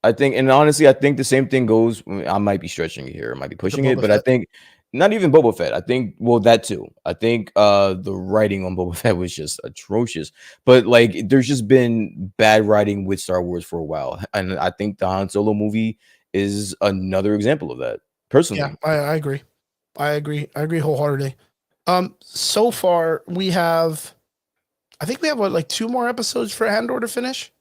I think, and honestly, I think the same thing goes. I might be stretching it here, I might be pushing it, Boba but I Fett. think not even Boba Fett. I think, well, that too. I think the writing on Boba Fett was just atrocious. But like, there's just been bad writing with Star Wars for a while, and I think the Han Solo movie is another example of that. Personally, Yeah, I agree. I agree wholeheartedly. So far we have, I think we have what, like 2 more episodes for Andor to finish.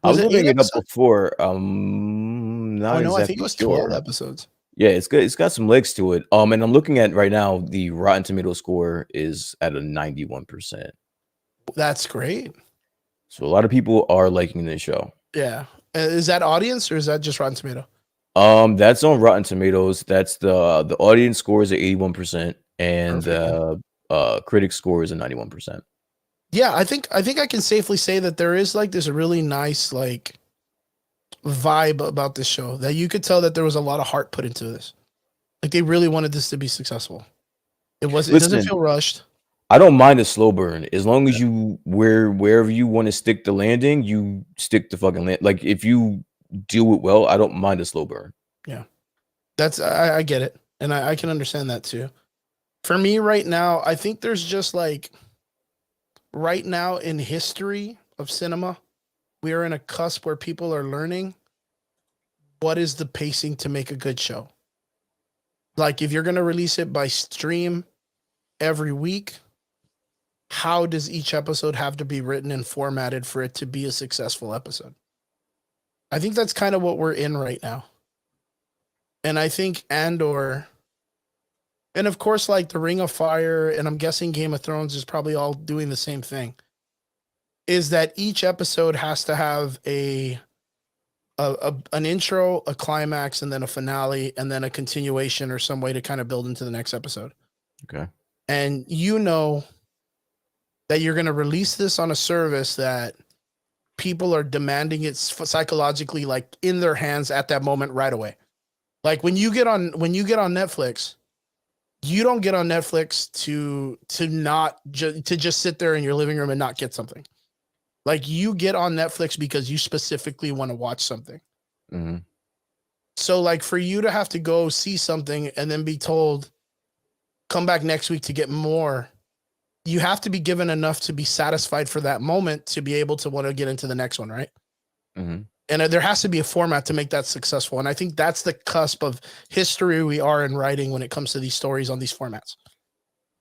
I was it looking 8 it up episodes? before. Not Oh no, I exactly think it was sure. 12 episodes. Yeah, it's good. It's got some legs to it. And I'm looking at right now, the Rotten Tomato score is at a 91%. That's great. So a lot of people are liking this show. Yeah. Is that audience or is that just Rotten Tomato? That's on Rotten Tomatoes. That's the audience score is at 81%, and Perfect. the critic score is at 91%. Yeah, I think I can safely say that there is like this really nice like vibe about this show that you could tell that there was a lot of heart put into this. Like they really wanted this to be successful. It doesn't Listen, feel rushed. I don't mind a slow burn as long as you wherever you want to stick the landing, you stick the fucking land. Like if you do it well, I don't mind a slow burn. Yeah. That's I get it. And I can understand that too. For me right now, I think there's just like right now in history of cinema, we are in a cusp where people are learning what is the pacing to make a good show. Like if you're going to release it by stream every week, how does each episode have to be written and formatted for it to be a successful episode? I think that's kind of what we're in right now. And I think Andor, and of course, like the Ring of Fire, and I'm guessing Game of Thrones is probably all doing the same thing, is that each episode has to have an intro, a climax, and then a finale, and then a continuation or some way to kind of build into the next episode. Okay. And you know that you're going to release this on a service that people are demanding it psychologically, like in their hands at that moment right away. Like when you get on Netflix, you don't get on Netflix to just sit there in your living room and not get something. Like you get on Netflix because you specifically want to watch something. Mm-hmm. So like for you to have to go see something and then be told, come back next week to get more, you have to be given enough to be satisfied for that moment to be able to want to get into the next one, right? Mm-hmm. And there has to be a format to make that successful. And I think that's the cusp of history we are in writing when it comes to these stories on these formats.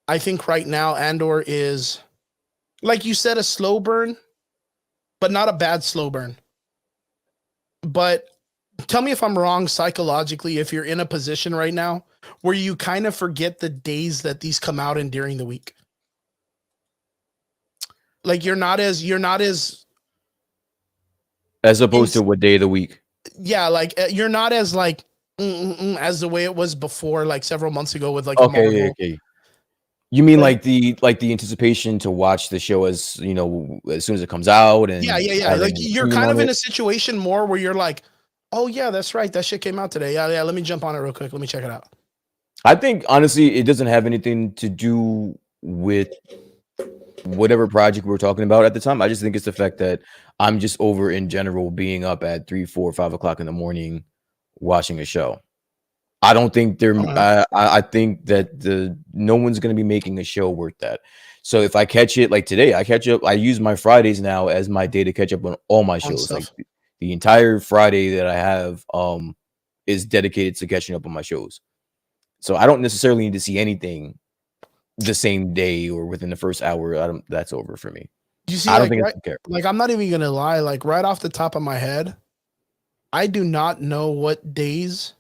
I think right now Andor is, like you said, a slow burn, but not a bad slow burn. But tell me if I'm wrong psychologically, if you're in a position right now where you kind of forget the days that these come out in during the week. Like you're not as opposed to what day of the week? Yeah, like you're not as like as the way it was before, like several months ago with like Okay. You mean Like- like the anticipation to watch the show as you know as soon as it comes out and yeah. having Like an you're opinion kind on of in it? a situation more where you're like, oh yeah, that's right, that shit came out today. Yeah. Let me jump on it real quick. Let me check it out. I think honestly, it doesn't have anything to do with whatever project we were talking about at the time. I just think it's the fact that I'm just over in general being up at 3, 4, 5 o'clock in the morning watching a show. I don't think I think that no one's going to be making a show worth that. So if I catch it like today, I use my Fridays now as my day to catch up on all my shows. Like the entire Friday that I have is dedicated to catching up on my shows. So I don't necessarily need to see anything the same day or within the first hour. That's over for me. You see, I don't like, think I care. Like I'm not even gonna lie, like right off the top of my head, I do not know what days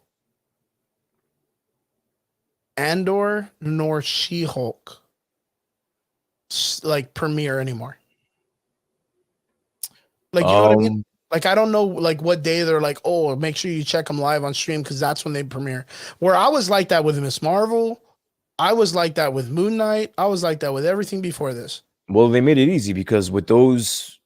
Andor nor She-Hulk like premiere anymore. Like you know what I mean? Like I don't know like what day they're like, oh, make sure you check them live on stream because that's when they premiere. Where I was like that with Miss Marvel, I was like that with Moon Knight. I was like that with everything before this. Well, they made it easy because with those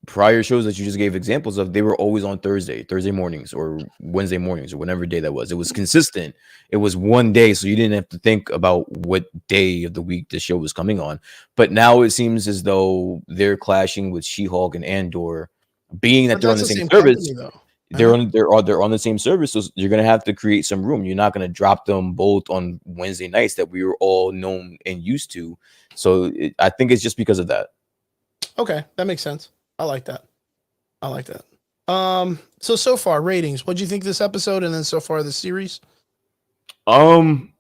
prior shows that you just gave examples of, they were always on Thursday mornings or Wednesday mornings or whatever day that was. It was consistent. It was one day, so you didn't have to think about what day of the week the show was coming on. But now it seems as though they're clashing with She-Hulk and Andor, being that But they're on that's the the same same service. company, though. They're on the same service, so you're gonna have to create some room. You're not gonna drop them both on Wednesday nights that we were all known and used to. So I think it's just because of that. Okay, that makes sense. I like that. I like that. So far ratings. What do you think this episode, and then so far the series? You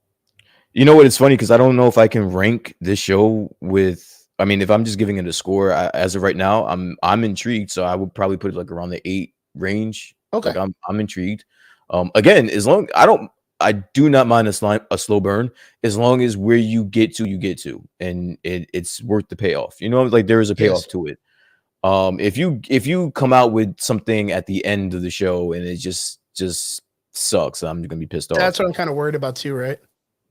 know what? It's funny because I don't know if I can rank this show with. I mean, if I'm just giving it a score, as of right now, I'm intrigued. So I would probably put it like around the 8 range. Okay. Like I'm intrigued. Again, I do not mind a slow burn as long as where you get to, and it's worth the payoff. You know, like there is a payoff Yes. to it. If you come out with something at the end of the show and it just sucks, I'm gonna be pissed off. That's what I'm kind of worried about too, right?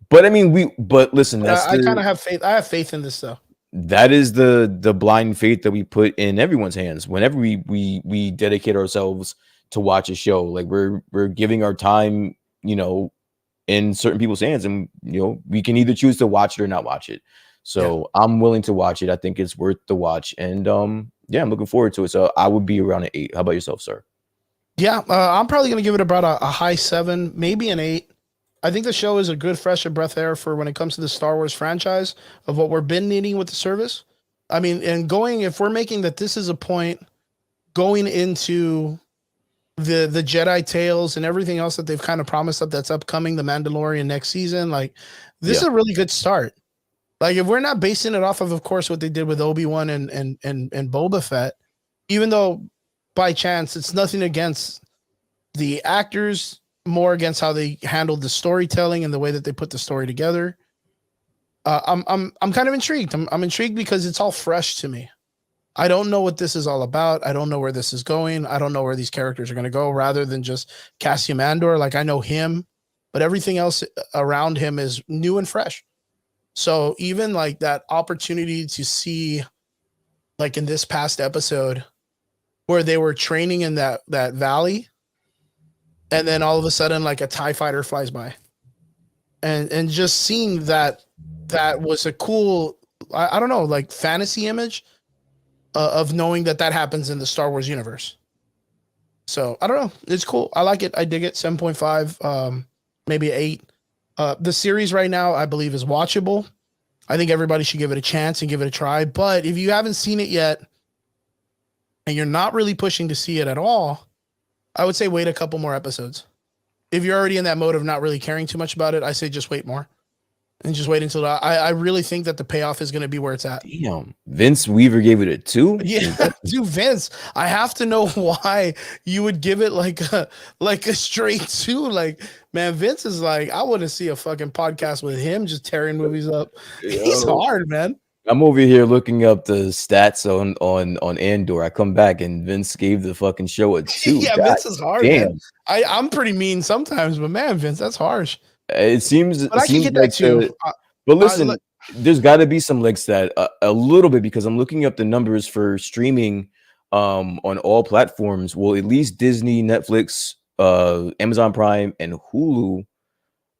But I mean, but listen, that's I kind of have faith. I have faith in this though. that is the blind faith that we put in everyone's hands whenever we dedicate ourselves to watch a show. Like we're giving our time, you know, in certain people's hands, and you know, we can either choose to watch it or not watch it. So I'm willing to watch it. I think it's worth the watch, and yeah, I'm looking forward to it. So I would be around an 8. How about yourself, sir? Yeah, I'm probably gonna give it about a high 7, maybe an 8. I think the show is a good fresh of breath air for when it comes to the Star Wars franchise of what we've been needing with the service. I mean, and if we're making that this is a point going into the Jedi Tales and everything else that they've kind of promised that's upcoming, the Mandalorian next season, like this is a really good start. Like if we're not basing it off of course, what they did with Obi-Wan and Boba Fett, even though by chance it's nothing against the actors, more against how they handled the storytelling and the way that they put the story together. I'm kind of intrigued. I'm intrigued because it's all fresh to me. I don't know what this is all about. I don't know where this is going. I don't know where these characters are going to go, rather than just Cassian Andor. Like I know him, but everything else around him is new and fresh. So even like that opportunity to see, like in this past episode, where they were training in that valley, and then all of a sudden like a TIE fighter flies by, and just seeing that was a cool, I don't know, like fantasy image of knowing that happens in the Star Wars universe. So I don't know, it's cool. I like it. I dig it. 7.5, maybe 8. The series right now, I believe, is watchable. I think everybody should give it a chance and give it a try. But if you haven't seen it yet and you're not really pushing to see it at all, I would say wait a couple more episodes. If you're already in that mode of not really caring too much about it, I say just wait more. And just wait until I really think that the payoff is going to be where it's at. Damn, Vince Weaver gave it a 2. Yeah, dude, Vince, I have to know why you would give it like a straight 2. Like, man, Vince is like, I want to see a fucking podcast with him just tearing movies up. He's hard, man. I'm over here looking up the stats on Andor. I come back and Vince gave the fucking show a 2. Yeah, God Vince is hard, damn. man. I'm pretty mean sometimes, but man, Vince, that's harsh. It seems, But I can get like that too. but listen, there's got to be some legs to that a little bit, because I'm looking up the numbers for streaming on all platforms. Well, at least Disney, Netflix, Amazon Prime, and Hulu.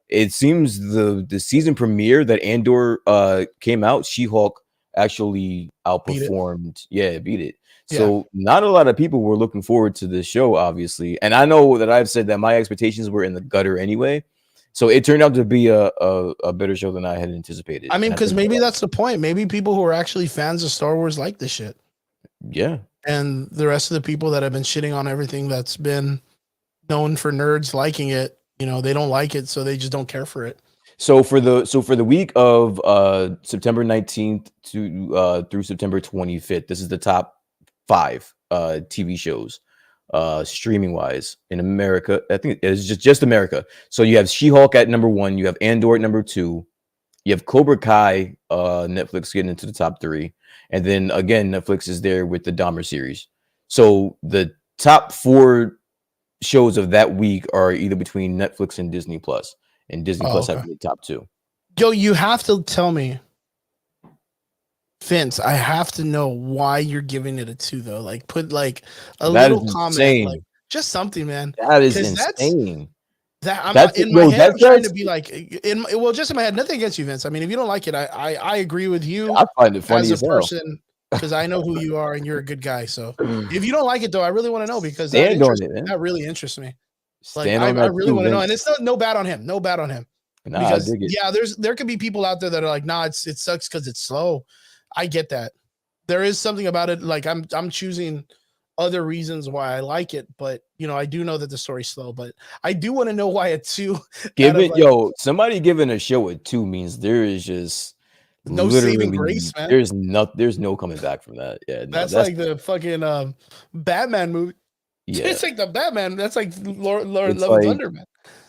It seems the season premiere that Andor came out, She-Hulk actually outperformed. Beat it. So not a lot of people were looking forward to this show, obviously. And I know that I've said that my expectations were in the gutter anyway. So it turned out to be a better show than I had anticipated. I mean, because maybe that's the point. Maybe people who are actually fans of Star Wars like this shit. Yeah. And the rest of the people that have been shitting on everything that's been known for nerds liking it, you know, they don't like it, so they just don't care for it. So for the week of September 19th to through September 25th, this is the top 5 TV shows streaming wise in America. I think it's just America. So you have She-Hulk at number 1, you have Andor at number 2, you have Cobra Kai, Netflix getting into the top 3, and then again Netflix is there with the Dahmer series. So the top 4 shows of that week are either between Netflix and Disney Plus, and Disney Plus have the top 2. Yo, you have to tell me, Vince. I have to know why you're giving it a 2 though. Like, put like a That is little comment, like insane. just something, man. That is Because insane. that I'm That's in my yo. head. I'm trying to That's be like, well, just in my head. Nothing against you, Vince. I mean, if you don't like it, I agree with you I find it funny as a as hell. person because I know who you are and you're a good guy. So if you don't like it though, I really want to know because Stand on it, man. that really interests me. Like Stand I on that really too, want to know, Vince. and it's no bad on him. No bad on him. Nah, Because I dig it. yeah, there could be people out there that are like, nah, it sucks because it's slow. I get that. There is something about it. Like I'm choosing other reasons why I like it, but you know, I do know that the story's slow, but I do want to know why a 2 Give out of, it, like, yo. Somebody giving a show a 2 means there is just no saving grace, man. there's no coming back from that. Yeah, no, That's like the fucking Batman movie. yeah. It's like the Batman. That's like Lord It's Love and like Thunder, man.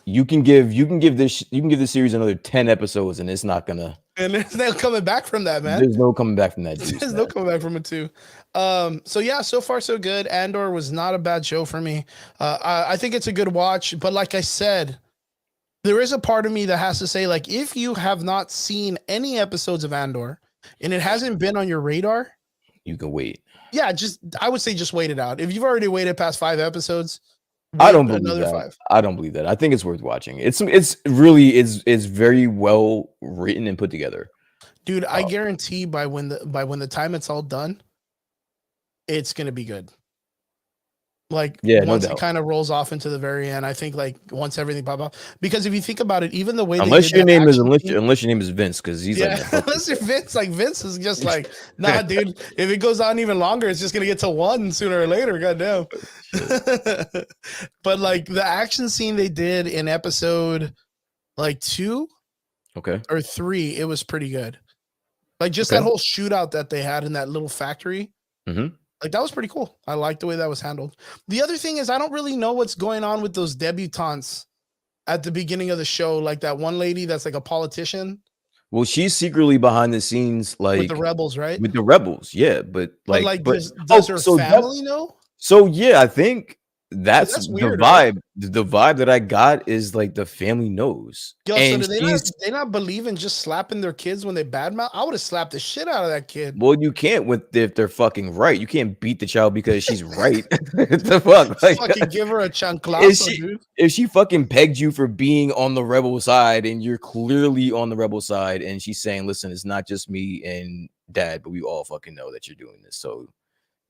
you can give this series another 10 episodes and it's not gonna. And there's no coming back from that, man. There's no coming back from that. Juice, There's man. no coming back from it too. So yeah, so far so good. Andor was not a bad show for me. I think it's a good watch, but like I said, there is a part of me that has to say, like, if you have not seen any episodes of Andor and it hasn't been on your radar, You can wait. yeah, I would say just wait it out. If you've already waited past 5 episodes, I wait don't believe another that. 5. I don't believe that. I think it's worth watching. It's really very well written and put together. Dude, I guarantee by when the time it's all done, it's gonna be good. Like, Yeah, no once it doubt. kind of rolls off into the very end, I think like once everything pop up, because if you think about it, even the way Unless they your did name is action scene- unless your name is Vince, because he's yeah, like, unless you're Vince, like Vince is just like, nah, dude. If it goes on even longer, it's just gonna get to 1 sooner or later. Goddamn. But like the action scene they did in episode like 2 okay. or 3, it was pretty good. Like just Okay. that whole shootout that they had in that little factory. Mhm. Like that was pretty cool. I like the way that was handled. The other thing is I don't really know what's going on with those debutantes at the beginning of the show. Like that one lady that's like a politician Well, she's secretly behind the scenes, with like the rebels, right? with the rebels. Yeah, but Does her so family know? So yeah, I think that's that's the weird, right? vibe. The vibe that I got is like the family knows. Yo, so And do she's they not believe in just slapping their kids when they badmouth? I would have slapped the shit out of that kid. well, you can't if they're fucking right. You can't beat the child because she's right. What the fuck? Like, Fucking give her a chanclazo, dude. if she fucking pegged you for being on the rebel side and you're clearly on the rebel side and she's saying, listen, it's not just me and dad, but we all fucking know that you're doing this. So,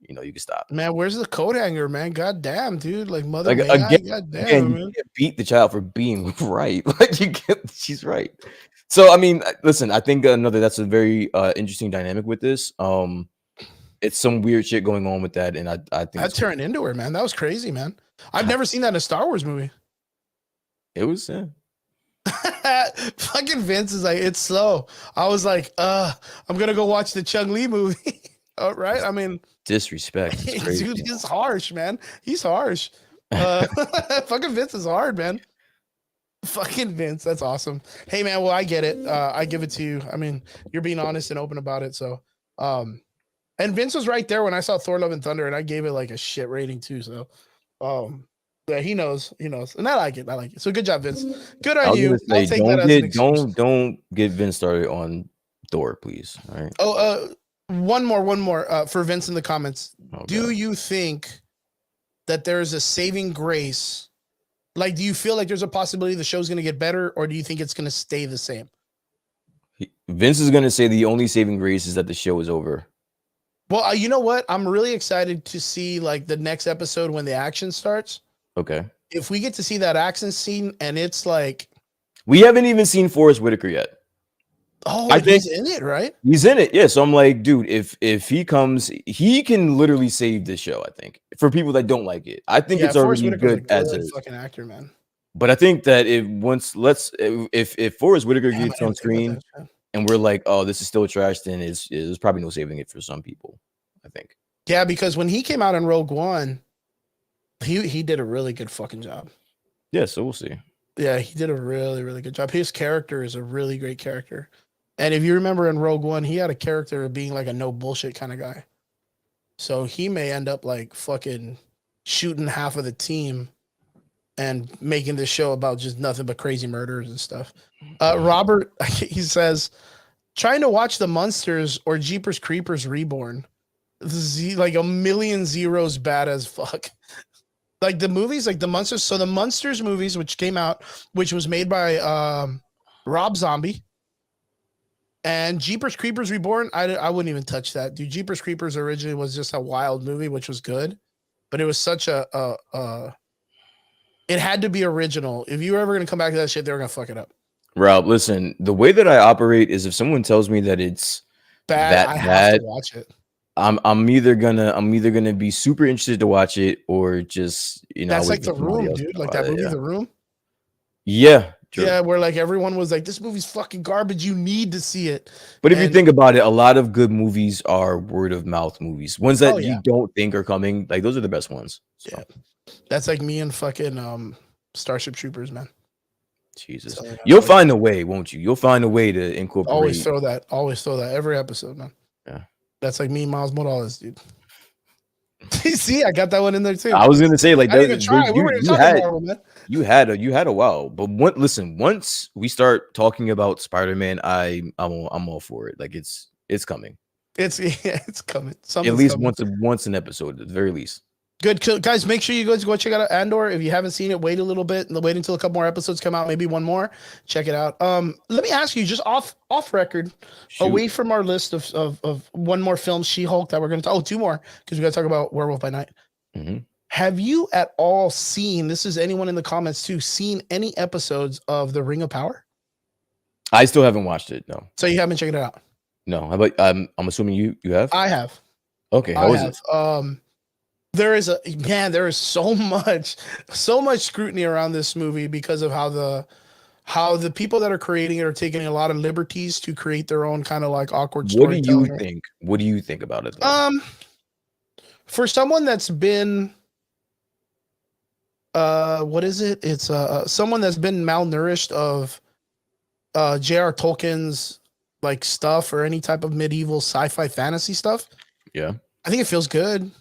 you know, you can stop. Man, where's the coat hanger, man? God damn, dude. Like mother Like, may I? again, God damn, Again, man. you can't beat the child for being right. Like she's right. So I mean, listen, I think that's a very interesting dynamic with this. It's some weird shit going on with that, and I think That turned into her, man. That was crazy, man. I've never seen that in a Star Wars movie. it was. Fucking Vince is like, it's slow. I was like, I'm gonna go watch the Chung Lee movie. All right. I mean, Disrespect. It's crazy. dude, he's harsh, man. He's harsh. Fucking Vince is hard, man. Fucking Vince, that's awesome. Hey, man, well, I get it. I give it to you. I mean, you're being honest and open about it. So, and Vince was right there when I saw Thor: Love and Thunder, and I gave it like a shit rating too. So, yeah, he knows, and I like it. So, good job, Vince. Good I on was you. gonna say, I'll take that as an excuse. don't get Vince started on Thor, please. All right. Oh, one more for Vince in the comments. Oh, Do God. you think that there is a saving grace? Like, do you feel like there's a possibility the show's going to get better, or do you think it's going to stay the same? Vince is gonna say the only saving grace is that the show is over. Well, you know what? I'm really excited to see like the next episode when the action starts. Okay. If we get to see that action scene and it's like, We haven't even seen Forrest Whitaker yet. oh, I he's think- in it, right? He's in it, yeah. So I'm like, dude, if he comes, he can literally save this show. I think for people that don't like it, I think it's Forrest already Whitaker's good as good is. fucking actor, man. But I think that if Forrest Whitaker Damn, I gets didn't on think about screen that, man. and we're like, oh, this is still trash, then there's probably no saving it for some people. I think. Yeah, because when he came out in Rogue One, he did a really good fucking job. Yeah, so we'll see. Yeah, he did a really, really good job. His character is a really great character. And if you remember in Rogue One, he had a character of being like a no bullshit kind of guy. So he may end up like fucking shooting half of the team and making this show about just nothing but crazy murders and stuff. Robert, he says, trying to watch The Munsters or Jeepers Creepers Reborn. Like a million zeros bad as fuck. Like the movies, like the Munsters. So the Munsters movies, which came out, which was made by Rob Zombie, and Jeepers Creepers Reborn. I wouldn't even touch that, dude. Jeepers Creepers originally was just a wild movie, which was good, but it was such a it had to be original. If you were ever gonna come back to that shit, they were gonna fuck it up. Rob, listen, the way that I operate is if someone tells me that it's Bad, I have to watch it. I'm either gonna be super interested to watch it or just That's wait like for The somebody Room, else to dude. talk Like about that movie, it, The Room. Yeah, true. Yeah, where like everyone was like, "This movie's fucking garbage. You need to see it." But if you think about it, a lot of good movies are word of mouth movies. Ones that you don't think are coming, like those are the best ones. So. Yeah, that's like me and fucking Starship Troopers, man. Jesus, you'll find a way, won't you? You'll find a way to incorporate. Always throw that every episode, man. Yeah, that's like me and Miles Morales, dude. See, I got that one in there too. I was gonna say like I didn't even try. We were talking Marvel, man. You had a while, but once we start talking about Spider-Man, I'm all for it. Like it's coming. It's coming. Something's at least coming. once an episode, at the very least. Good, guys. Make sure you guys go check out Andor. If you haven't seen it, wait a little bit and wait until a couple more episodes come out. Maybe one more. Check it out. Let me ask you, just off record, away from our list of one more film, She-Hulk, that we're going to talk. Oh, two more, because we got to talk about Werewolf by Night. Mm-hmm. Have you at all seen? This is anyone in the comments too. Seen any episodes of The Ring of Power? I still haven't watched it. No. So you haven't checked it out? No. How about I'm assuming you have. I have. Okay. How is it? There is so much scrutiny around this movie because of how the people that are creating it are taking a lot of liberties to create their own kind of like awkward storytelling. What do you think? What do you think about it, though? For someone that's been what is it? It's someone that's been malnourished of J.R. Tolkien's like stuff or any type of medieval sci-fi fantasy stuff. Yeah. I think it feels good.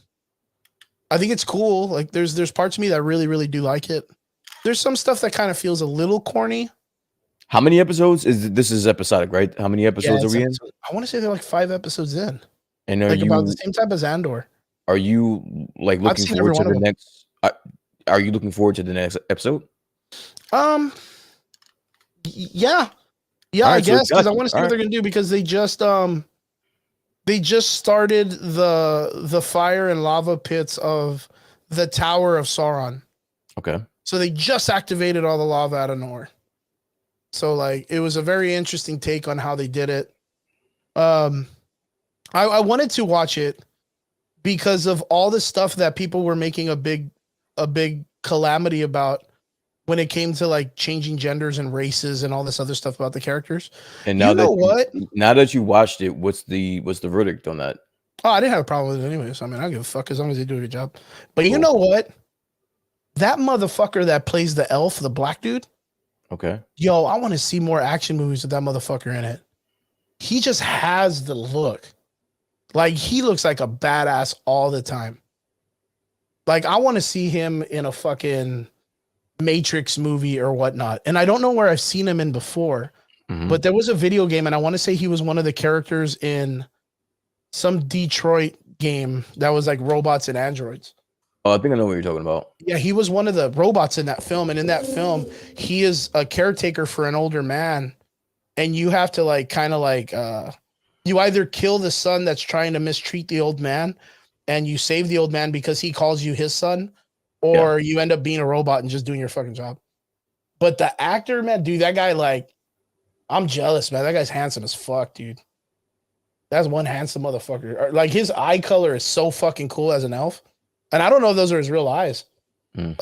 I think it's cool. Like there's parts of me that really, really do like it. There's some stuff that kind of feels a little corny. How many episodes this is episodic, right? How many episodes are we in? I want to say they're like 5 episodes in. And like about the same type as Andor. Are you like looking forward to the next? Are you looking forward to the next episode? Yeah, I guess, because I want to see what they're gonna do, because they just started the fire and lava pits of the Tower of Sauron. Okay. So they just activated all the lava out of nowhere. So like it was a very interesting take on how they did it. I wanted to watch it because of all the stuff that people were making a big calamity about when it came to like changing genders and races and all this other stuff about the characters. And now now that you watched it, what's the verdict on that? Oh, I didn't have a problem with it anyways. I mean, I don't give a fuck as long as they do a good job. But you know what? That motherfucker that plays the elf, the black dude. Okay. Yo, I want to see more action movies with that motherfucker in it. He just has the look. Like he looks like a badass all the time. Like I want to see him in a fucking Matrix movie or whatnot. And I don't know where I've seen him in before, but there was a video game and I want to say he was one of the characters in some Detroit game that was like robots and androids. Oh, I think I know what you're talking about. Yeah, he was one of the robots in that film. And in that film, he is a caretaker for an older man. And you have to like kind of like you either kill the son that's trying to mistreat the old man and you save the old man because he calls you his son, or you end up being a robot and just doing your fucking job. But the actor, man, dude, that guy, like, I'm jealous, man. That guy's handsome as fuck, dude. That's one handsome motherfucker. Like, his eye color is so fucking cool as an elf. And I don't know if those are his real eyes. Ring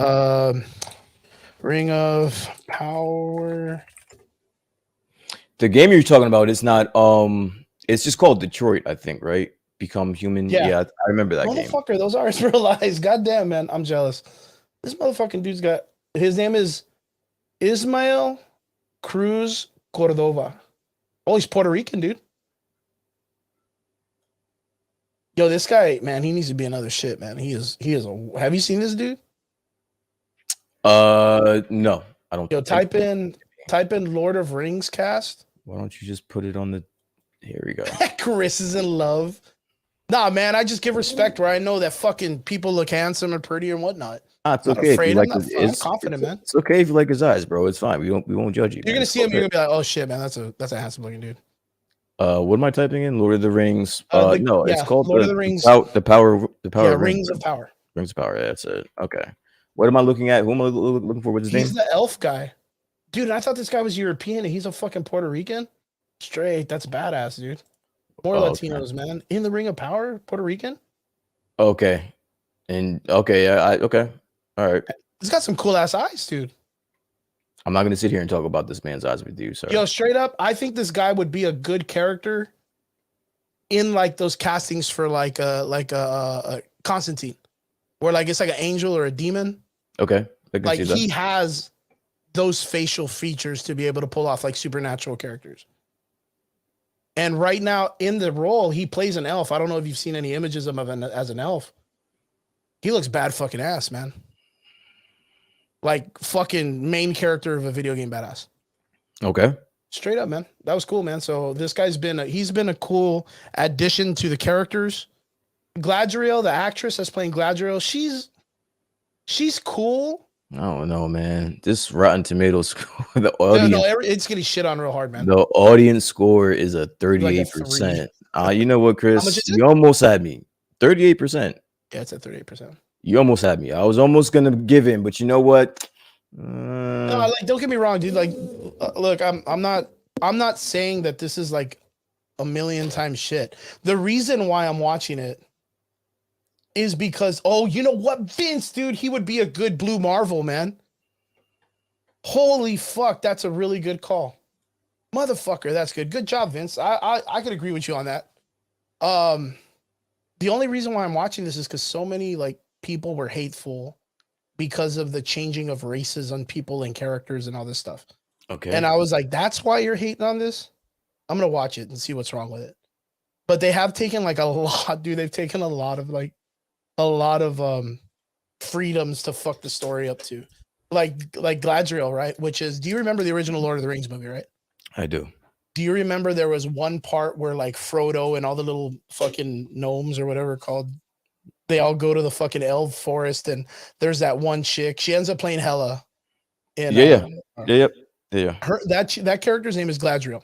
of Power. The game you're talking about is not, it's just called Detroit, I think, right? Become Human. Yeah, I remember that game. Motherfucker, those are his real eyes. Goddamn, man. I'm jealous. This motherfucking dude's got, his name is Ismael Cruz Cordova. Oh, he's Puerto Rican, dude. Yo, this guy, man, he needs to be another shit, man. He is have you seen this dude? No, I don't. Yo, type in Lord of Rings cast. Why don't you just put it on the? Here we go. Chris is in love. Nah, man, I just give respect where I know that fucking people look handsome and pretty and whatnot. It's I'm not okay. afraid. If you like I'm confident, man. It's okay if you like his eyes, bro. It's fine. We won't judge you. You're man. gonna It's see him. okay. You're gonna be like, oh shit, man, that's a handsome looking dude. What am I typing in? Lord of the Rings. No, it's called Lord of the Rings. The power. Yeah, Rings of Power. Rings of Power. That's it. Okay. What am I looking at? Who am I looking for? What's his name? He's the elf guy, dude. I thought this guy was European, and he's a fucking Puerto Rican. Straight. That's badass, dude. More Latinos, man. In the Ring of Power, Puerto Rican. Okay. And okay, okay. All right. He's got some cool ass eyes, dude. I'm not gonna sit here and talk about this man's eyes with you, sir. Yo, straight up, I think this guy would be a good character in like those castings for like a Constantine, where like it's like an angel or a demon. Okay. I can Like see that. he has those facial features to be able to pull off like supernatural characters. And right now in the role, he plays an elf. I don't know if you've seen any images of him as an elf. He looks bad fucking ass, man. Like fucking main character of a video game badass. Okay. Straight up, man. That was cool, man. So this guy's been a cool addition to the characters. Gladriel, the actress that's playing Gladriel, she's cool. Oh no, man. This Rotten Tomatoes the audience, It's getting shit on real hard, man. the audience score is a 38%. You know what, How much Chris? is it? You almost had me. 38%. Yeah, it's at 38%. You almost had me. I was almost gonna give in, but you know what? No, like don't get me wrong, dude. Like, look, I'm not saying that this is like a million times shit. The reason why I'm watching it is because, oh, you know what, Vince, dude, he would be a good Blue Marvel, man. Holy fuck, that's a really good call, motherfucker. That's good. Good job, Vince. I could agree with you on that. The only reason why I'm watching this is because so many like people were hateful because of the changing of races on people and characters and all this stuff. Okay. And I was like, that's why you're hating on this? I'm going to watch it and see what's wrong with it. But they have taken like a lot, dude. They've taken a lot of freedoms to fuck the story up to. Like Gladriel, right? Which is, do you remember the original Lord of the Rings movie, right? I do. Do you remember there was one part where like Frodo and all the little fucking gnomes or whatever called, they all go to the fucking elf forest, and there's that one chick. She ends up playing Hela. And, Yeah. Her that character's name is Gladriel.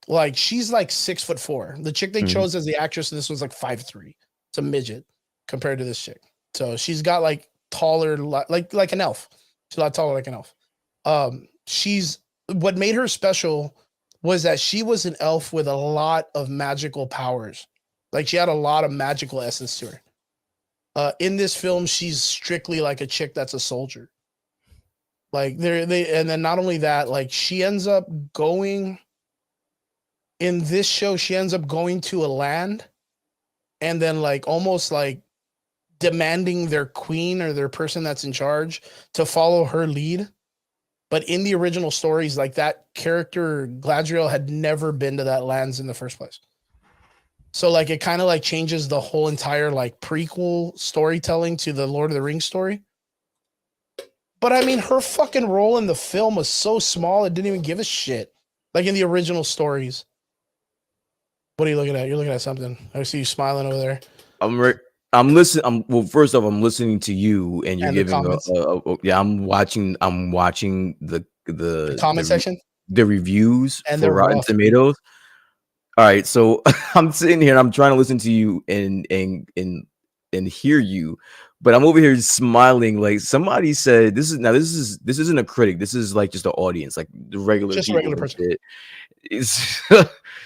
Like she's like 6'4". The chick they chose as the actress in this was like 5'3". It's a midget compared to this chick. So she's got like taller, like an elf. She's a lot taller like an elf. She's what made her special was that she was an elf with a lot of magical powers. Like she had a lot of magical essence to her. In this film, she's strictly like a chick that's a soldier. Like and then not only that, like she ends up going in this show, she ends up going to a land and then like almost like demanding their queen or their person that's in charge to follow her lead. But in the original stories, like that character Gladriel had never been to that lands in the first place. So like it kind of like changes the whole entire like prequel storytelling to the Lord of the Rings story. But I mean, her fucking role in the film was so small, it didn't even give a shit. Like in the original stories. What are you looking at? You're looking at something. I see you smiling over there. I'm listening. Well, first off, I'm listening to you, and you're giving I'm watching the comment section, the reviews and for Rotten Tomatoes. All right, so I'm sitting here and I'm trying to listen to you and hear you, but I'm over here smiling. Like somebody said, this isn't a critic. This is like just an audience, like the regular, just a regular person.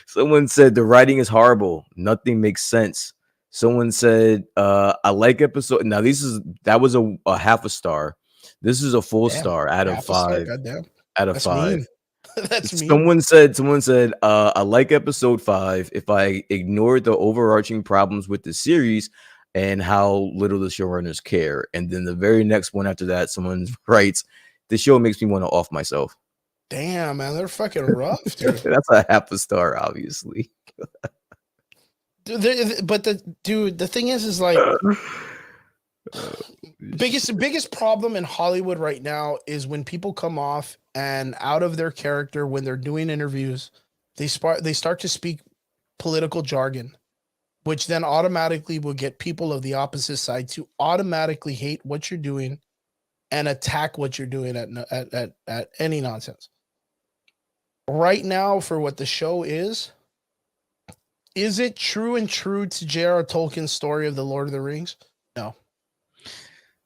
Someone said the writing is horrible. Nothing makes sense. Someone said, I like episode. Now that was a half a star. This is a full star out of 5. Out of 5. Mean. That's mean. Someone said, I like episode 5. If I ignored the overarching problems with the series and how little the showrunners care. And then the very next one after that, someone writes, the show makes me want to off myself. Damn, man, they're fucking rough, dude. That's a half a star, obviously. But the thing is like Biggest problem in Hollywood right now is when people come off and out of their character when they're doing interviews, they start to speak political jargon, which then automatically will get people of the opposite side to automatically hate what you're doing and attack what you're doing at any nonsense. Right now, for what the show is it true to J.R. Tolkien's story of the Lord of the Rings? No.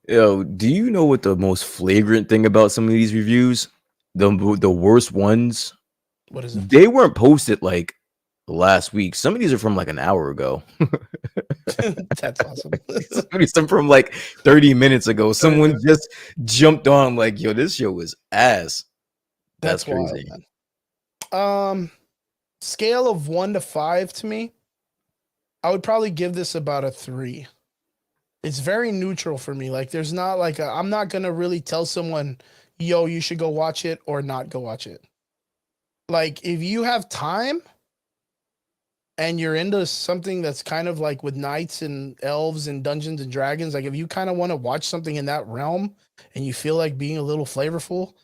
Yo, do you know what the most flagrant thing about some of these reviews? The worst ones? What is it? They weren't posted like last week. Some of these are from like an hour ago. That's awesome. Some from like 30 minutes ago. Someone just jumped on like, yo, this show is ass. That's crazy. Wild, man. Scale of 1 to 5 to me, I would probably give this about a 3. It's very neutral for me. Like, there's not like I'm not gonna really tell someone, yo, you should go watch it or not go watch it. Like, if you have time and you're into something that's kind of like with knights and elves and Dungeons and Dragons, like if you kind of want to watch something in that realm and you feel like being a little flavorful,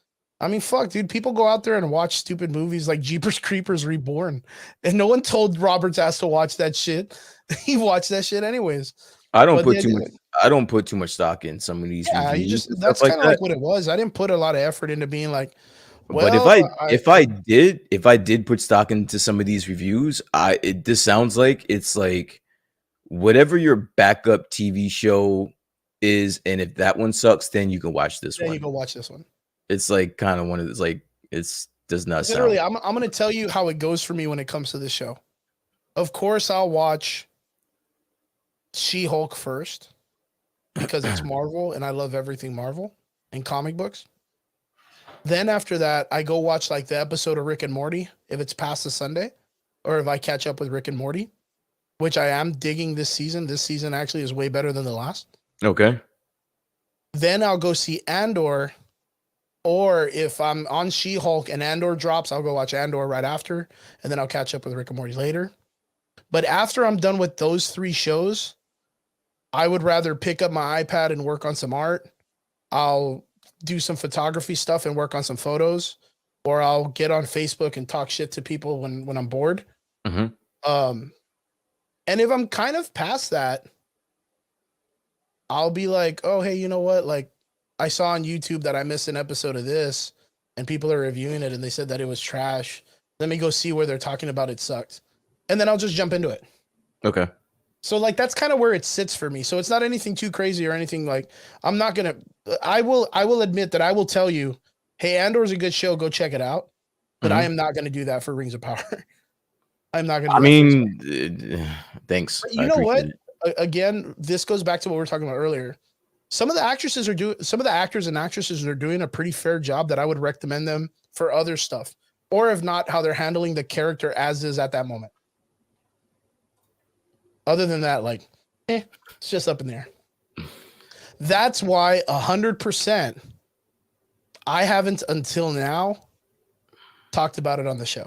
I mean, fuck, dude, people go out there and watch stupid movies like Jeepers Creepers Reborn, and no one told Robert's ass to watch that shit. He watched that shit anyways. I don't put too much stock in some of these. Yeah, that's kind of like what it was. I didn't put a lot of effort into being like, well, but if I did put stock into some of these reviews, this sounds like it's like whatever your backup TV show is, and if that one sucks, then you can watch this one. Then you go watch this one. It's like kind of one of those, like does not literally sound. I'm going to tell you how it goes for me when it comes to this show. Of course, I'll watch She-Hulk first because it's Marvel and I love everything Marvel and comic books. Then after that, I go watch like the episode of Rick and Morty if it's past the Sunday, or if I catch up with Rick and Morty, which I am digging this season. This season actually is way better than the last. Okay. Then I'll go see Andor, or if I'm on She-Hulk and Andor drops, I'll go watch Andor right after, and then I'll catch up with Rick and Morty later. But after I'm done with those 3 shows, I would rather pick up my iPad and work on some art. I'll do some photography stuff and work on some photos, or I'll get on Facebook and talk shit to people when I'm bored. Mm-hmm. And if I'm kind of past that, I'll be like, oh, hey, you know what? Like, I saw on YouTube that I missed an episode of this and people are reviewing it and they said that it was trash. Let me go see where they're talking about it sucked. And then I'll just jump into it. Okay. So like, that's kind of where it sits for me. So it's not anything too crazy or anything like I will admit that I will tell you, hey, Andor's a good show. Go check it out. But I am not going to do that for Rings of Power. I'm not going to. Thanks. But you know what? Again, this goes back to what we were talking about earlier. Some of the actors and actresses are doing a pretty fair job that I would recommend them for other stuff, or if not, how they're handling the character as is at that moment. Other than that, like, it's just up in there. That's why 100% I haven't until now talked about it on the show.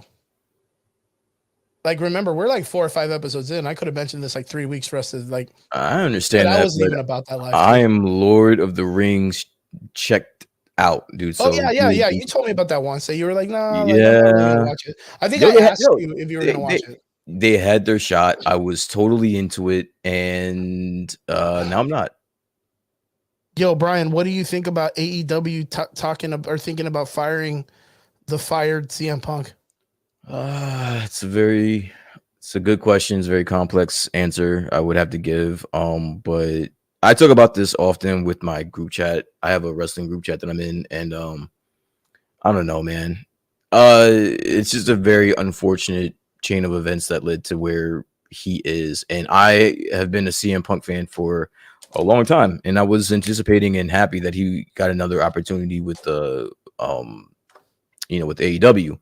Like, remember, we're like 4 or 5 episodes in. I could have mentioned this like 3 weeks for us to like. I understand that. I wasn't even about that life. I am Lord of the Rings checked out, dude. So yeah. You told me about that once. So you were like, no, like, yeah, I'm not really gonna watch it. I think I asked you if you were gonna watch it. They had their shot. I was totally into it, and now I'm not. Yo, Brian, what do you think about AEW talking or thinking about firing the fired CM Punk? It's a good question. It's a very complex answer I would have to give. But I talk about this often with my group chat. I have a wrestling group chat that I'm in, and I don't know, man. It's just a very unfortunate chain of events that led to where he is. And I have been a CM Punk fan for a long time, and I was anticipating and happy that he got another opportunity with the with AEW.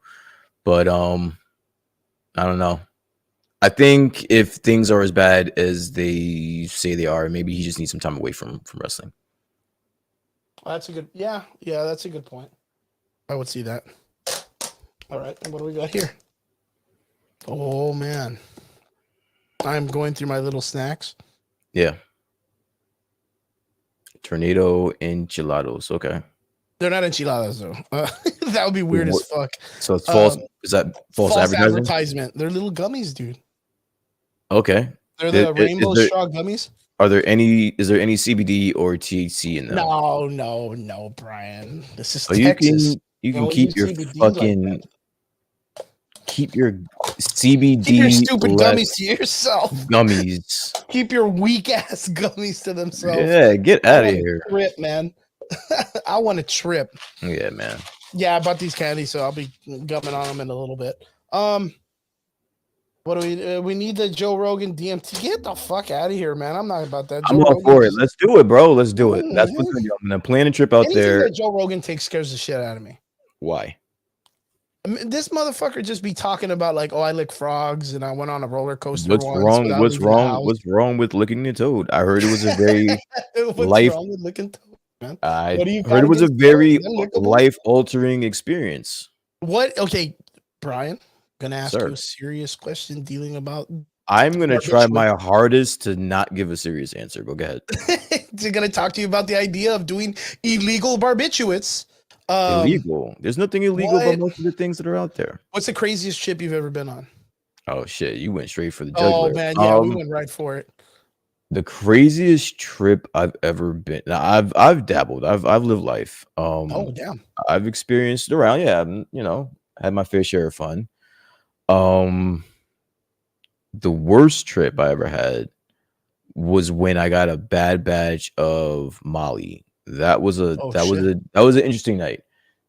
But I don't know. I think if things are as bad as they say they are, maybe he just needs some time away from wrestling. That's a good that's a good point. I would see that. All right, and what do we got here? Oh man. I'm going through my little snacks. Yeah. Tornado enchiladas. Okay. They're not enchiladas though. That would be weird as fuck. So it's false. Um, Is that false advertising? advertisement. They're little gummies, dude. Okay. They're the Is rainbow there- straw gummies. Are there any? Is there any CBD or THC in them? No, Brian. This is So Texas. you can Don't keep use your CBD like fucking that. keep your CBD Keep your stupid less gummies to yourself. gummies. Keep your weak ass gummies to themselves. Yeah, get I out of wanna here. Trip, man. I want to trip. Yeah, man. Yeah, I bought these candies, so I'll be gumming on them in a little bit. What do we need the Joe Rogan DMT? Get the fuck out of here, man. I'm not about that. I'm Joe all Rogan for it. just- Let's do it, bro. Let's do it. That's what's Mhm. gonna do. I'm gonna plan a trip out Anything there. that Joe Rogan takes scares the shit out of me. Why? I mean, this motherfucker just be talking about like, oh, I lick frogs and I went on a roller coaster. What's once wrong? without What's leaving the wrong? house. What's wrong with licking your toad? I heard it was a very What's life- wrong with licking toad, man? I What do you heard got it was a against very toads? They're lickable. life altering experience. What? Okay, Brian, gonna ask Sir. you a serious question dealing about. I'm gonna try Barbiturate. my hardest to not give a serious answer. Go ahead. They're gonna talk to you about the idea of doing illegal barbiturates. Illegal. There's nothing illegal what? about most of the things that are out there. What's the craziest trip you've ever been on? Oh shit, you went straight for the Oh jugular. man, yeah, we went right for it. The craziest trip I've ever been. Now, I've dabbled. I've lived life. Oh damn. I've experienced around. Yeah, had my fair share of fun. The worst trip I ever had was when I got a bad batch of Molly. That was an interesting night,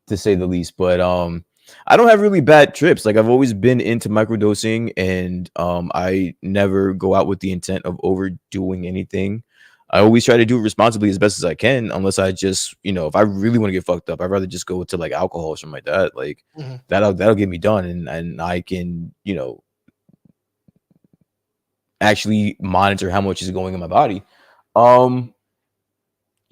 to say the least. But I don't have really bad trips. Like I've always been into microdosing, and I never go out with the intent of overdoing anything. I always try to do it responsibly as best as I can, unless I just, if I really want to get fucked up, I'd rather just go to like alcohol or something like that. Like that'll get me done, and I can, actually monitor how much is going in my body.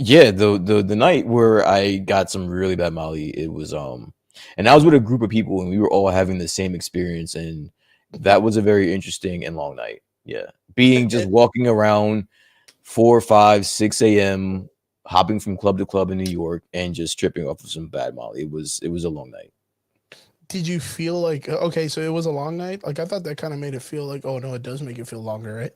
Yeah, the night where I got some really bad Molly, it was and I was with a group of people and we were all having the same experience, and that was a very interesting and long night. Yeah. Being just walking around 4, 5, 6 a.m., hopping from club to club in New York and just tripping off of some bad Molly. It was a long night. Did you feel like okay, so it was a long night? Like I thought that kind of made it feel like, oh no, it does make it feel longer, right?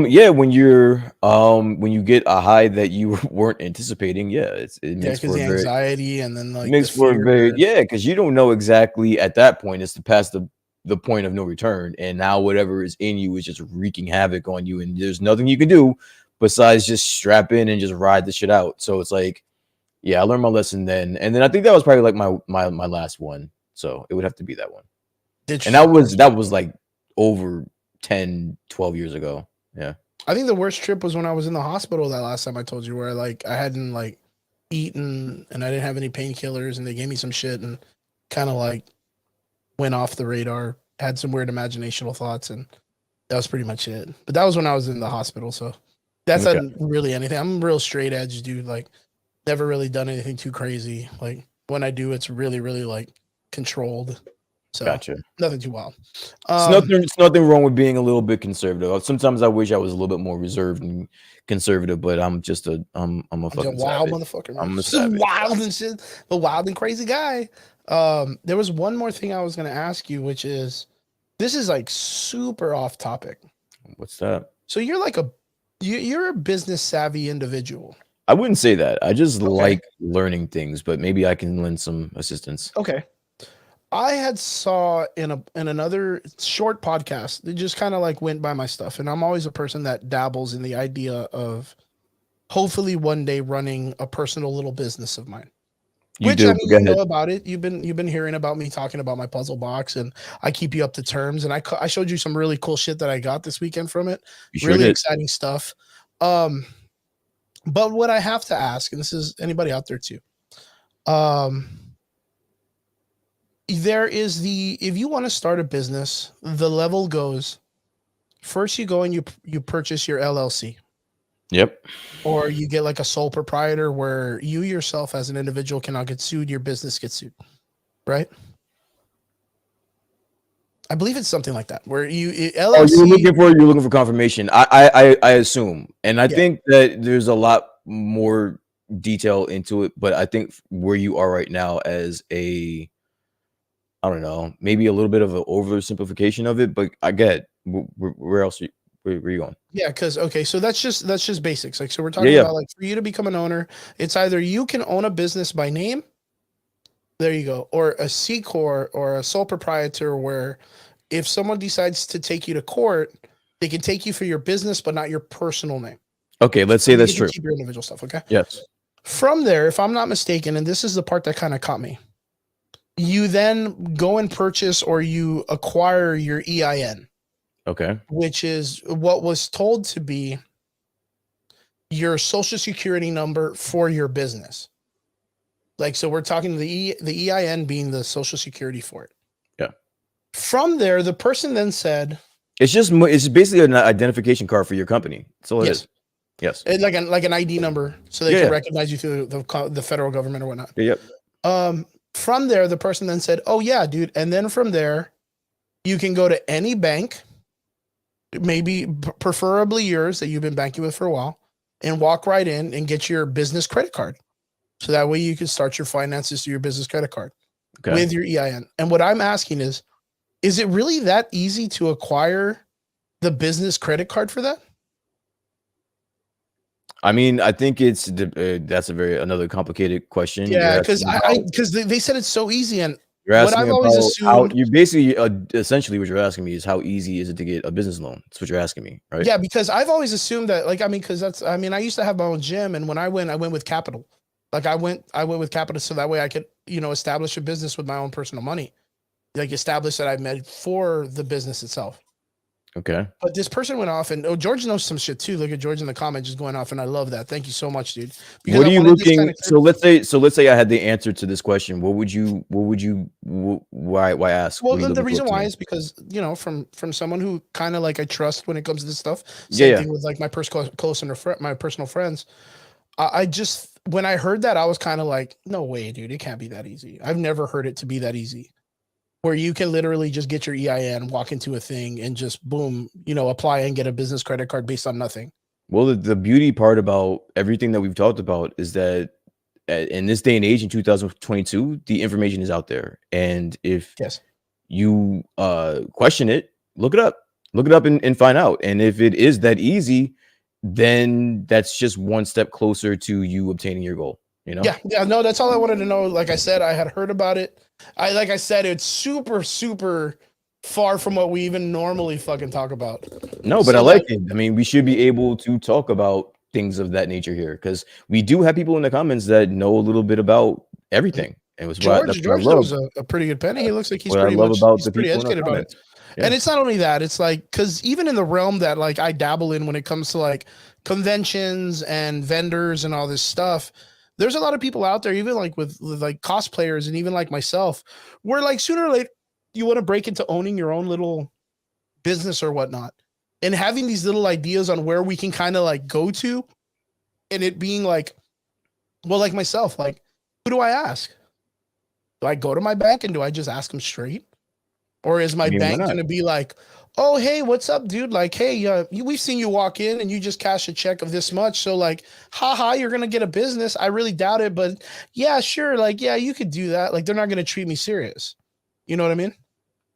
Yeah, when you get a high that you weren't anticipating, it makes for because the a very anxiety and then like makes the for a fear. very because you don't know exactly at that point. It's to pass the point of no return, and now whatever is in you is just wreaking havoc on you, and there's nothing you can do besides just strap in and just ride the shit out. So it's like, yeah, I learned my lesson then, and then I think that was probably like my last one. So it would have to be that one, and that was like over 10, 12 years ago. Yeah. I think the worst trip was when I was in the hospital that last time I told you, where like I hadn't like eaten and I didn't have any painkillers and they gave me some shit and kind of like went off the radar, had some weird imaginational thoughts, and that was pretty much it. But that was when I was in the hospital, so that's Okay. not really anything. I'm a real straight edge dude, like never really done anything too crazy. Like when I do, it's really, really like controlled. So Gotcha. nothing too wild. It's nothing wrong with being a little bit conservative. Sometimes I wish I was a little bit more reserved and conservative, but I'm a fucking wild savage. motherfucker. Man. I'm a Just savage. wild and shit. A wild and crazy guy. There was one more thing I was gonna ask you, which is this is like super off topic. What's that? So you're like you're a business savvy individual. I wouldn't say that. I just like learning things, but maybe I can lend some assistance. Okay. I had saw in another short podcast that just kind of like went by my stuff, and I'm always a person that dabbles in the idea of hopefully one day running a personal little business of mine. You do. I mean, Go you know ahead. about it. You've been hearing about me talking about my puzzle box, and I keep you up to terms. And I showed you some really cool shit that I got this weekend from it. You sure Really did. exciting stuff. But what I have to ask, and this is anybody out there too, there is if you want to start a business, the level goes first you go and you purchase your LLC. Yep. Or you get like a sole proprietor where you yourself as an individual cannot get sued, your business gets sued. Right? I believe it's something like that where LLC. Oh, you're looking for confirmation. I assume. And I think that there's a lot more detail into it, but I think where you are right now as I don't know, maybe a little bit of an oversimplification of it, but I get where else where are you going? Yeah, because okay, so that's just basics. Like, so we're talking Yeah. about like for you to become an owner, it's either you can own a business by name, there you go, or a C corp or a sole proprietor, where if someone decides to take you to court, they can take you for your business, but not your personal name. Okay, let's say You that's get to true. keep your individual stuff. Okay. Yes. From there, if I'm not mistaken, and this is the part that kind of caught me, you then go and purchase or you acquire your EIN, Okay. which is what was told to be your social security number for your business. Like, so we're talking the EIN being the social security for it. Yeah. From there, the person then said, it's basically an identification card for your company. That's all it is. Yes. It's like an ID number, so they Yeah, can yeah. recognize you through the federal government or whatnot. Yep. From there, the person then said, "Oh yeah, dude," and then from there, you can go to any bank, maybe preferably yours that you've been banking with for a while, and walk right in and get your business credit card. So that way you can start your finances through your business credit card with your EIN. And what I'm asking is it really that easy to acquire the business credit card for that? I mean, I think it's that's another complicated question. Yeah, because because they said it's so easy, and you're what asking I've always how assumed. you basically essentially what you're asking me is how easy is it to get a business loan? That's what you're asking me, right? Yeah, because I've always assumed that, like, I mean, because I used to have my own gym, and when I went with capital. Like I went with capital, so that way I could, establish a business with my own personal money, like establish that I've made for the business itself. Okay. But this person went off, and George knows some shit too. Look at George in the comment just going off, and I love that. Thank you so much, dude. Because What are you looking? So let's say I had the answer to this question. Why ask? Well, the reason why is because from someone who kind of like I trust when it comes to this stuff. Same thing with like my my personal friends. I just when I heard that, I was kind of like, no way, dude, it can't be that easy. I've never heard it to be that easy, where you can literally just get your EIN, walk into a thing, and just boom, apply and get a business credit card based on nothing. Well, the beauty part about everything that we've talked about is that in this day and age, in 2022, the information is out there, and if you question it, look it up and find out. And if it is that easy, then that's just one step closer to you obtaining your goal. Yeah, no, that's all I wanted to know. Like I said, I had heard about it. Like I said, it's super, super far from what we even normally fucking talk about. No, but I like it. I mean, we should be able to talk about things of that nature here, because we do have people in the comments that know a little bit about everything. It was George knows a pretty good penny. He looks like he's pretty educated about it. Yeah. And it's not only that, it's like, because even in the realm that like I dabble in when it comes to like conventions and vendors and all this stuff, there's a lot of people out there, even like with like cosplayers and even like myself, where like sooner or later you want to break into owning your own little business or whatnot, and having these little ideas on where we can kind of like go to, and it being like, well, like myself, like, who do I ask? Do I go to my bank and do I just ask them straight? Or is my bank going to be like, oh, hey, what's up, dude? Like, hey, we've seen you walk in and you just cash a check of this much. So like, haha, you're going to get a business. I really doubt it, but yeah, sure. Like, yeah, you could do that. Like, they're not going to treat me serious. You know what I mean?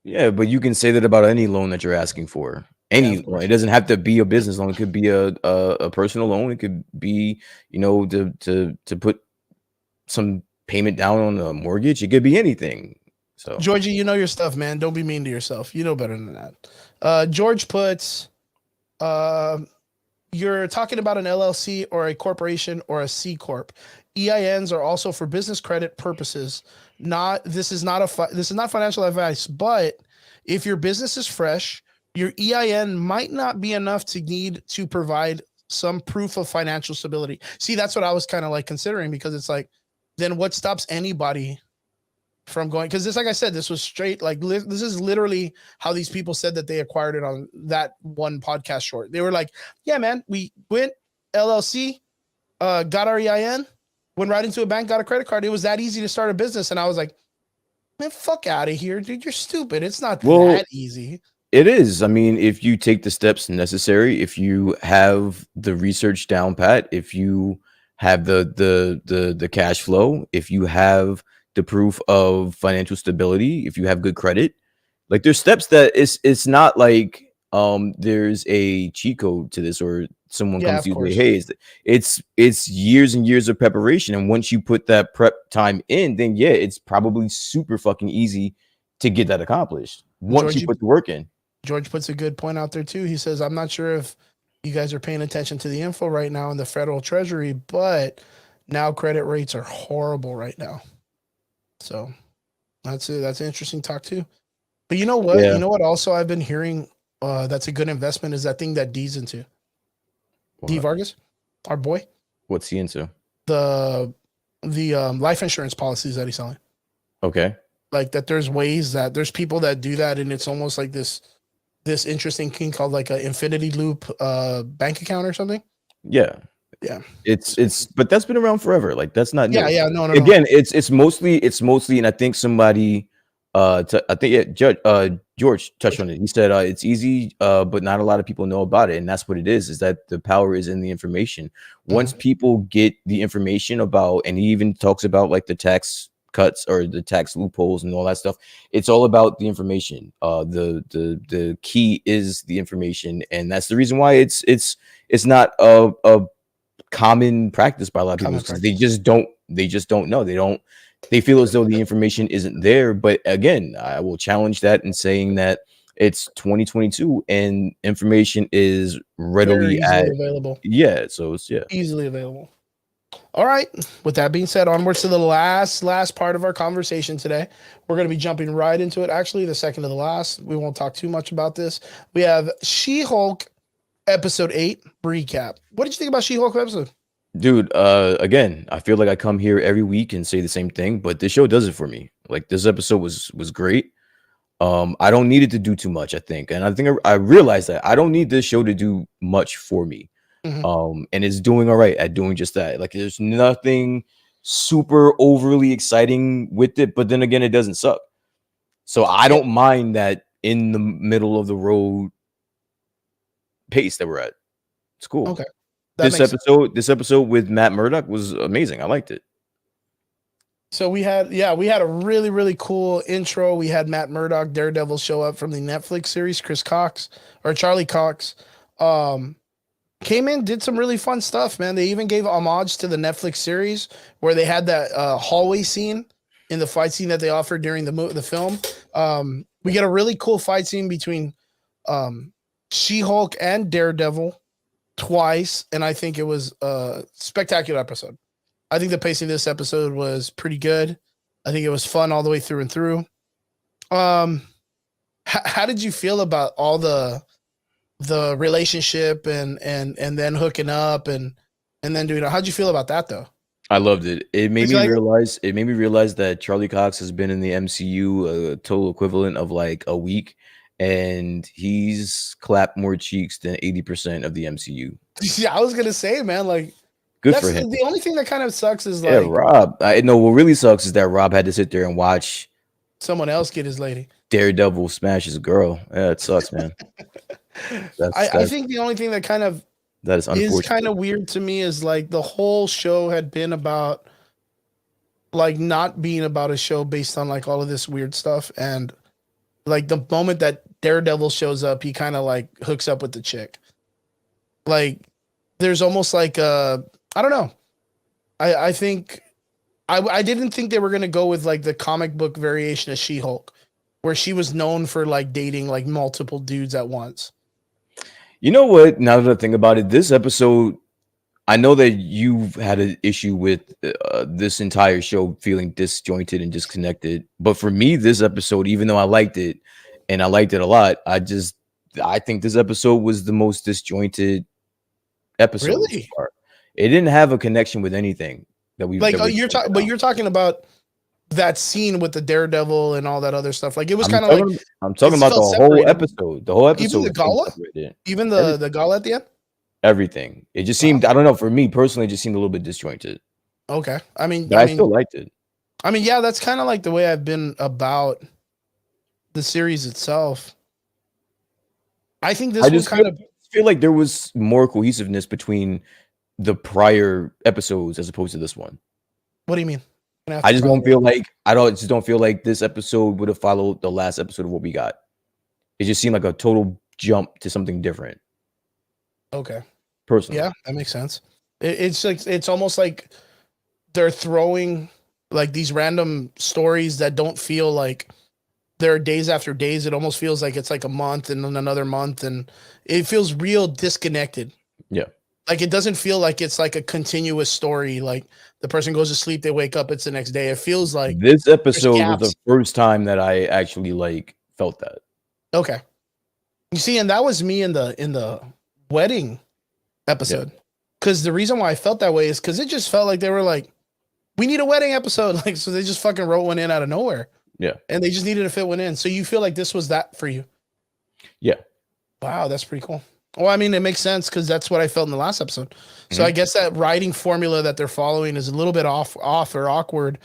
Yeah, but you can say that about any loan that you're asking for. Any loan. It doesn't have to be a business loan. It could be a personal loan. It could be, to put some payment down on a mortgage. It could be anything. So Georgie, you know your stuff, man. Don't be mean to yourself. You know better than that. George puts, you're talking about an LLC or a corporation or a C corp. EINs are also for business credit purposes. This is not financial advice, but if your business is fresh, your EIN might not be enough to need to provide some proof of financial stability. See, that's what I was kind of like considering, because it's like, then what stops anybody from going? Because this, like I said, this was straight, like this is literally how these people said that they acquired it on that one podcast short. They were like, yeah, man, we went LLC, got our EIN, went right into a bank, got a credit card. It was that easy to start a business. And I was like, man, fuck out of here, dude. You're stupid. It's not that easy. It is. I mean, if you take the steps necessary, if you have the research down pat, if you have the cash flow, if you have the proof of financial stability, if you have good credit, like there's steps that it's not like there's a cheat code to this, or someone Yeah, comes of to you and course. say, hey, it's years and years of preparation, and once you put that prep time in, then yeah, it's probably super fucking easy to get that accomplished once you Georgie put the work in. George puts a good point out there too. He says, I'm not sure if you guys are paying attention to the info right now in the federal treasury, but now credit rates are horrible right now. So that's it. That's an interesting talk too. But you know what? Yeah. You know what also I've been hearing that's a good investment is that thing that D's into. D What? Vargas, our boy. What's he into? The life insurance policies that he's selling. Okay. Like that there's ways that there's people that do that, and it's almost like this interesting thing called like an infinity loop bank account or something. Yeah. Yeah. It's but that's been around forever. Like that's not new. Yeah, no. Again, it's mostly, and I think somebody I think George touched on it. He said it's easy, but not a lot of people know about it, and that's what it is that the power is in the information. Once people get the information about, and he even talks about like the tax cuts or the tax loopholes and all that stuff, it's all about the information. The key is the information, and that's the reason why it's not a common practice by a lot of people, because they just don't know. They feel as though the information isn't there. But again, I will challenge that in saying that it's 2022 and information is readily available. Yeah, so it's easily available. All right. With that being said, onwards to the last part of our conversation today. We're going to be jumping right into it. Actually, the second to the last. We won't talk too much about this. We have She-Hulk episode 8 recap. What did you think about She-Hulk episode? Dude, again, I feel like I come here every week and say the same thing, but this show does it for me. Like this episode was great. I don't need it to do too much, I think. And I think I realized that I don't need this show to do much for me. And it's doing all right at doing just that. Like there's nothing super overly exciting with it, but then again, it doesn't suck. So I don't mind that in the middle of the road pace that we're at. It's cool. Okay. This episode with Matt Murdock was amazing. I liked it. So we had a really, really cool intro. We had Matt Murdock, Daredevil, show up from the Netflix series. Charlie Cox came in, did some really fun stuff, man. They even gave homage to the Netflix series where they had that hallway scene in the fight scene that they offered during the film. We get a really cool fight scene between She-Hulk and Daredevil twice, and I think it was a spectacular episode. I think the pacing of this episode was pretty good. I think it was fun all the way through and through. How did you feel about all the relationship and then hooking up and then doing it? How'd you feel about that though? I loved it. It made me realize that Charlie Cox has been in the MCU a total equivalent of like a week, and he's clapped more cheeks than 80% of the MCU. Yeah, I was gonna say, man, like good for him. The only thing that kind of sucks is like Rob. I know what really sucks is that Rob had to sit there and watch someone else get his lady. Daredevil smash his girl. Yeah, it sucks, man. I think the only thing that kind of is kind of weird to me is like the whole show had been about like not being about a show based on like all of this weird stuff, and like the moment that Daredevil shows up, he kind of like hooks up with the chick. Like there's almost like I don't know. I think I didn't think they were gonna go with like the comic book variation of She-Hulk, where she was known for like dating like multiple dudes at once. You know what? Now that I think about it, this episode, I know that you've had an issue with this entire show feeling disjointed and disconnected. But for me, this episode, even though I liked it and I liked it a lot, I think this episode was the most disjointed episode. Really? It didn't have a connection with anything that we like. You're talking about that scene with the Daredevil and all that other stuff. Like it was kind of like I'm talking about the whole episode. The whole episode. Even the gala? Even the gala at the end? Everything. It just seemed, I don't know, for me personally, it just seemed a little bit disjointed. Okay. I mean, I still liked it. I mean, yeah, that's kind of like the way I've been about the series itself. I think this was kind of feel like there was more cohesiveness between the prior episodes as opposed to this one. What do you mean? I just don't feel like just don't feel like this episode would have followed the last episode of what we got. It just seemed like a total jump to something different. Okay. Personally. Yeah, that makes sense. It's like it's almost like they're throwing like these random stories that don't feel like they're days after days. It almost feels like it's like a month and then another month, and it feels real disconnected. Yeah. Like it doesn't feel like it's like a continuous story. Like the person goes to sleep, they wake up, it's the next day. It feels like this episode was gaps. the first time that I actually like felt that. Okay. You see, and that was me in the wedding episode. Because the reason why I felt that way is because it just felt like they were like, we need a wedding episode. Like, so they just fucking wrote one in out of nowhere. Yeah. And they just needed to fit one in. So you feel like this was that for you? Yeah. Wow, that's pretty cool. Well, I mean, it makes sense because that's what I felt in the last episode. So I guess that writing formula that they're following is a little bit off or awkward,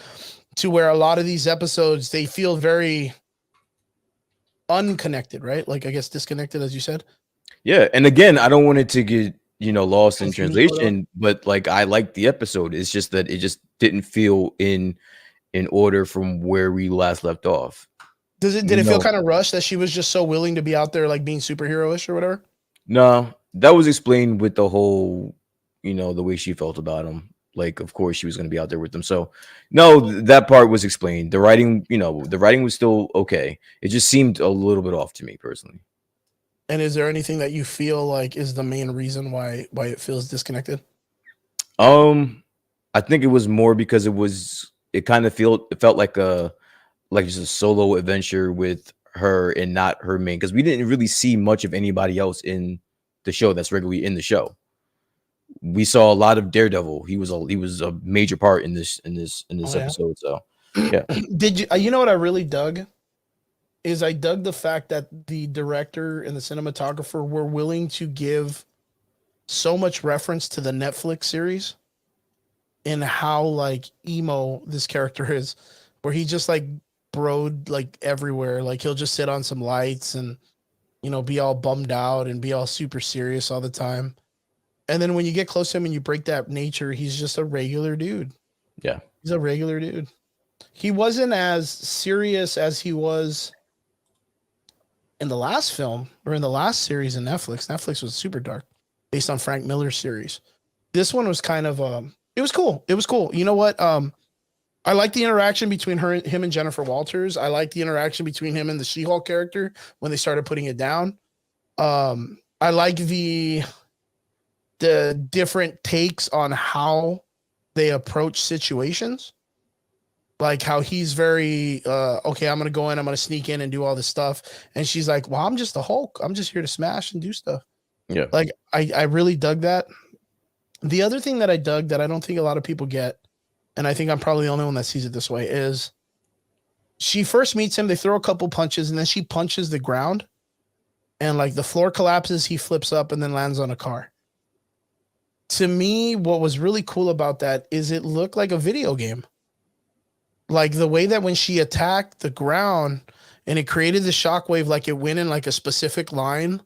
to where a lot of these episodes, they feel very unconnected, right? Like, I guess disconnected, as you said. Yeah. And again, I don't want it to get, lost in Confused, translation, but like I liked the episode. It's just that it just didn't feel in order from where we last left off. Did it feel kind of rushed that she was just so willing to be out there, like being superhero-ish or whatever? No, that was explained with the whole, the way she felt about him. Like, of course, she was going to be out there with them. So, no, that part was explained. The writing, the writing was still okay. It just seemed a little bit off to me personally. And is there anything that you feel like is the main reason why it feels disconnected? I think it was more because it felt like just a solo adventure with her and not her main, because we didn't really see much of anybody else in the show that's regularly in the show. We saw a lot of Daredevil. He was a major part in this episode. So yeah. Did you know what I really dug? Is I dug the fact that the director and the cinematographer were willing to give so much reference to the Netflix series and how like emo this character is, where he just like broed like everywhere. Like he'll just sit on some lights and, be all bummed out and be all super serious all the time. And then when you get close to him and you break that nature, he's just a regular dude. Yeah. He's a regular dude. He wasn't as serious as he was in the last film or in the last series in Netflix. Netflix was super dark based on Frank Miller's series. This one was kind of, it was cool. It was cool. You know what? I like the interaction between him and Jennifer Walters. I like the interaction between him and the She-Hulk character when they started putting it down. I like the different takes on how they approach situations. Like how he's very, okay, I'm going to go in, I'm going to sneak in and do all this stuff. And she's like, well, I'm just the Hulk. I'm just here to smash and do stuff. Yeah. Like I really dug that. The other thing that I dug that I don't think a lot of people get, and I think I'm probably the only one that sees it this way, is she first meets him, they throw a couple punches, and then she punches the ground. And like the floor collapses, he flips up and then lands on a car. To me, what was really cool about that is it looked like a video game. Like the way that when she attacked the ground and it created the shockwave, like it went in like a specific line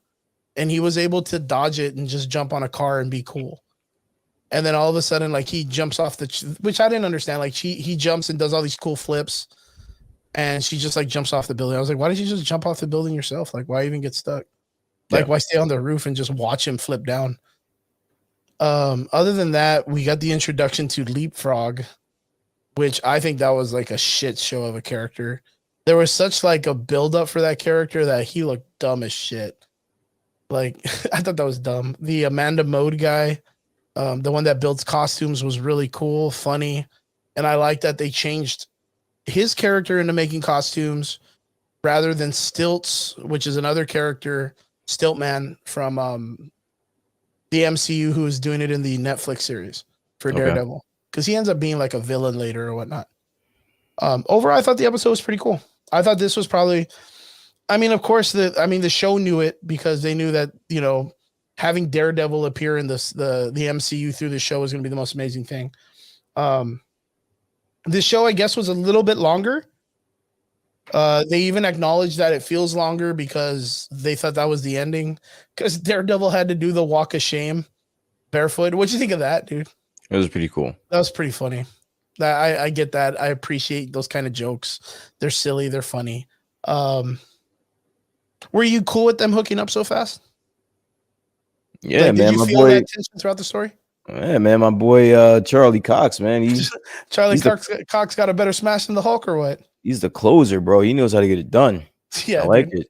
and he was able to dodge it and just jump on a car and be cool. And then all of a sudden, like he jumps off which I didn't understand. Like he jumps and does all these cool flips and she just like jumps off the building. I was like, why did you just jump off the building yourself? Like, why even get stuck? Like, why stay on the roof and just watch him flip down? Other than that, we got the introduction to Leapfrog, which I think that was like a shit show of a character. There was such like a build up for that character that he looked dumb as shit. Like I thought that was dumb. The Amanda Mode guy, the one that builds costumes, was really cool, funny. And I like that they changed his character into making costumes rather than Stilts, which is another character, Stiltman from the MCU, who is doing it in the Netflix series for Daredevil. Because he ends up being like a villain later or whatnot. Overall, I thought the episode was pretty cool. I thought this was probably, I mean, of course, the show knew it because they knew that, having Daredevil appear in the MCU through the show was going to be the most amazing thing. This show, I guess, was a little bit longer. They even acknowledged that it feels longer because they thought that was the ending, because Daredevil had to do the walk of shame barefoot. What'd you think of that, dude? It was pretty cool. That was pretty funny. I get that. I appreciate those kind of jokes. They're silly. They're funny. Were you cool with them hooking up so fast? Yeah, Like, man. did you My feel boy. that tension throughout the story? Yeah, man. My boy Charlie Cox, man. Charlie he's the- Cox got a better smash than the Hulk, or what? He's the closer, bro. He knows how to get it done. Yeah, I like dude.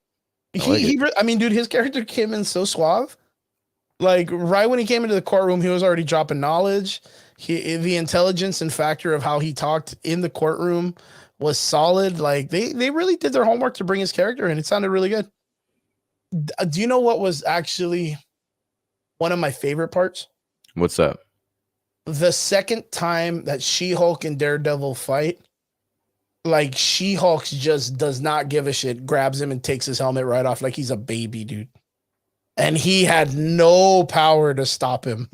it. I mean, dude, his character came in so suave. Like right when he came into the courtroom, he was already dropping knowledge. The intelligence and factor of how he talked in the courtroom was solid. Like they really did their homework to bring his character in. It sounded really good. Do you know what was actually one of my favorite parts? What's up? The second time that She-Hulk and Daredevil fight, like She-Hulk just does not give a shit, grabs him and takes his helmet right off like he's a baby, dude. And he had no power to stop him.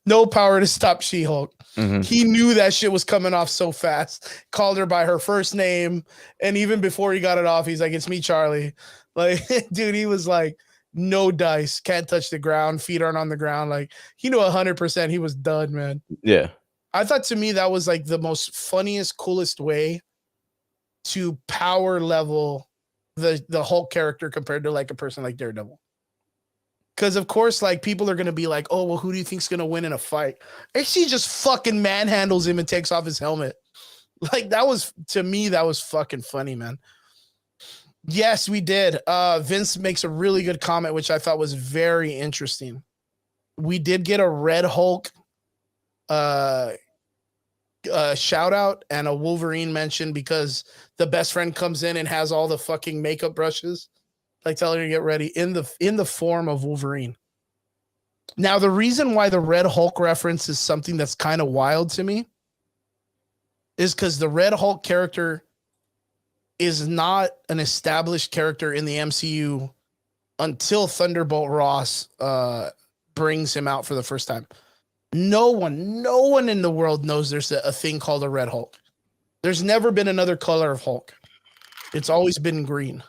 No power to stop She-Hulk. Mhm. He knew that shit was coming off so fast. Called her by her first name. And even before he got it off, he's like, "It's me, Charlie." Like, dude, he was like, no dice. Can't touch the ground. Feet aren't on the ground. Like, he knew 100% he was done, man. Yeah. I thought to me that was like the most funniest, coolest way to power level the Hulk character compared to like a person like Daredevil. Because of course, like people are gonna be like, "Oh, well, who do you think's gonna win in a fight?" And she just fucking manhandles him and takes off his helmet. Like that was, to me, that was fucking funny, man. Yes, we did. Vince makes a really good comment, which I thought was very interesting. We did get a Red Hulk shout out and a Wolverine mention because the best friend comes in and has all the fucking makeup brushes, like telling her to get ready in the form of Wolverine. Now, the reason why the Red Hulk reference is something that's kind of wild to me is because the Red Hulk character is not an established character in the MCU until Thunderbolt Ross brings him out for the first time. No one in the world knows there's a thing called a Red Hulk. There's never been another color of Hulk. It's always been green.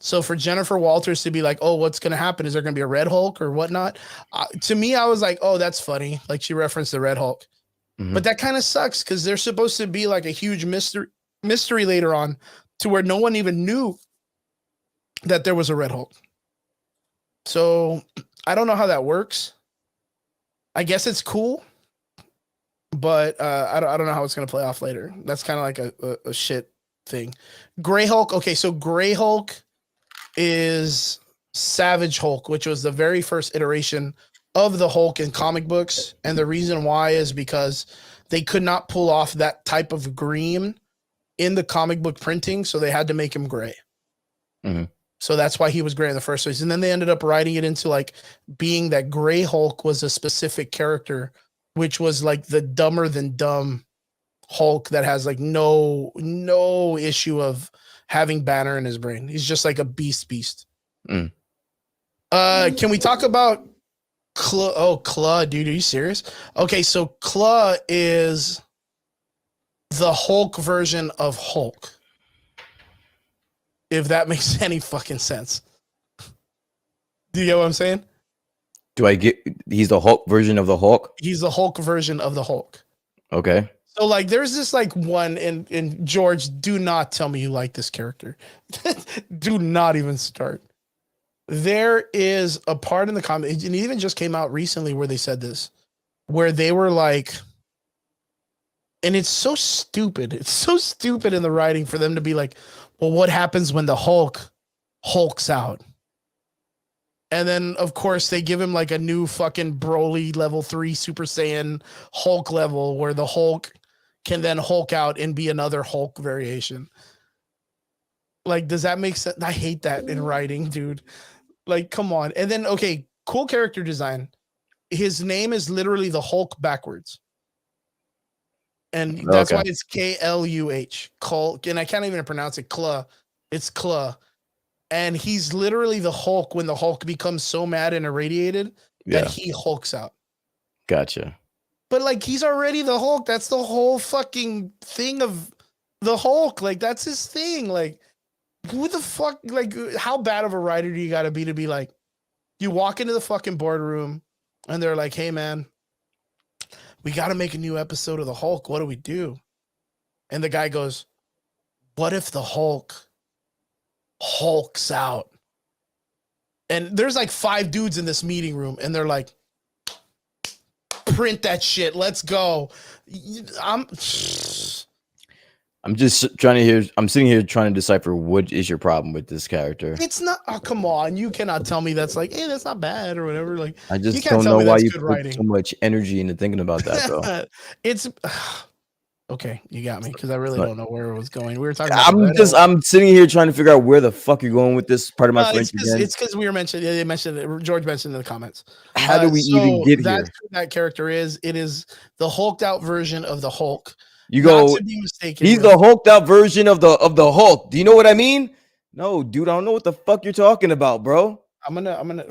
So for Jennifer Walters to be like, "Oh, what's going to happen? Is there going to be a Red Hulk or whatnot?" To me, I was like, "Oh, that's funny." Like she referenced the Red Hulk. Mhm. But that kind of sucks because there's supposed to be like a huge mystery later on to where no one even knew that there was a Red Hulk. So I don't know how that works. I guess it's cool, but I don't know how it's going to play off later. That's kind of like a shit thing. Gray Hulk. Okay, so Gray Hulk is Savage Hulk, which was the very first iteration of the Hulk in comic books. And the reason why is because they could not pull off that type of green in the comic book printing, so they had to make him gray. Mhm. So that's why he was gray in the first place. And then they ended up writing it into like being that Gray Hulk was a specific character, which was like the dumber than dumb Hulk that has like no issue of having Banner in his brain. He's just like a beast. Mm. Can we talk about Claw? Oh, Claw, dude, are you serious? Okay, so Claw is the Hulk version of Hulk. If that makes any fucking sense. Do you get what I'm saying? Do I get? He's the Hulk version of the Hulk. He's the Hulk version of the Hulk. Okay. So like there's this like one in George, do not tell me you like this character. Do not even start. There is a part in the comic, and it even just came out recently where they said this, where they were like, and it's so stupid. It's so stupid in the writing for them to be like, well, what happens when the Hulk hulks out? And then, of course, they give him like a new fucking Broly level 3 Super Saiyan Hulk level where the Hulk can then Hulk out and be another Hulk variation. Like, does that make sense? I hate that in writing, dude. Like, come on. And then, okay, cool character design. His name is literally the Hulk backwards. And that's why it's K-L-U-H. Hulk. And I can't even pronounce it. Claw. It's Claw. And he's literally the Hulk when the Hulk becomes so mad and irradiated that he hulks out. Gotcha. But like he's already the Hulk. That's the whole fucking thing of the Hulk. Like that's his thing. Like who the fuck? Like how bad of a writer do you got to be like? You walk into the fucking boardroom and they're like, "Hey man, we got to make a new episode of the Hulk. What do we do? And the guy goes, what if the Hulk hulks out? And there's like 5 dudes in this meeting room, and they're like, print that shit. Let's go. I'm just trying to hear. I'm sitting here trying to decipher what is your problem with this character. It's not. Oh, come on! You cannot tell me that's like, hey, that's not bad or whatever. Like, I just you can't don't tell know me why that's you good put writing. so much energy into thinking about that, though. It's okay. You got me because I really But- don't know where it was going. We were talking. About I'm sitting here trying to figure out where the fuck you're going with this part of my French again. It's because we were mentioned. Yeah, they mentioned it. George mentioned in the comments. How do we even get that's here? who that character is. It is the hulked out version of the Hulk. You Not go. to be mistaken He's with- the hulked out version of the Hulk. Do you know what I mean? No, dude, I don't know what the fuck you're talking about, bro. I'm gonna.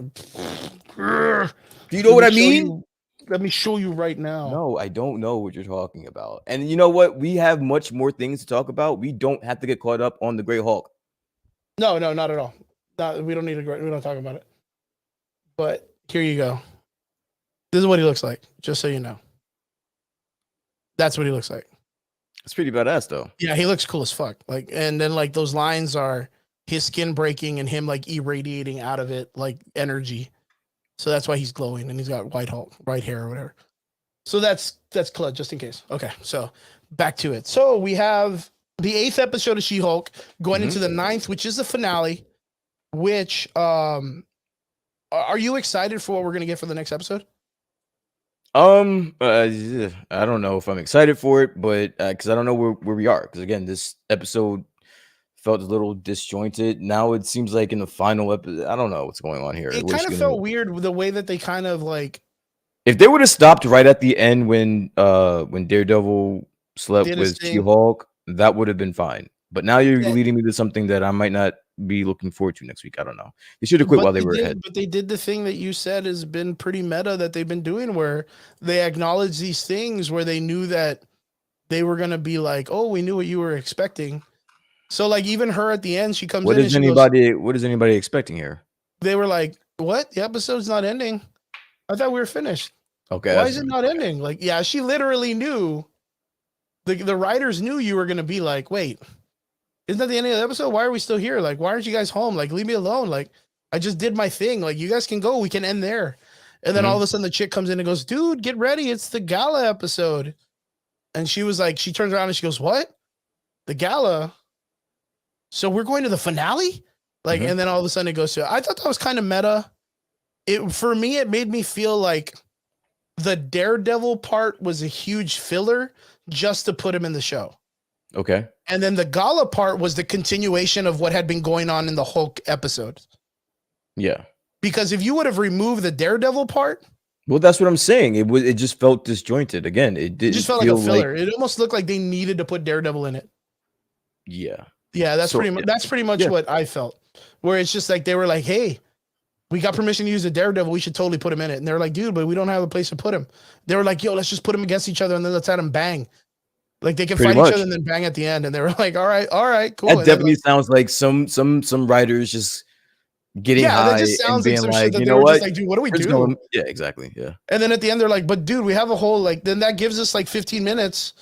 Do you know what I mean? Let me show you right now. No, I don't know what you're talking about. And you know what? We have much more things to talk about. We don't have to get caught up on the Great Hulk. No, not at all. We don't need to. We don't talk about it. But here you go. This is what he looks like. Just so you know. That's what he looks like. It's pretty badass, though. Yeah, he looks cool as fuck. Like, and then like those lines are his skin breaking and him like irradiating out of it like energy. So that's why he's glowing, and he's got white hair or whatever. So that's Clud, just in case. Okay, so back to it. So we have the 8th episode of She-Hulk going into the 9th, which is the finale. Which are you excited for what we're gonna get for the next episode? I don't know if I'm excited for it, but because I don't know where we are. Because again, this episode felt a little disjointed. Now it seems like in the final episode, I don't know what's going on here. It kind of felt weird with the way that they kind of like. If they would have stopped right at the end when Daredevil slept Did his with thing. She-Hulk, that would have been fine. But now you're leading me to something that I might not be looking forward to next week. I don't know. They should have quit while they were ahead. But they did the thing that you said has been pretty meta that they've been doing, where they acknowledge these things where they knew that they were gonna be like, "Oh, we knew what you were expecting." So, like, even her at the end, she comes What in. is and she goes, what is anybody expecting here? they were like, "What? The episode's not ending? I thought we were finished. Okay, Why is it not ending?" Like, yeah, she literally knew. The writers knew you were gonna be like, "Wait, isn't that the end of the episode? Why are we still here? Like, why aren't you guys home? Like, leave me alone. Like, I just did my thing. Like, you guys can go. We can end there." And then all of a sudden the chick comes in and goes, "Dude, get ready. It's the gala episode." And she was like, she turns around and she goes, "What? The gala? So we're going to the finale?" Like, and then all of a sudden it goes to, I thought that was kind of meta. For me, it made me feel like the Daredevil part was a huge filler just to put him in the show. Okay. And then the gala part was the continuation of what had been going on in the Hulk episode. Yeah. Because if you would have removed the Daredevil part, Well, that's what I'm saying. It just felt disjointed. Again, it didn't just felt like a feel filler. It almost looked like they needed to put Daredevil in it. Yeah. Yeah, that's So, pretty much what I felt. Where it's just like they were like, "Hey, we got permission to use the Daredevil. We should totally put him in it." And they're like, "Dude, but we don't have a place to put him." They were like, "Yo, let's just put them against each other and then let's have them bang." Like they can Pretty fight much. each other and then bang at the end. And they were like, all right, cool. That And then, definitely sounds like some writers just getting high that just and sounds like being some like, shit that you they know were what? just like, dude, what do we We're just do? going- Yeah, exactly. Yeah. And then at the end, they're like, but dude, we have a whole, like, then that gives us like 15 minutes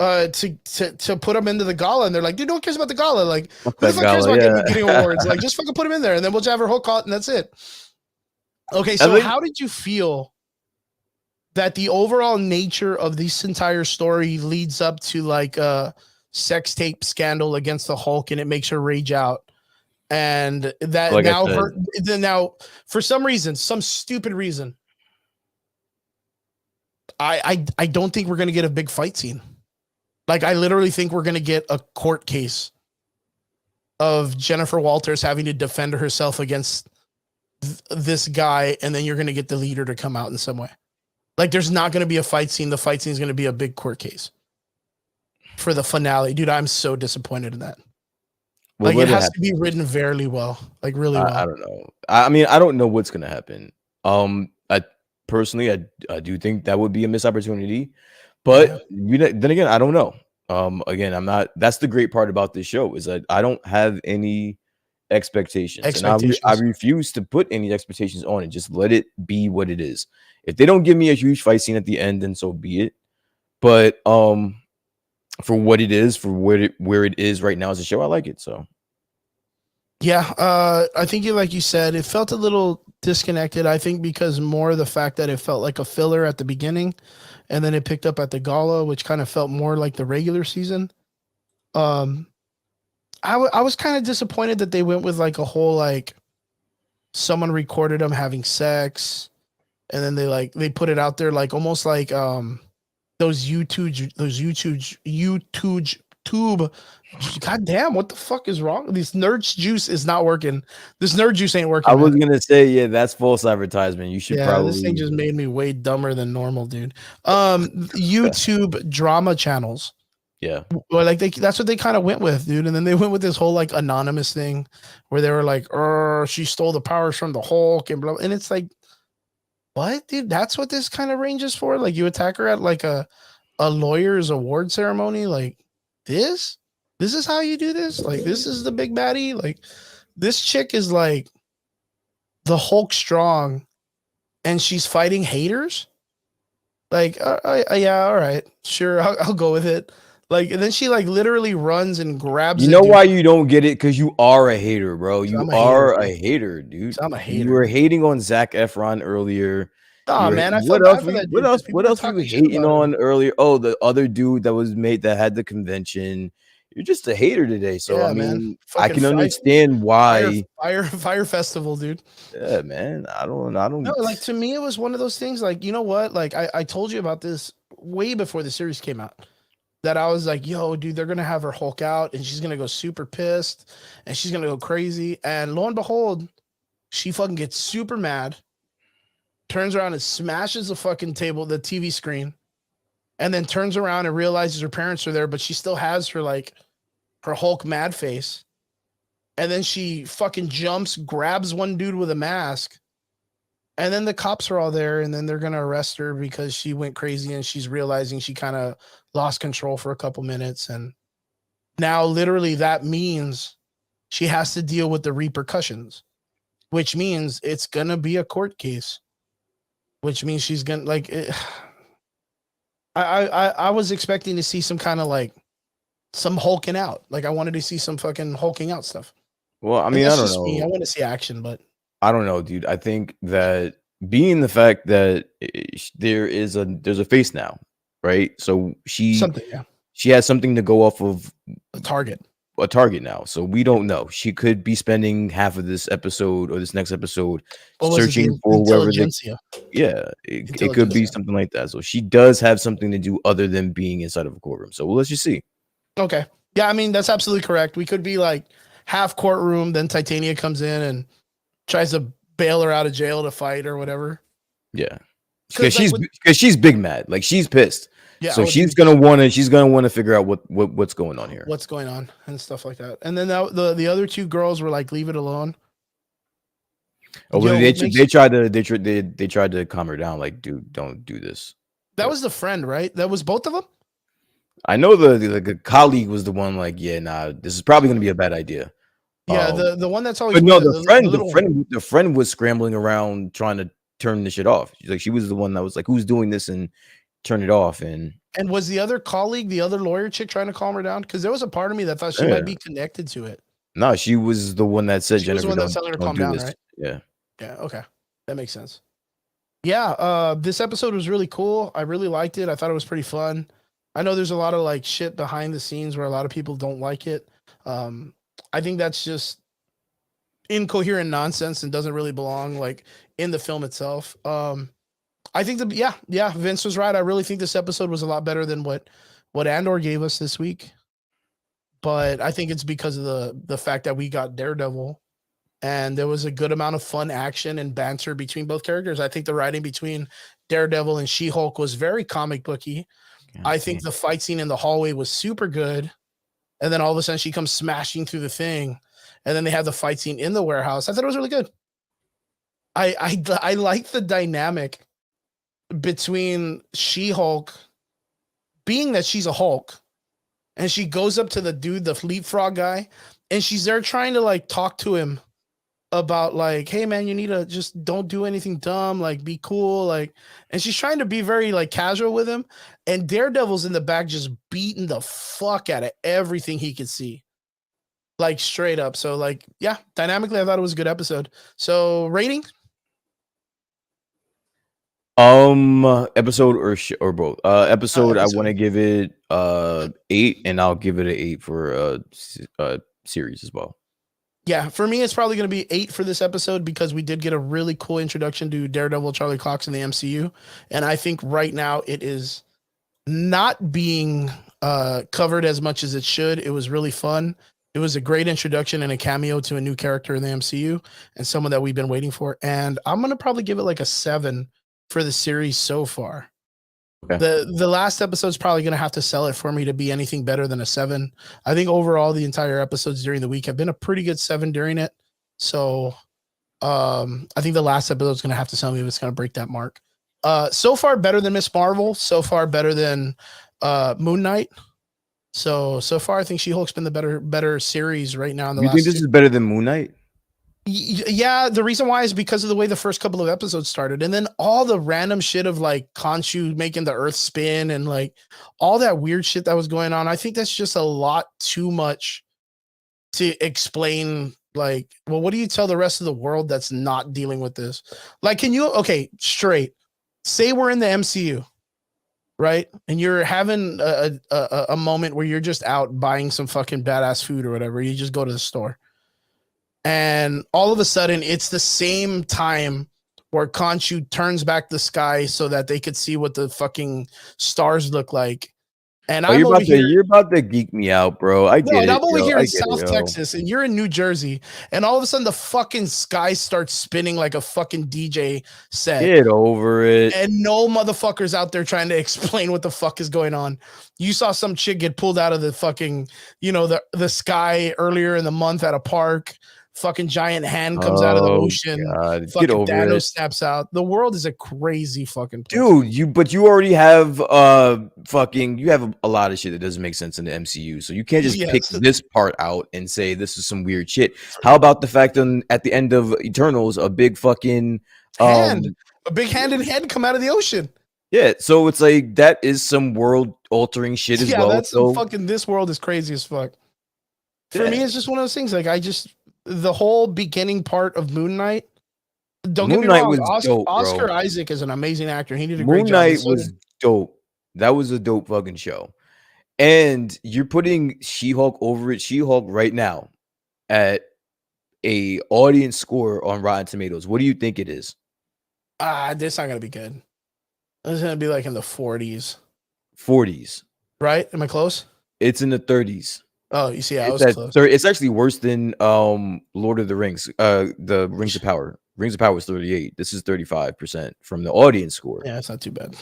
to put them into the gala. And they're like, dude, no one cares about the gala. Like, who the fuck cares about getting awards? Like, just fucking put them in there and then we'll just have our whole call and that's it. Okay, so how did you feel that the overall nature of this entire story leads up to like a sex tape scandal against the Hulk and it makes her rage out? And that Like now for some reason, some stupid reason, I don't think we're gonna get a big fight scene. Like I literally think we're gonna get a court case of Jennifer Walters having to defend herself against this guy, and then you're gonna get the leader to come out in some way. Like there's not gonna be a fight scene. The fight scene is gonna be a big court case for the finale, dude. I'm so disappointed in that. Well, like it has to be written very well, like really well. I don't know. I mean, I don't know what's gonna happen. I personally, I do think that would be a missed opportunity, but then again, I don't know. Again, I'm not. That's the great part about this show is that I don't have any expectations. And I Expectations. refuse to put any expectations on it. Just let it be what it is. If they don't give me a huge fight scene at the end, then so be it. But for what it is, for where it is right now as a show, I like it. So Yeah, I think like you said, it felt a little disconnected. I think because more the fact that it felt like a filler at the beginning, and then it picked up at the gala, which kind of felt more like the regular season. Um, I was kind of disappointed that they went with like a whole like someone recorded them having sex, and then they put it out there like almost like YouTube tube. God damn, what the fuck is wrong? This nerd juice is not working. This nerd juice ain't working. I was man. gonna say, yeah, that's false advertisement. You should This thing probably just made me way dumber than normal, dude. YouTube drama channels. yeah. Well, like that's what they kind of went with, dude. And then they went with this whole like anonymous thing where they were like, she stole the powers from the Hulk and blah. And it's like, what, dude? That's what this kind of ranges for? Like you attack her at like a lawyer's award ceremony? Like this? This is how you do this? Like this is the big baddie? Like this chick is like the Hulk strong and she's fighting haters? Like, yeah, all right. Sure, I'll go with it. Like, and then she like literally runs and grabs. You know why you don't get it? Because you are a hater, bro. You I'm a are hater, a hater, dude. I'm a hater. You were hating on Zac Efron earlier. Oh man, I what felt else? bad for that What dude, 'cause else? people What were else were you talking shit hating about him. on earlier? Oh, the other dude that was made that had the convention. You're just a hater today. So Yeah, I man. mean, I Fucking can fire- understand why. Fire festival, dude. Yeah, man. I don't. No, like to me, it was one of those things. Like, you know what? Like, I told you about this way before the series came out. That I was like, yo, dude, they're gonna have her Hulk out, and she's gonna go super pissed, and she's gonna go crazy. And lo and behold, she fucking gets super mad, turns around and smashes the fucking table, the TV screen, and then turns around and realizes her parents are there, but she still has her like her Hulk mad face. And then she fucking jumps, grabs one dude with a mask. And then the cops are all there, and then they're going to arrest her because she went crazy and she's realizing she kind of lost control for a couple minutes. And now, literally, that means she has to deal with the repercussions, which means it's going to be a court case, which means she's going to, like, I was expecting to see some kind of like some hulking out. Like, I wanted to see some fucking hulking out stuff. Well, I mean, I don't know. Me. I want to see action, but I don't know, dude. I think that being the fact that there's a face now, right? So she has something to go off of, a target now. So we don't know. She could be spending half of this episode or this next episode searching for whoever. It could be something like that. So she does have something to do other than being inside of a courtroom. So let's just see. Okay. Yeah, I mean, that's absolutely correct. We could be like half courtroom, then Titania comes in and tries to bail her out of jail to fight or whatever. Yeah. Because she's big mad. Like she's pissed. Yeah. So she's gonna want to figure out what's going on here. What's going on and stuff like that. And then the other two girls were like, leave it alone. Oh, well, they tried to calm her down, like, dude, don't do this. That was the friend, right? That was both of them? I know the colleague was the one like, yeah, nah, this is probably gonna be a bad idea. Yeah, the one that's always. But no, the friend was scrambling around trying to turn the shit off. Like she was the one that was like, "Who's doing this?" and turn it off. And was the other colleague, the other lawyer chick, trying to calm her down? Because there was a part of me that thought she might be connected to it. No, she was the one that said, "Jennifer, don't calm down, this." Right? Yeah. Yeah. Okay, that makes sense. Yeah. This episode was really cool. I really liked it. I thought it was pretty fun. I know there's a lot of like shit behind the scenes where a lot of people don't like it. I think that's just incoherent nonsense and doesn't really belong like in the film itself. I think Vince was right. I really think this episode was a lot better than what Andor gave us this week. But I think it's because of the fact that we got Daredevil and there was a good amount of fun action and banter between both characters. I think the writing between Daredevil and She-Hulk was very comic booky. I think the fight scene in the hallway was super good. And then all of a sudden she comes smashing through the thing. And then they have the fight scene in the warehouse. I thought it was really good. I like the dynamic between She-Hulk, being that she's a Hulk, and she goes up to the dude, the leapfrog guy, and she's there trying to like talk to him about like, hey man, you need to just don't do anything dumb, like be cool, like, and she's trying to be very like casual with him, and Daredevil's in the back just beating the fuck out of everything he could see, like straight up. So like, yeah, dynamically, I thought it was a good episode. So rating? Episode or both. Episode, I Episode. want to give it 8, and I'll give it an 8 for series as well. Yeah, for me, it's probably going to be 8 for this episode because we did get a really cool introduction to Daredevil Charlie Cox in the MCU. And I think right now it is not being covered as much as it should. It was really fun. It was a great introduction and a cameo to a new character in the MCU and someone that we've been waiting for. And I'm going to probably give it like a 7 for the series so far. Okay. The last episode's probably going to have to sell it for me to be anything better than a 7. I think overall the entire episodes during the week have been a pretty good 7 during it. So I think the last episode's going to have to sell me if it's going to break that mark. So far better than Miss Marvel. So far better than Moon Knight. So far I think She-Hulk's been the better series right now. In the You last think this is better than Moon Knight? Yeah, the reason why is because of the way the first couple of episodes started, and then all the random shit of like Khonshu making the Earth spin and like all that weird shit that was going on. I think that's just a lot too much to explain. Like, well, what do you tell the rest of the world that's not dealing with this? Like, can you straight say we're in the MCU, right? And you're having a moment where you're just out buying some fucking badass food or whatever. You just go to the store. And all of a sudden, it's the same time where Khonshu turns back the sky so that they could see what the fucking stars look like. And I'm over here. You're about to geek me out, bro. I get it. I'm over here in get South Texas, and you're in New Jersey, and all of a sudden the fucking sky starts spinning like a fucking DJ set. Get over it. And no motherfuckers out there trying to explain what the fuck is going on. You saw some chick get pulled out of the fucking, the sky earlier in the month at a park. Fucking giant hand comes out of the ocean. God. Fucking Get over Thanos it. snaps out. The world is a crazy fucking place. Dude, you already have you have a lot of shit that doesn't make sense in the MCU. So you can't just pick this part out and say this is some weird shit. How about the fact that at the end of Eternals, a big fucking a big handed head come out of the ocean. Yeah, so it's like that is some world altering shit as well. That's some fucking, this world is crazy as fuck. For me, it's just one of those things. Like the whole beginning part of Moon Knight. Don't get me wrong. Oscar Isaac is an amazing actor. He did a great job. Moon Knight was dope. That was a dope fucking show. And you're putting She-Hulk over it. She-Hulk right now at a audience score on Rotten Tomatoes. What do you think it is? This not gonna be good. It's gonna be like in the 40s. 40s. Right? Am I close? It's in the 30s. Oh, you see, I was close. It's actually worse than Lord of the Rings. The Rings of Power. Rings of Power was 38. This is 35% from the audience score. Yeah, it's not too bad.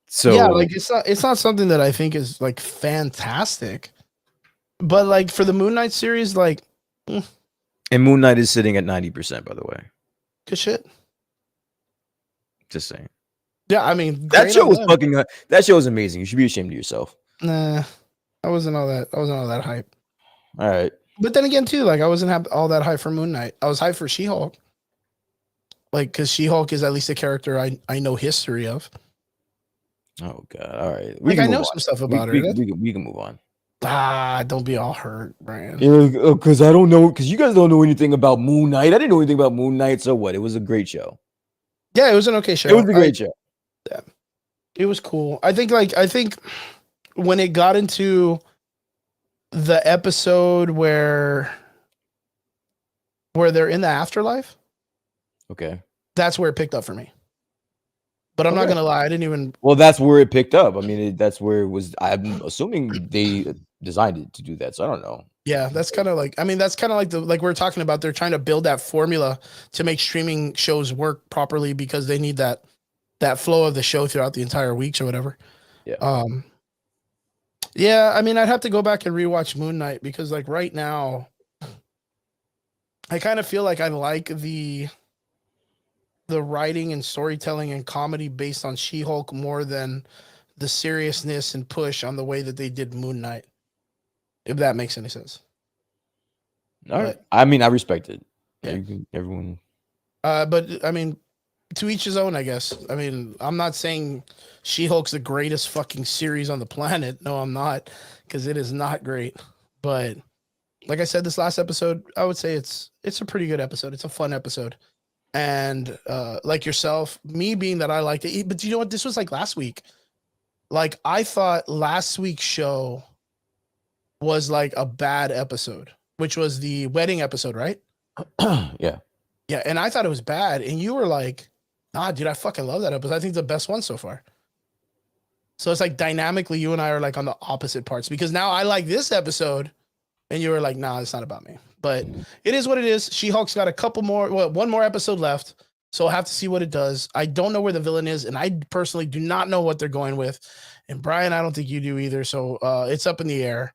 So yeah, like it's not something that I think is like fantastic. But like for the Moon Knight series, like and Moon Knight is sitting at 90%, by the way. Good shit. Just saying. Yeah, I mean that show was fucking that show was amazing. You should be ashamed of yourself. Nah. I wasn't all that hype. All right. But then again, too, like I wasn't all that hype for Moon Knight. I was hyped for She-Hulk. Like, because She-Hulk is at least a character I know history of. Oh God! All right, I know some stuff about her. We can move on. Don't be all hurt, Brian. Because I don't know. Because you guys don't know anything about Moon Knight. I didn't know anything about Moon Knight. So what? It was a great show. Yeah, it was an okay show. It was a great show. Yeah, it was cool. I think when it got into the episode where they're in the afterlife, okay, that's where it picked up for me. But I'm not gonna lie, I didn't even. Well, that's where it picked up. I mean, that's where it was. I'm assuming they designed it to do that, so I don't know. Yeah, that's kind of like. I mean, that's kind of like like we're talking about. They're trying to build that formula to make streaming shows work properly because they need that flow of the show throughout the entire weeks or whatever. Yeah. Yeah, I mean, I'd have to go back and rewatch Moon Knight because, like, right now, I kind of feel like I like the writing and storytelling and comedy based on She-Hulk more than the seriousness and push on the way that they did Moon Knight. If that makes any sense. All right. I mean, I respect it. Yeah. Everyone. But I mean, to each his own, I guess. I mean, I'm not saying She-Hulk's the greatest fucking series on the planet. No, I'm not, because it is not great. But like I said, this last episode, I would say it's a pretty good episode. It's a fun episode. And like yourself, me being that I liked it, but you know what? This was like last week. Like I thought last week's show was like a bad episode, which was the wedding episode, right? Yeah. Yeah, and I thought it was bad, and you were like, "Nah, dude, I fucking love that episode. I think it's the best one so far." So it's like dynamically, you and I are like on the opposite parts because now I like this episode, and you were like, "Nah, it's not about me." But it is what it is. She-Hulk's got a couple more, one more episode left, so I'll have to see what it does. I don't know where the villain is, and I personally do not know what they're going with. And Brian, I don't think you do either. So it's up in the air.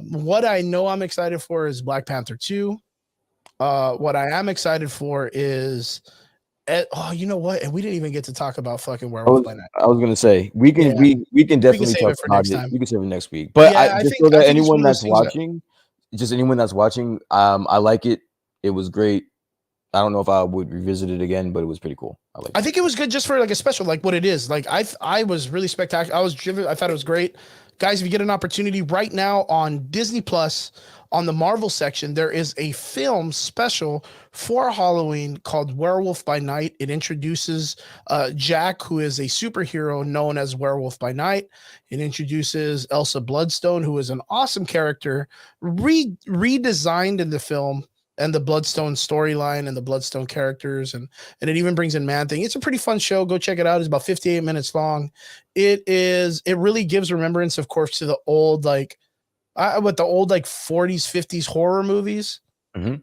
What I know I'm excited for is Black Panther 2. What I am excited for is, you know what? And we didn't even get to talk about fucking Werewolf by Night. I was gonna say we can definitely save talk it for about next it. time. We can save it next week. But Yeah, I I just think- so that I think it's anyone one of those that's things that- watching, just anyone that's watching, I like it. It was great. I don't know if I would revisit it again, but it was pretty cool. I think it was good just for like a special, like what it is. Like I was really spectacular. I was driven. I thought it was great. Guys, if you get an opportunity right now on Disney Plus, on the Marvel section, there is a film special for Halloween called Werewolf by Night. It introduces Jack, who is a superhero known as Werewolf by Night. It introduces Elsa Bloodstone, who is an awesome character, redesigned in the film, and the Bloodstone storyline and the Bloodstone characters, and it even brings in Man-Thing. It's a pretty fun show. Go check it out. It's about 58 minutes long. It really gives remembrance, of course, to the old like 40s, 50s horror movies,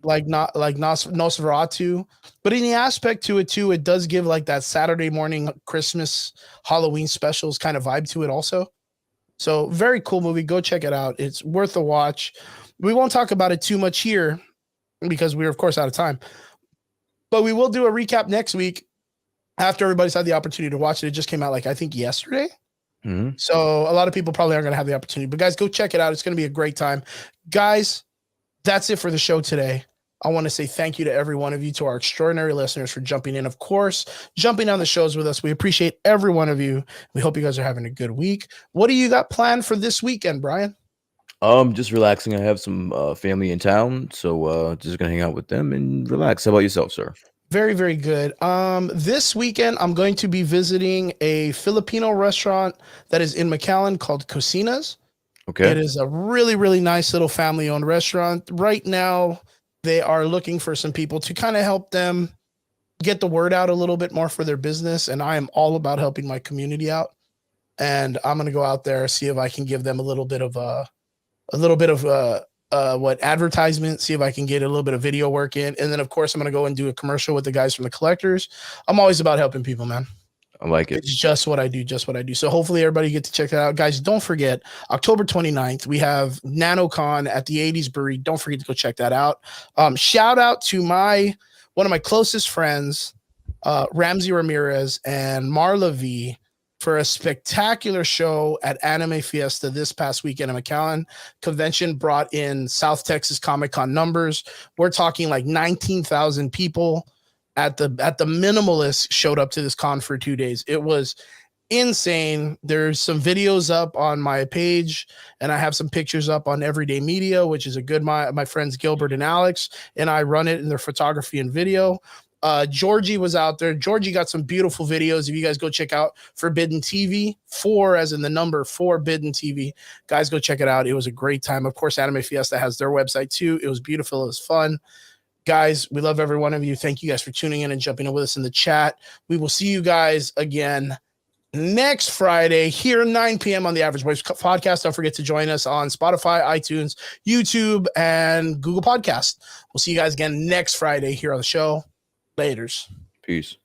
like Nosferatu. But in the aspect to it too, it does give like that Saturday morning Christmas Halloween specials kind of vibe to it also. So very cool movie. Go check it out. It's worth a watch. We won't talk about it too much here because we're of course out of time, but we will do a recap next week after everybody's had the opportunity to watch it. It just came out like I think yesterday. So a lot of people probably aren't going to have the opportunity, but guys, go check it out. It's going to be a great time. Guys, that's it for the show today. I want to say thank you to every one of you, to our extraordinary listeners for jumping in, of course, jumping on the shows with us. We appreciate every one of you. We hope you guys are having a good week. What do you got planned for this weekend, Brian? Just relaxing. I have some family in town, so just gonna hang out with them and relax. How about yourself, sir? Very, very good. This weekend, I'm going to be visiting a Filipino restaurant that is in McAllen called Cocinas. Okay. It is a really, really nice little family-owned restaurant. Right now, they are looking for some people to kind of help them get the word out a little bit more for their business, and I am all about helping my community out. And I'm going to go out there, see if I can give them a little bit of advertisement, see if I can get a little bit of video work in. And then of course I'm going to go and do a commercial with the guys from the Collectors. I'm always about helping people, man. I like it. It's just what I do. So hopefully everybody get to check that out. Guys, don't forget October 29th, we have NanoCon at the 80s Brewery. Don't forget to go check that out. Shout out to one of my closest friends, Ramsey Ramirez and Marla V, for a spectacular show at Anime Fiesta this past weekend in McAllen. Convention brought in South Texas Comic Con numbers. We're talking like 19,000 people at the Minimalist showed up to this con for 2 days. It was insane. There's some videos up on my page, and I have some pictures up on Everyday Media, which is my friends Gilbert and Alex, and I run it in their photography and video. Georgie was out there. Georgie got some beautiful videos. If you guys go check out Forbidden TV, 4 as in the number 4 Forbidden TV, guys, go check it out. It was a great time. Of course, Anime Fiesta has their website too. It was beautiful. It was fun. Guys, we love every one of you. Thank you guys for tuning in and jumping in with us in the chat. We will see you guys again next Friday here at 9 p.m. on the Average Boys podcast. Don't forget to join us on Spotify, iTunes, YouTube, and Google Podcast. We'll see you guys again next Friday here on the show. Laters. Peace.